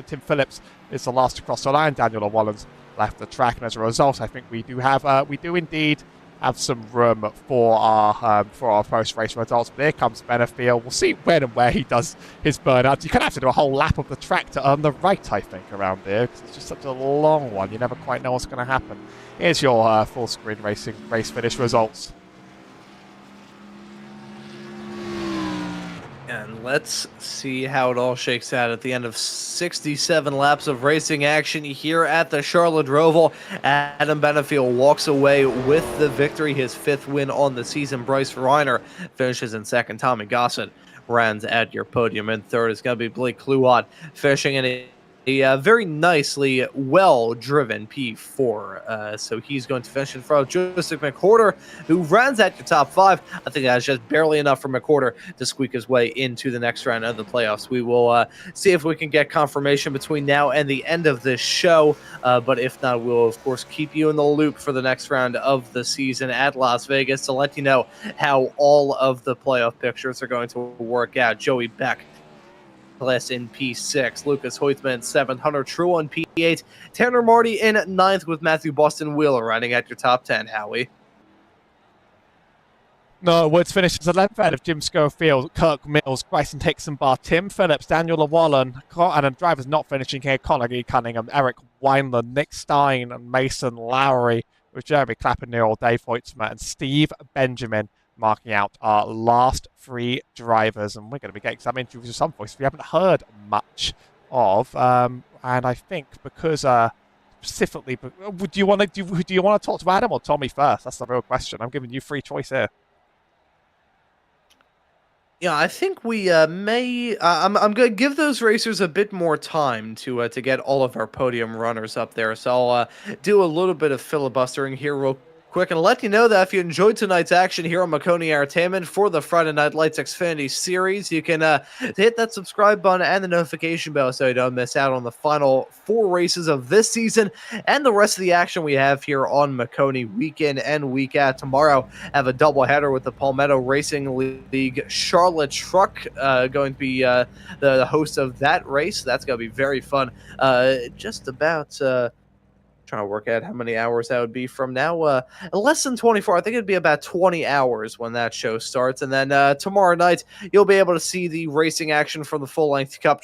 Tim Phillips is the last to cross the line. Daniel Wallen's left the track, and as a result, I think we do indeed have some room for our post-race results. But here comes Benefield. We'll see when and where he does his burnout. You kind of have to do a whole lap of the track to earn the right, I think, around here, because it's just such a long one. You never quite know what's going to happen. Here's your full-screen race finish results. And let's see how it all shakes out at the end of 67 laps of racing action here at the Charlotte Roval. Adam Benefield walks away with the victory, his 5th win on the season. Bryce Reiner finishes in 2nd. Tommy Gossett rounds at your podium in 3rd. It's going to be Blake Kluot finishing in a very nicely well-driven P4. So he's going to finish in front of Joseph McWhorter, who runs at your top 5. I think that's just barely enough for McWhorter to squeak his way into the next round of the playoffs. We will see if we can get confirmation between now and the end of this show. But if not, we'll, of course, keep you in the loop for the next round of the season at Las Vegas to let you know how all of the playoff pictures are going to work out. Joey Beck in P6, Lucas Hoytman 7th, Hunter True on P8, Tanner Marty in 9th with Matthew Boston Wheeler running at your top 10, Howie. No, Woods finishes 11th ahead of Jim Schofield, Kirk Mills, Bryson Tixenbar, Tim Phillips, Daniel Llewellyn, and drivers not finishing here, Connor E. Cunningham, Eric Weinland, Nick Stein, and Mason Lowry, with Jeremy Clapper, Neil, Dave Hoytsma, and Steve Benjamin marking out our last 3 drivers. And we're going to be getting some interviews with some voices we haven't heard much of. And I think because specifically, do you want to talk to Adam or Tommy first? That's the real question. I'm giving you free choice here. Yeah, I think we may. I'm going to give those racers a bit more time to get all of our podium runners up there. So I'll do a little bit of filibustering here real quick and let you know that if you enjoyed tonight's action here on Maconi Entertainment for the Friday Night Lights Xfinity Series, you can hit that subscribe button and the notification bell so you don't miss out on the final 4 races of this season and the rest of the action we have here on Maconi week in and week out. Tomorrow, I have a doubleheader with the Palmetto Racing League Charlotte Truck going to be the host of that race. That's going to be very fun. Just about... trying to work out how many hours that would be from now. Less than 24. I think it'd be about 20 hours when that show starts. And then tomorrow night, you'll be able to see the racing action from the Full-Length Cup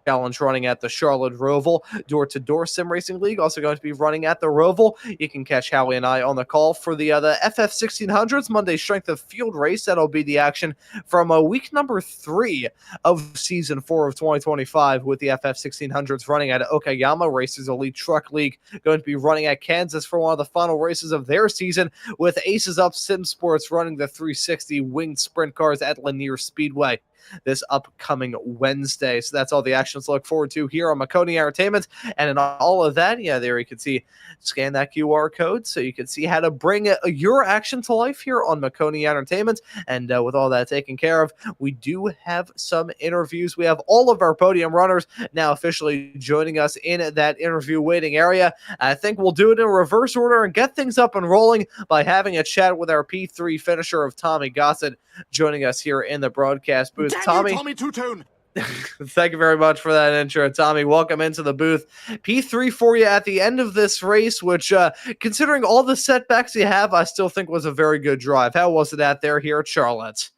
Challenge running at the Charlotte Roval. Door-to-Door Sim Racing League also going to be running at the Roval. You can catch Howie and I on the call for the FF 1600s Monday Strength of Field race. That'll be the action from week number 3 of season 4 of 2025 with the FF 1600s running at Okayama Racers Elite Truck League. Going to be running at Kansas for one of the final races of their season with Aces Up Sim Sports running the 360 winged sprint cars at Lanier Speedway this upcoming Wednesday. So that's all the actions to look forward to here on Maconi Entertainment. And in all of that, yeah, there you can see, scan that QR code so you can see how to bring your action to life here on Maconi Entertainment. And with all that taken care of, we do have some interviews. We have all of our podium runners now officially joining us in that interview waiting area. I think we'll do it in reverse order and get things up and rolling by having a chat with our P3 finisher of Tommy Gossett joining us here in the broadcast booth. Tommy Two-Tone. Thank you very much for that intro, Tommy. Welcome into the booth. P3 for you at the end of this race, which, considering all the setbacks you have, I still think was a very good drive. How was it out there here at Charlotte?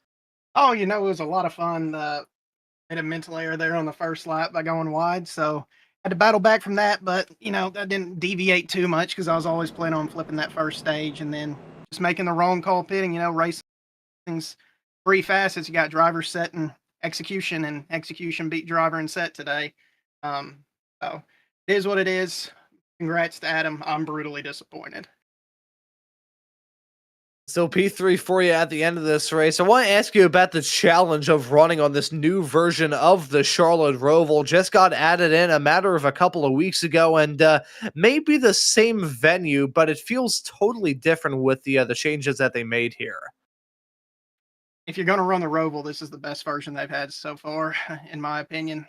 Oh, it was a lot of fun. Made a mental error there on the first lap by going wide, so had to battle back from that. But I didn't deviate too much because I was always planning on flipping that first stage and then just making the wrong call pitting. Racing's 3 facets. You got driver, set, and execution, and execution beat driver and set today. So it is what it is. Congrats to Adam. I'm brutally disappointed. So P3 for you at the end of this race. I want to ask you about the challenge of running on this new version of the Charlotte Roval. Just got added in a matter of a couple of weeks ago, and maybe the same venue, but it feels totally different with the changes that they made here. If you're going to run the Roval, this is the best version they've had so far, in my opinion.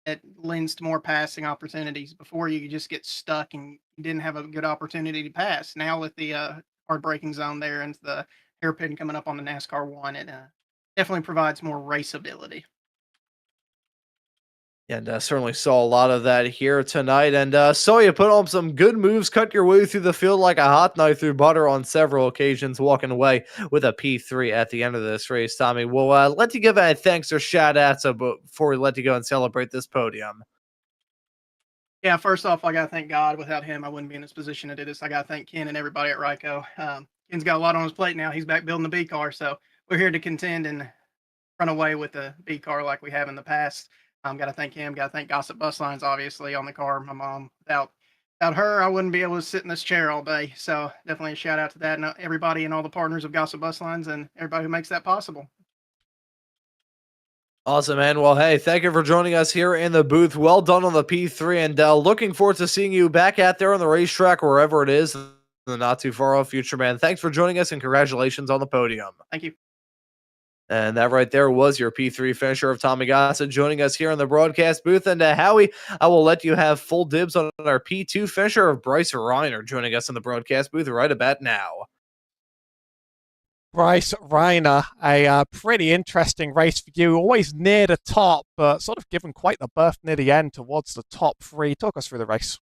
It lends to more passing opportunities. Before, you could just get stuck and you didn't have a good opportunity to pass. Now with the hard braking zone there and the hairpin coming up on the NASCAR 1, it definitely provides more raceability. And certainly saw a lot of that here tonight. And saw you put on some good moves, cut your way through the field like a hot knife through butter on several occasions, walking away with a P3 at the end of this race, Tommy. We'll let you give any thanks or shout outs before we let you go and celebrate this podium. Yeah, first off, I got to thank God. Without him, I wouldn't be in this position to do this. I got to thank Ken and everybody at Ryco. Ken's got a lot on his plate now. He's back building the B car. So we're here to contend and run away with the B car like we have in the past. Got to thank him. Got to thank Gossip Bus Lines, obviously, on the car. My mom. Without her, I wouldn't be able to sit in this chair all day. So definitely a shout out to that and everybody and all the partners of Gossip Bus Lines and everybody who makes that possible. Awesome, man. Well, hey, thank you for joining us here in the booth. Well done on the P3, and looking forward to seeing you back out there on the racetrack, wherever it is, in the not too far off future, man. Thanks for joining us, and congratulations on the podium. Thank you. And that right there was your P3 finisher of Tommy Gossett joining us here in the broadcast booth. And Howie, I will let you have full dibs on our P2 finisher of Bryce Reiner joining us in the broadcast booth right about now. Bryce Reiner, a pretty interesting race for you. Always near the top, but sort of given quite the berth near the end towards the top three. Talk us through the race.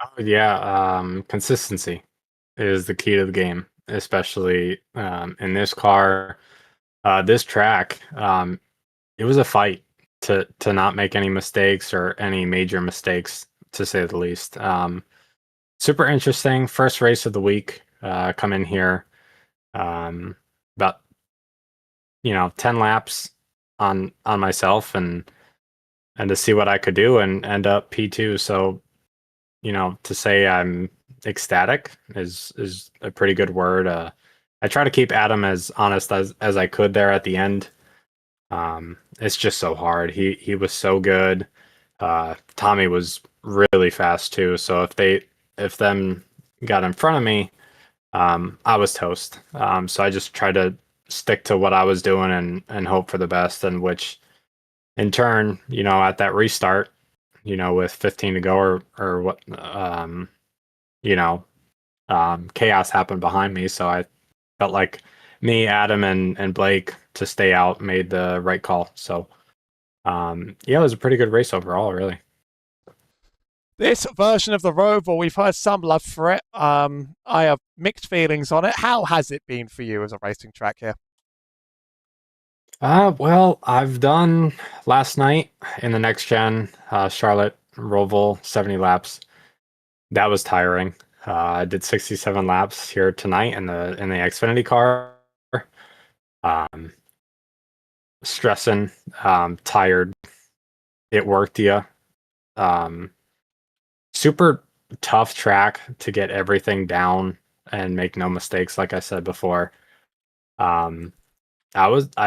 Oh, yeah, consistency is the key to the game, especially in this car, this track. It was a fight to not make any mistakes or any major mistakes, to say the least. Super interesting. First race of the week. Come in here, about 10 laps on myself and to see what I could do and end up P2. So to say I'm ecstatic is a pretty good word. I try to keep Adam as honest as I could there at the end. It's just so hard. He was so good. Tommy was really fast too. So if them got in front of me, I was toast. So I just tried to stick to what I was doing and hope for the best, and which in turn, at that restart, with 15 to go or what, chaos happened behind me. So I felt like me, Adam, and Blake to stay out made the right call. So, it was a pretty good race overall, really. This version of the Roval, we've heard some love for it. I have mixed feelings on it. How has it been for you as a racing track here? Well, I've done last night in the next gen, Charlotte Roval 70 laps. That was tiring. I did 67 laps here tonight in the Xfinity car. Stressing, tired. It worked you. Super tough track to get everything down and make no mistakes, like I said before. I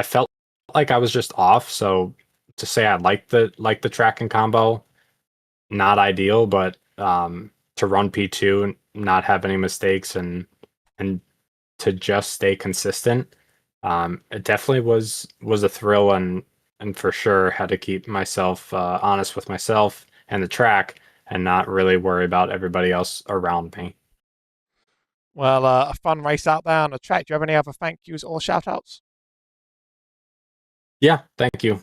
felt like I was just off. So to say I like the track and combo, not ideal, but to run P2 and not have any mistakes and to just stay consistent, it definitely was a thrill, and for sure had to keep myself honest with myself and the track and not really worry about everybody else around me. Well, a fun race out there on the track. Do you have any other thank yous or shout outs? Yeah, thank you.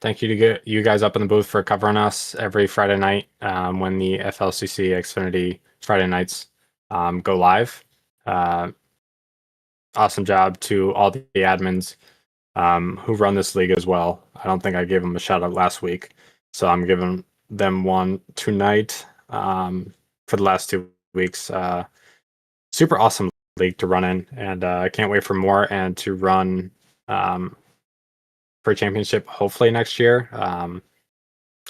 Thank you to get you guys up in the booth for covering us every Friday night when the FLCC Xfinity Friday nights go live. Awesome job to all the admins who run this league as well. I don't think I gave them a shout out last week, so I'm giving them one tonight for the last 2 weeks. Super awesome league to run in, and I can't wait for more and to run for a championship hopefully next year.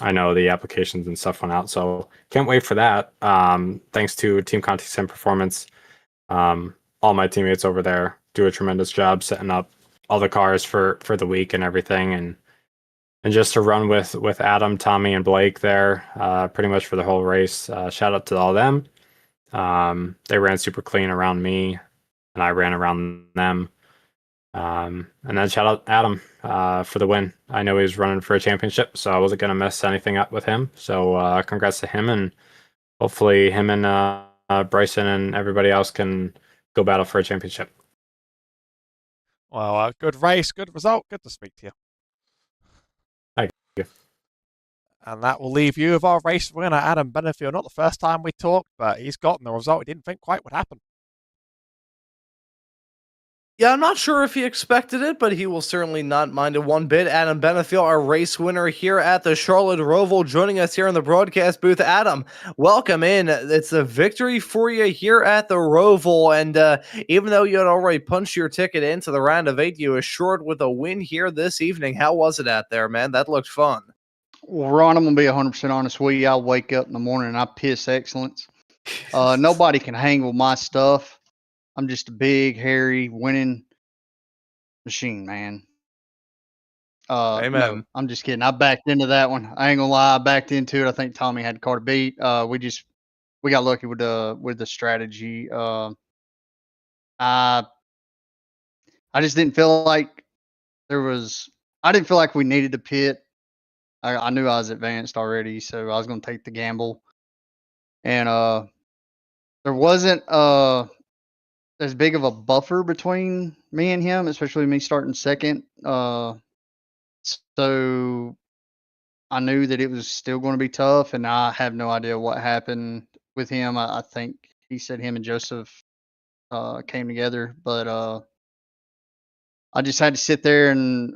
I know the applications and stuff went out, so can't wait for that. Thanks to Team Context and Performance. All my teammates over there do a tremendous job setting up all the cars for the week and everything, and just to run with Adam, Tommy, and Blake there pretty much for the whole race. Shout out to all them. They ran super clean around me, and I ran around them. And then shout out Adam for the win. I know he was running for a championship, so I wasn't going to mess anything up with him. So congrats to him, and hopefully him and Bryson and everybody else can go battle for a championship. Well, good race, good result. Good to speak to you. Thank you. And that will leave you with our race winner, Adam Benefield. Not the first time we talked, but he's gotten the result he didn't think quite would happen. Yeah, I'm not sure if he expected it, but he will certainly not mind it one bit. Adam Benefield, our race winner here at the Charlotte Roval, joining us here in the broadcast booth. Adam, welcome in. It's a victory for you here at the Roval, and even though you had already punched your ticket into the round of 8, you assured with a win here this evening. How was it out there, man? That looked fun. Well, Ron, I'm gonna be 100% honest with you. I wake up in the morning and I piss excellence. Nobody can hang with my stuff. I'm just a big, hairy, winning machine, man. No, Amen. I'm just kidding. I backed into that one. I ain't gonna lie, I backed into it. I think Tommy had the car to beat. We got lucky with the strategy. I I just didn't feel like there was. I didn't feel like we needed to pit. I knew I was advanced already, so I was gonna take the gamble. And there wasn't as big of a buffer between me and him, especially me starting second. So I knew that it was still going to be tough, and I have no idea what happened with him. I think he said him and Joseph came together, but I just had to sit there and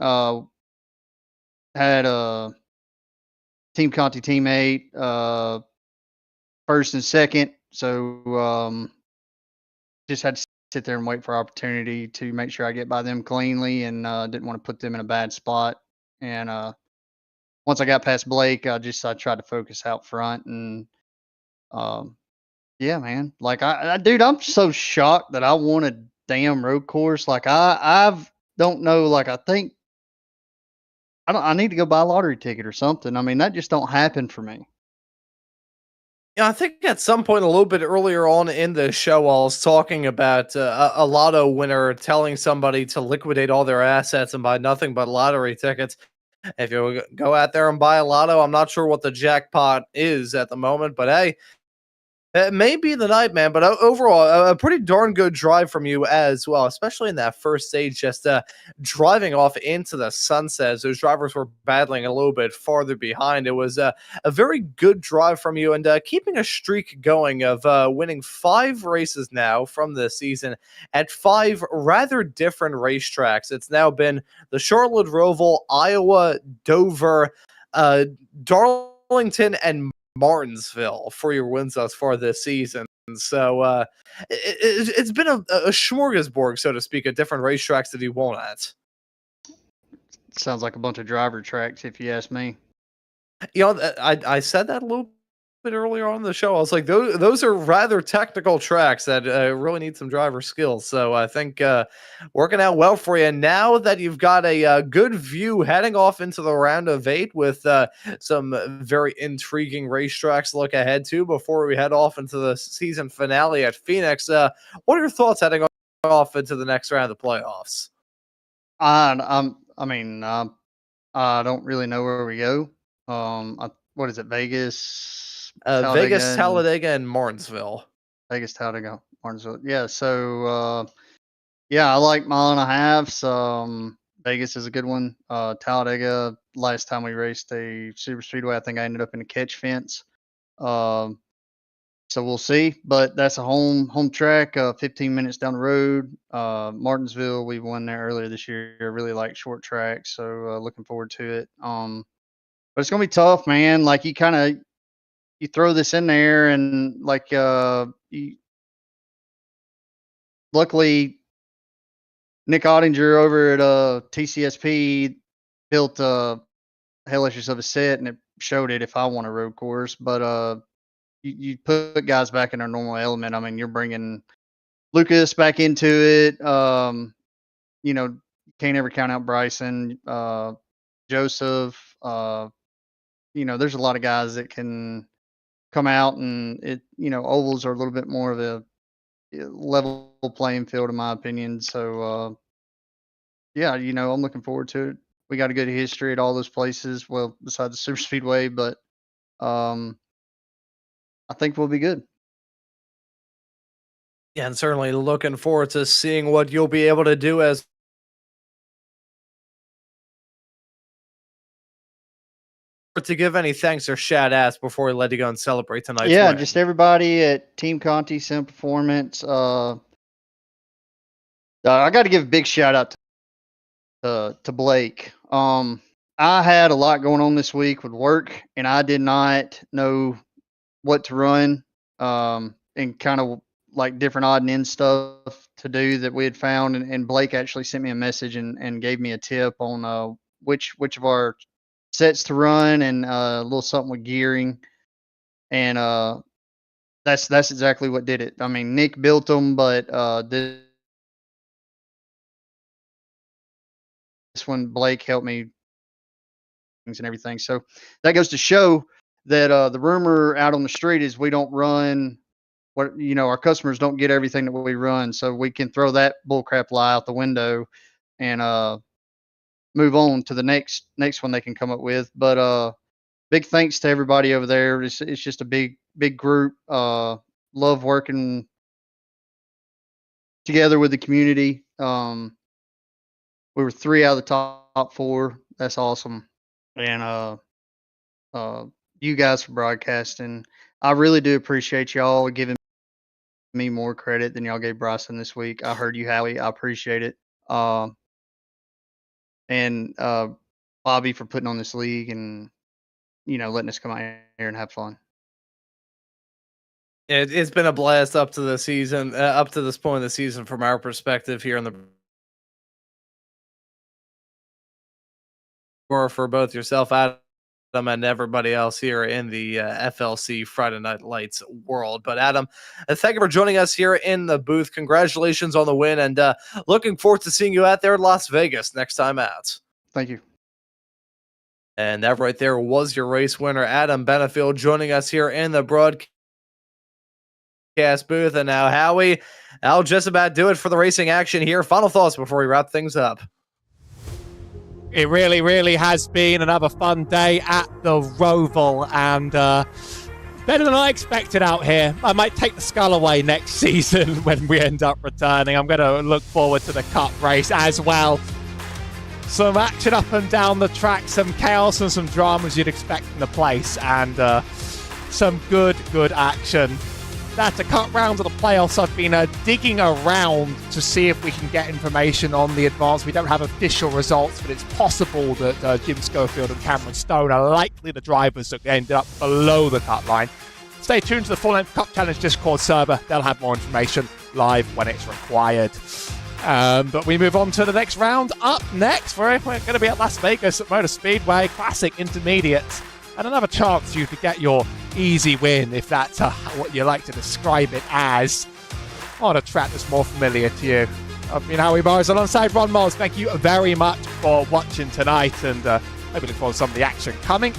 had a Team Conti teammate first and second, so just had to sit there and wait for opportunity to make sure I get by them cleanly, and didn't want to put them in a bad spot. And once I got past Blake, I tried to focus out front, and um, yeah, man. Like dude, I'm so shocked that I won a damn road course. Like I've don't know. Like I think I need to go buy a lottery ticket or something. I mean, that just don't happen for me. Yeah, I think at some point a little bit earlier on in the show, I was talking about a lotto winner telling somebody to liquidate all their assets and buy nothing but lottery tickets. If you go out there and buy a lotto, I'm not sure what the jackpot is at the moment, but hey, it may be the night, man, but overall, a pretty darn good drive from you as well, especially in that first stage, just driving off into the sunset. Those drivers were battling a little bit farther behind. It was a very good drive from you, and keeping a streak going of winning 5 races now from this season at 5 rather different racetracks. It's now been the Charlotte Roval, Iowa, Dover, uh, Darlington, and Martinsville for your wins thus far this season. So it's been a smorgasbord, so to speak, of different racetracks that he won at. Sounds like a bunch of driver tracks, if you ask me. You know, I said that a little bit earlier on in the show. I was like, those are rather technical tracks that really need some driver skills. So I think working out well for you. Now that you've got a good view heading off into the round of 8 with some very intriguing racetracks to look ahead to before we head off into the season finale at Phoenix. What are your thoughts heading off into the next round of the playoffs? I mean, I don't really know where we go. What is it? Vegas, Vegas, Talladega, and Talladega, and Martinsville. Vegas, Talladega, Martinsville. Yeah. So, yeah, I like mile and a half. Vegas is a good one. Talladega, last time we raced a super speedway, I think I ended up in a catch fence. Um, so we'll see, but that's a home track, 15 minutes down the road. Martinsville, we won there earlier this year. I really like short tracks, so looking forward to it. But it's gonna be tough, man. Like you throw this in there, and like luckily Nick Ottinger over at TCSP built hellishness of a set, and it showed it if I want a road course. But you put guys back in their normal element. I mean, you're bringing Lucas back into it. You can't ever count out Bryson, Joseph. There's a lot of guys that can come out, and ovals are a little bit more of a level playing field, in my opinion. So, yeah, I'm looking forward to it. We got a good history at all those places. Well, besides the super speedway, but um, I think we'll be good. Yeah, and certainly looking forward to seeing what you'll be able to do as to give any thanks or shout outs before we let you go and celebrate tonight's Yeah, win? just everybody at Team Conti, Sim Performance. I got to give a big shout out to Blake. I had a lot going on this week with work, and I did not know what to run, and kind of like different odd and end stuff to do that we had found. And Blake actually sent me a message and gave me a tip on which of our sets to run, and a little something with gearing. And that's exactly what did it. I mean, Nick built them, but this one Blake helped me things and everything. So that goes to show that the rumor out on the street is we don't run what our customers don't get everything that we run. So we can throw that bullcrap lie out the window and move on to the next one they can come up with. But big thanks to everybody over there. It's just a big group. Love working together with the community. We were 3 out of the top 4. That's awesome. And you guys for broadcasting. I really do appreciate y'all giving me more credit than y'all gave Bryson this week. I heard you, Howie. I appreciate it. And Bobby for putting on this league and letting us come out here and have fun. It's been a blast up to the season, up to this point of the season from our perspective here in the for both yourself, Adam, and everybody else here in the FLC Friday Night Lights world. But Adam, thank you for joining us here in the booth. Congratulations on the win, and looking forward to seeing you out there in Las Vegas next time out. Thank you. And that right there was your race winner, Adam Benefield, joining us here in the broadcast booth. And now, Howie, I'll just about do it for the racing action here. Final thoughts before we wrap things up. It really, really has been another fun day at the Roval, and better than I expected out here. I might take the skull away next season when we end up returning. I'm going to look forward to the Cup race as well. Some action up and down the track, some chaos and some dramas you'd expect in the place, and some good action. That's a cut round of the playoffs. I've been digging around to see if we can get information on the advance. We don't have official results, but it's possible that Jim Schofield and Cameron Stone are likely the drivers that ended up below the cut line. Stay tuned to the full-length Cup Challenge Discord server. They'll have more information live when it's required. But we move on to the next round. Up next, we're going to be at Las Vegas at Motor Speedway Classic Intermediates. And another chance for you to get your easy win, if that's what you like to describe it as, on a track that's more familiar to you. I've been Howie Morris alongside Ron Moles. Thank you very much for watching tonight, and I look forward to some of the action coming